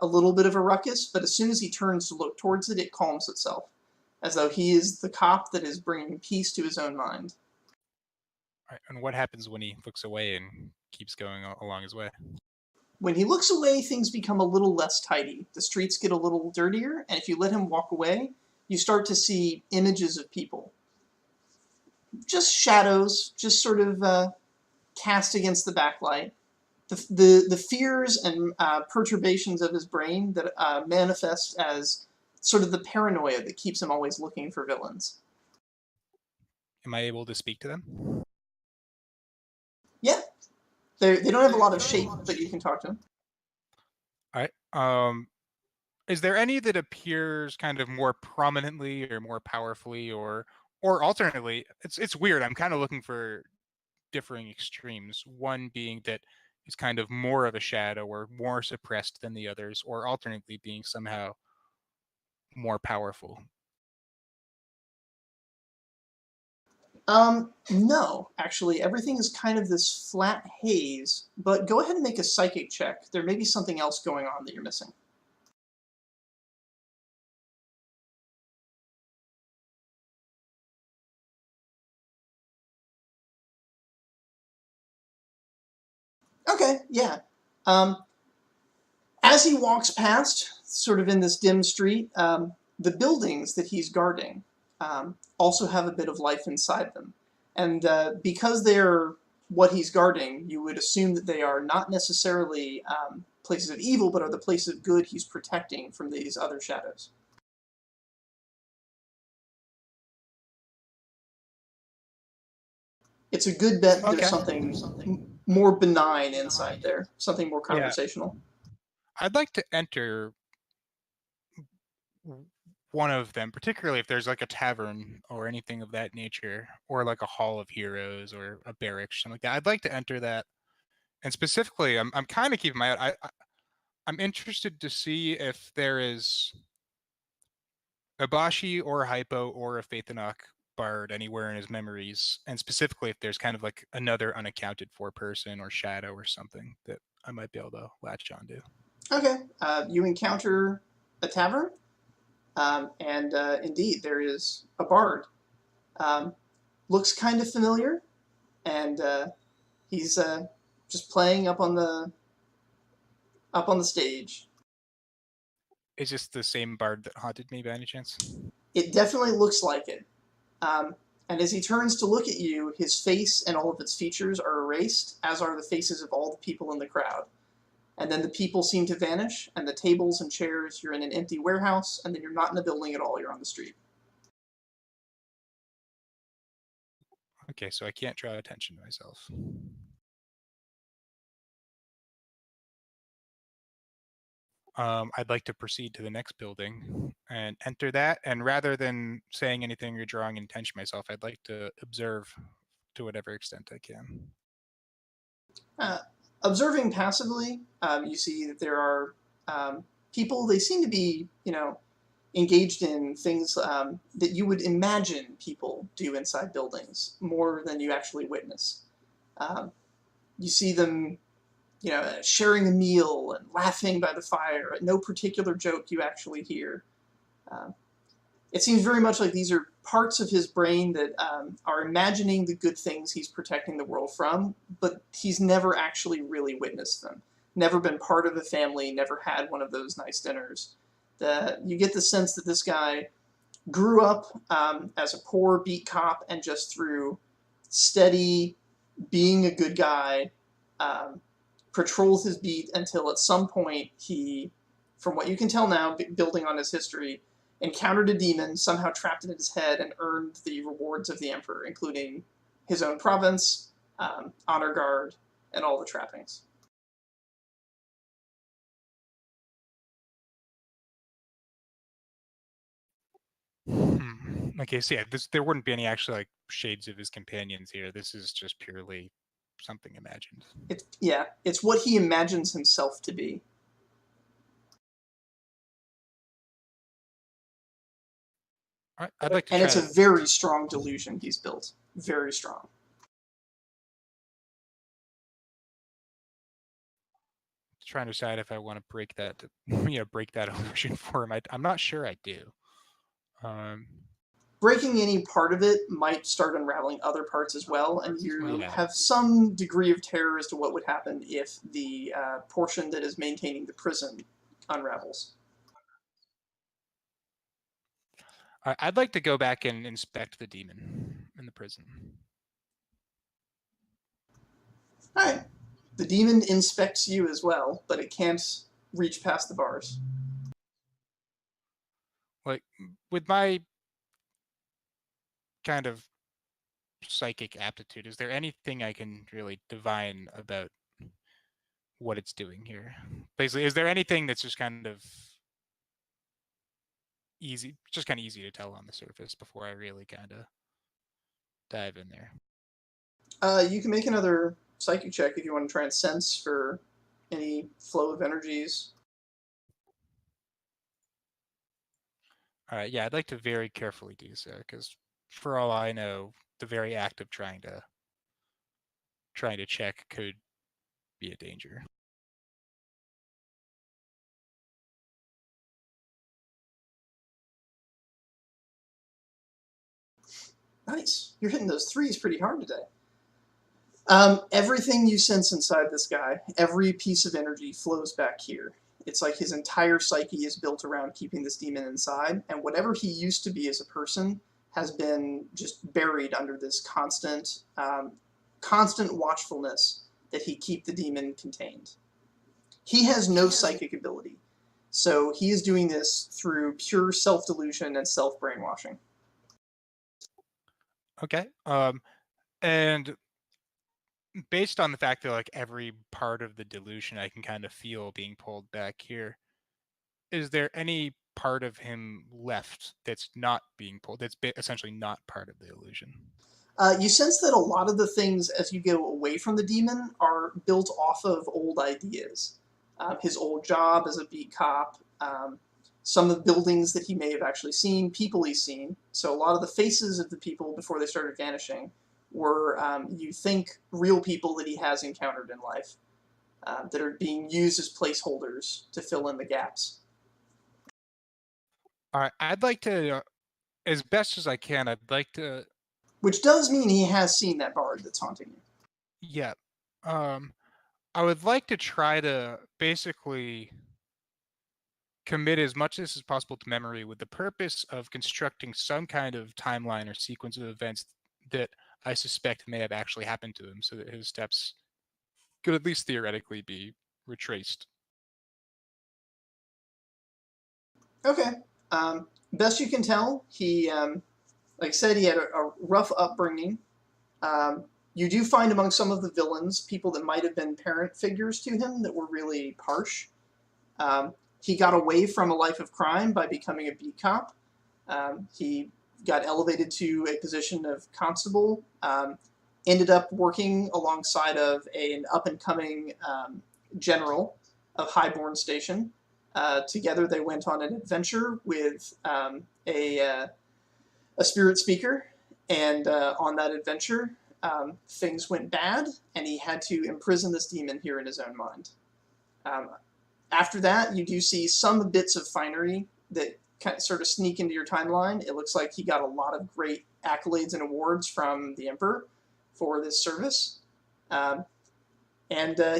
little bit of a ruckus, but as soon as he turns to look towards it, it calms itself, as though he is the cop that is bringing peace to his own mind. All right, and what happens when he looks away and keeps going along his way? When he looks away, things become a little less tidy. The streets get a little dirtier, and if you let him walk away, you start to see images of people. Just shadows, just sort of cast against the backlight. The fears and perturbations of his brain that manifest as sort of the paranoia that keeps him always looking for villains. Am I able to speak to them? Yeah. They don't have a lot of shape, but you can talk to them. All right. Is there any that appears kind of more prominently or more powerfully, or alternately? It's weird. I'm kind of looking for differing extremes. One being that is kind of more of a shadow or more suppressed than the others, or alternately being somehow more powerful. No, actually, everything is kind of this flat haze, but go ahead and make a psychic check. There may be something else going on that you're missing. Okay, yeah. As he walks past, sort of in this dim street, the buildings that he's guarding also have a bit of life inside them. And because they're what he's guarding, you would assume that they are not necessarily places of evil, but are the places of good he's protecting from these other shadows. It's a good bet Okay. there's something more benign inside there, something more conversational. Yeah. I'd like to enter one of them, particularly if there's like a tavern or anything of that nature, or like a hall of heroes or a barracks, something like that. I'd like to enter that. And specifically, I'm kind of keeping my eye. I'm interested to see if there is a Bashi or a Hypo or a Faythen'oc bard anywhere in his memories, and specifically if there's kind of like another unaccounted for person or shadow or something that I might be able to latch onto. Okay, you encounter a tavern, and indeed there is a bard. Looks kind of familiar, and he's just playing up on the stage. Is this the same bard that haunted me by any chance? It definitely looks like it. And as he turns to look at you, his face and all of its features are erased, as are the faces of all the people in the crowd. And then the people seem to vanish, and the tables and chairs, you're in an empty warehouse, and then you're not in a building at all, you're on the street. Okay, so I can't draw attention to myself. I'd like to proceed to the next building and enter that. And rather than saying anything or drawing attention to myself, I'd like to observe to whatever extent I can. Observing passively, you see that there are people, they seem to be, engaged in things that you would imagine people do inside buildings more than you actually witness. You see them, sharing a meal and laughing by the fire at no particular joke you actually hear. It seems very much like these are parts of his brain that are imagining the good things he's protecting the world from, but he's never actually really witnessed them. Never been part of a family, never had one of those nice dinners. You get the sense that this guy grew up as a poor beat cop, and just through steady being a good guy, patrols his beat until at some point he, from what you can tell now, building on his history, encountered a demon, somehow trapped it in his head, and earned the rewards of the Emperor, including his own province, honor guard, and all the trappings. Okay, so yeah, there wouldn't be any actual like shades of his companions here. This is just purely something imagined. It's what he imagines himself to be. All right, I'd like to and try it's a very strong delusion he's built. Very strong. Trying to decide if I want to break that, break that illusion for him. I'm not sure I do. Breaking any part of it might start unraveling other parts as well, and you have some degree of terror as to what would happen if the portion that is maintaining the prison unravels. I'd like to go back and inspect the demon in the prison. All right. The demon inspects you as well, but it can't reach past the bars. Like, with my kind of psychic aptitude, is there anything I can really divine about what it's doing here? Basically, is there anything that's just kind of easy to tell on the surface before I really kind of dive in there? You can make another psychic check if you want to try and sense for any flow of energies. All right, yeah, I'd like to very carefully do so, because for all I know, the very act of trying to check could be a danger. Nice. You're hitting those threes pretty hard today. Everything you sense inside this guy, every piece of energy flows back here. It's like his entire psyche is built around keeping this demon inside, and whatever he used to be as a person has been just buried under this constant watchfulness that he keep the demon contained. He has no psychic ability, so he is doing this through pure self-delusion and self-brainwashing. Okay. And based on the fact that like every part of the delusion I can kind of feel being pulled back here, is there any part of him left that's not being pulled, that's essentially not part of the illusion? You sense that a lot of the things as you go away from the demon are built off of old ideas. His old job as a beat cop, some of the buildings that he may have actually seen, people he's seen. So a lot of the faces of the people before they started vanishing were, you think, real people that he has encountered in life that are being used as placeholders to fill in the gaps. All right, I'd like to, as best as I can, I'd like to... Which does mean he has seen that bard that's haunting you. Yeah. I would like to try to basically commit as much of this as possible to memory with the purpose of constructing some kind of timeline or sequence of events that I suspect may have actually happened to him, so that his steps could at least theoretically be retraced. Okay. Best you can tell, he, like I said, he had a rough upbringing. You do find among some of the villains people that might have been parent figures to him that were really harsh. He got away from a life of crime by becoming a beat cop. He got elevated to a position of constable, ended up working alongside of an up-and-coming general of Highborn Station. Together they went on an adventure with a spirit speaker, and on that adventure, things went bad, and he had to imprison this demon here in his own mind. After that, you do see some bits of finery that kind of sort of sneak into your timeline. It looks like he got a lot of great accolades and awards from the Emperor for this service. And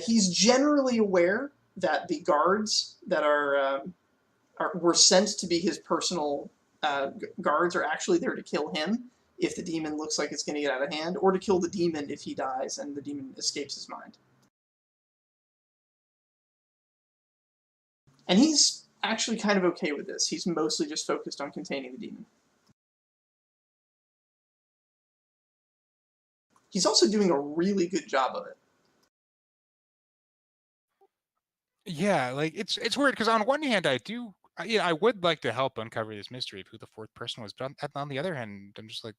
he's generally aware that the guards that were sent to be his personal guards are actually there to kill him if the demon looks like it's going to get out of hand, or to kill the demon if he dies and the demon escapes his mind. And he's actually kind of okay with this. He's mostly just focused on containing the demon. He's also doing a really good job of it. Yeah, like it's weird because on one hand I would like to help uncover this mystery of who the fourth person was, but on the other hand, I'm just like,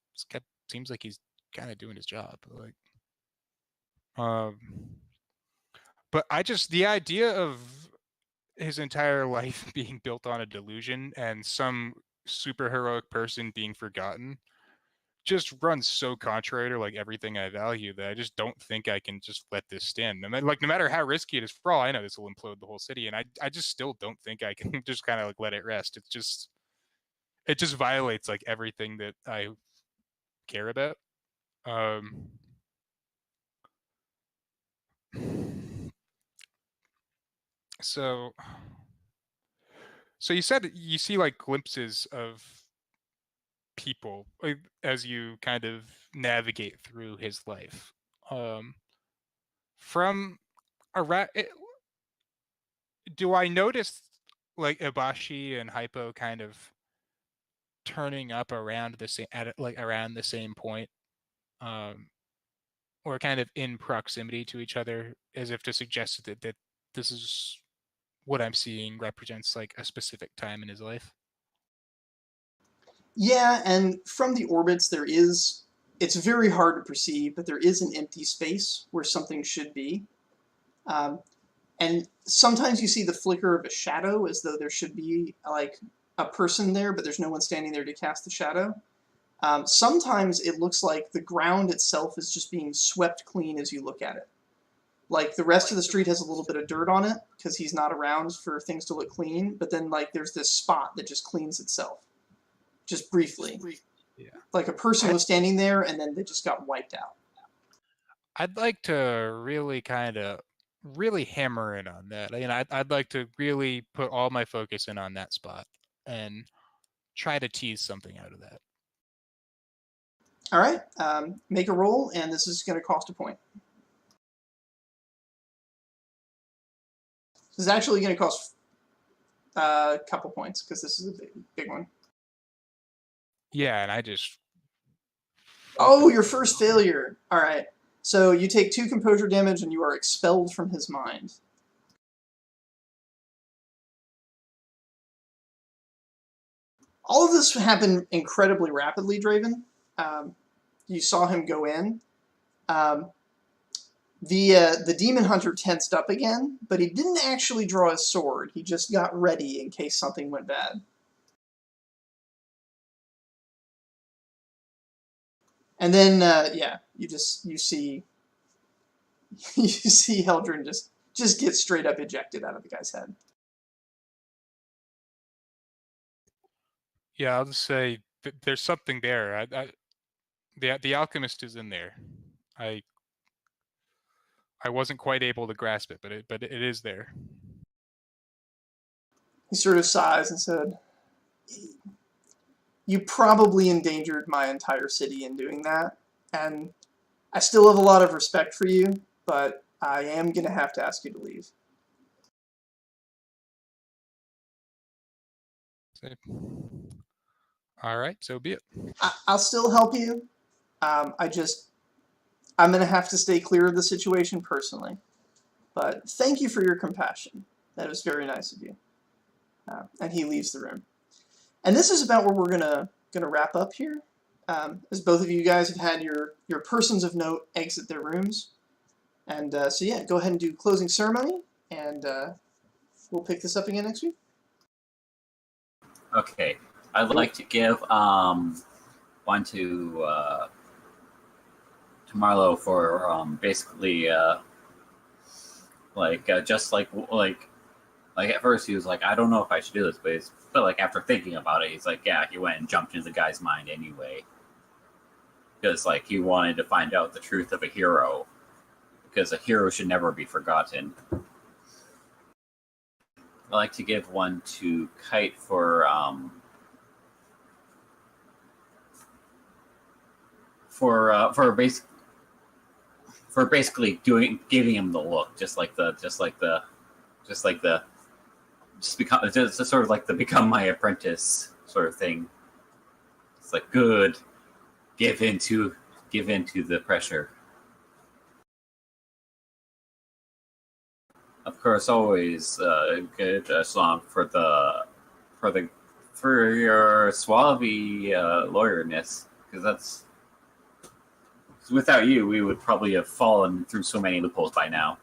seems like he's kind of doing his job. Like, but the idea of his entire life being built on a delusion and some super heroic person being forgotten just runs so contrary to like everything I value that I just don't think I can just let this stand. And like, no matter how risky it is, for all I know, this will implode the whole city, and I just still don't think I can just kind of like let it rest. It just violates like everything that I care about. So you said you see like glimpses of people as you kind of navigate through his life. From around, do I notice like Ibashi and Hypo kind of turning up around the same around the same point, or kind of in proximity to each other, as if to suggest that this is what I'm seeing represents like a specific time in his life? Yeah, and from the orbits it's very hard to perceive, but there is an empty space where something should be. And sometimes you see the flicker of a shadow as though there should be like a person there, but there's no one standing there to cast the shadow. Sometimes it looks like the ground itself is just being swept clean as you look at it. Like the rest of the street has a little bit of dirt on it because he's not around for things to look clean, but then like there's this spot that just cleans itself. Just briefly. Yeah. Like a person was standing there and then they just got wiped out. I'd like to really really hammer in on that. I'd like to really put all my focus in on that spot and try to tease something out of that. All right, make a roll, and this is going to cost a point. This is actually going to cost a couple points because this is a big one. Yeah, and I just... Oh, your first failure. All right. So you take 2 composure damage and you are expelled from his mind. All of this happened incredibly rapidly, Draven. You saw him go in. The demon hunter tensed up again, but he didn't actually draw his sword. He just got ready in case something went bad. And then, yeah, you see Heldren just get straight up ejected out of the guy's head. Yeah, I'll just say there's something there. The alchemist is in there. I wasn't quite able to grasp it, but it is there. He sort of sighs and said, "You probably endangered my entire city in doing that, and I still have a lot of respect for you, but I am going to have to ask you to leave." All right, so be it. I'll still help you. I'm going to have to stay clear of the situation personally. But thank you for your compassion. That was very nice of you. And he leaves the room. And this is about where we're gonna wrap up here. As both of you guys have had your persons of note exit their rooms. And so yeah, go ahead and do closing ceremony, and we'll pick this up again next week. Okay, I'd like to give one to Marlo for basically just like at first he was like, I don't know if I should do this, but like after thinking about it, he's like, yeah, he went and jumped into the guy's mind anyway, because like he wanted to find out the truth of a hero, because a hero should never be forgotten. I like to give one to Kite for basically giving him the look, just sort of like the become my apprentice sort of thing. It's like, good, give into the pressure. Of course, always a good song for your suave lawyerness, because that's without you, we would probably have fallen through so many loopholes by now.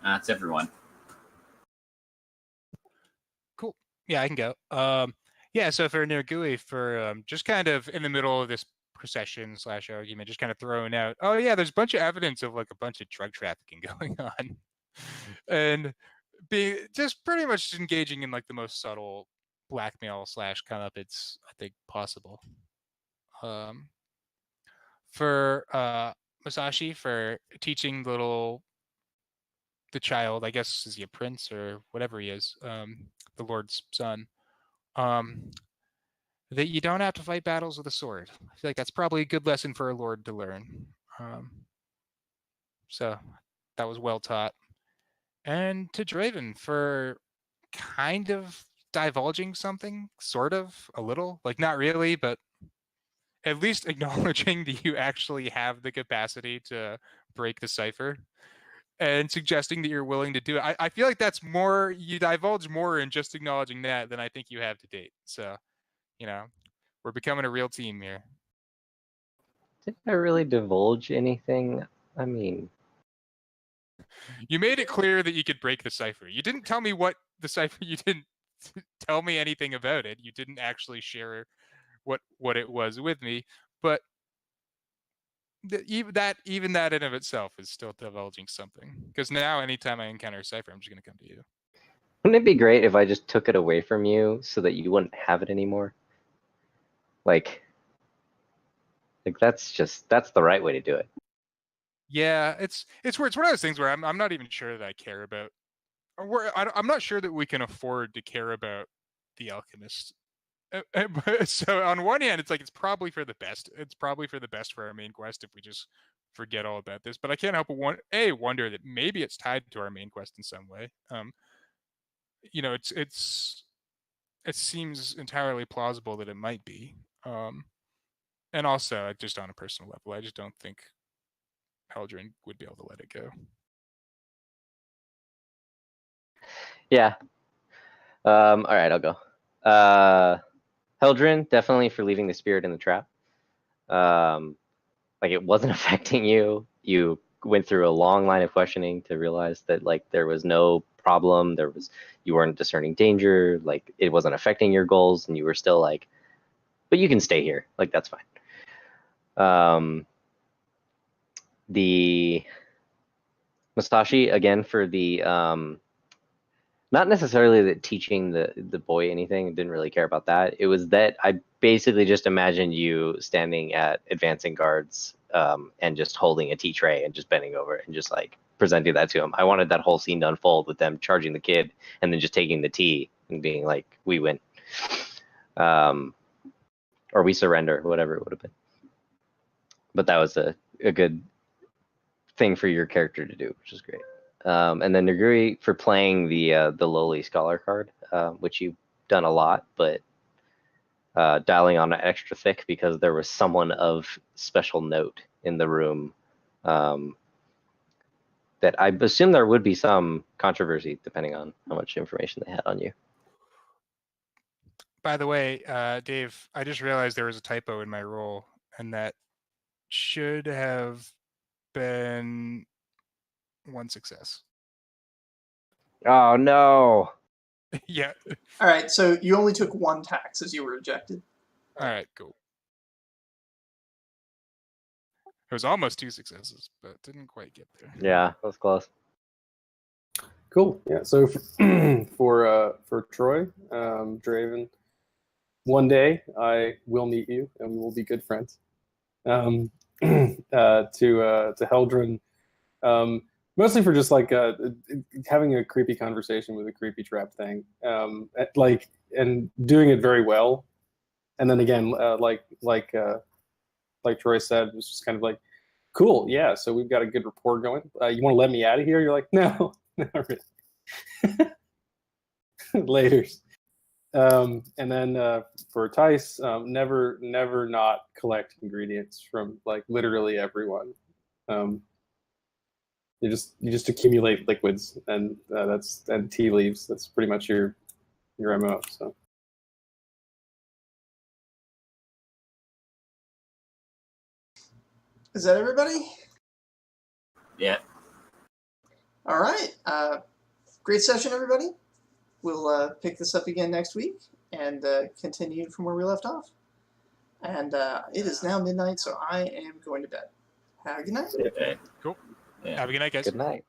That's everyone. Cool. Yeah, I can go. Yeah, so for Nergui, for just kind of in the middle of this procession / argument, just kind of throwing out, oh yeah, there's a bunch of evidence of like a bunch of drug trafficking going on, and being just pretty much engaging in like the most subtle blackmail / comeuppance I think possible. For Masashi, for teaching the child, I guess, is he a prince or whatever he is, the Lord's son, that you don't have to fight battles with a sword. I feel like that's probably a good lesson for a lord to learn. So that was well taught. And to Draven for kind of divulging something, sort of, a little, like not really, but at least acknowledging that you actually have the capacity to break the cipher and suggesting that you're willing to do it. I feel like that's more, you divulge more in just acknowledging that than I think you have to date. So, we're becoming a real team here. Did I really divulge anything? I mean, you made it clear that you could break the cipher. You didn't tell me what the cipher, you didn't tell me anything about it. You didn't actually share what it was with me, but even that in of itself is still divulging something, because now anytime I encounter a cipher, I'm just going to come to you. wouldn't it be great if I just took it away from you so that you wouldn't have it anymore? Like that's the right way to do it. Yeah, it's weird. It's one of those things where I'm not even sure that I care about, or I'm not sure that we can afford to care about the alchemist. So on one hand, it's like it's probably for the best. It's probably for the best for our main quest if we just forget all about this. But I can't help but wonder that maybe it's tied to our main quest in some way. It seems entirely plausible that it might be. And also, just on a personal level, I just don't think Heldren would be able to let it go. Yeah. All right, I'll go. Heldren, definitely for leaving the spirit in the trap. Like it wasn't affecting you. You went through a long line of questioning to realize that like there was no problem. You weren't discerning danger. Like it wasn't affecting your goals, and you were still like, but you can stay here. Like that's fine. The Musashi again for the not necessarily that teaching the boy anything, didn't really care about that. It was that I basically just imagined you standing at advancing guards and just holding a tea tray and just bending over and just like presenting that to him. I wanted that whole scene to unfold with them charging the kid and then just taking the tea and being like, we win. Or we surrender, whatever it would have been. But that was a good thing for your character to do, which is great. And then Naguri for playing the lowly scholar card, which you've done a lot, but dialing on it extra thick because there was someone of special note in the room that I assume there would be some controversy depending on how much information they had on you. By the way, Dave, I just realized there was a typo in my roll, and that should have been 1 success. Oh no. Yeah. All right, so you only took 1 tax as you were ejected. All right, cool. It was almost 2 successes, but didn't quite get there. Yeah, that was close. Cool. Yeah. So for Troy, Draven, one day I will meet you and we will be good friends. To Heldren, mostly for just like having a creepy conversation with a creepy trap thing, and doing it very well. And then again, like Troy said, it was just kind of like, cool, yeah. So we've got a good rapport going. You want to let me out of here? You're like, no, not really. Laters. And then for Tice, never not collect ingredients from like literally everyone. You just accumulate liquids, and and tea leaves. That's pretty much your MO. So Is that everybody? Yeah. All right. Great session, everybody. We'll pick this up again next week and continue from where we left off. And it is now midnight, so I am going to bed. Have a good night. Okay. Cool. Yeah. Have a good night, guys. Good night.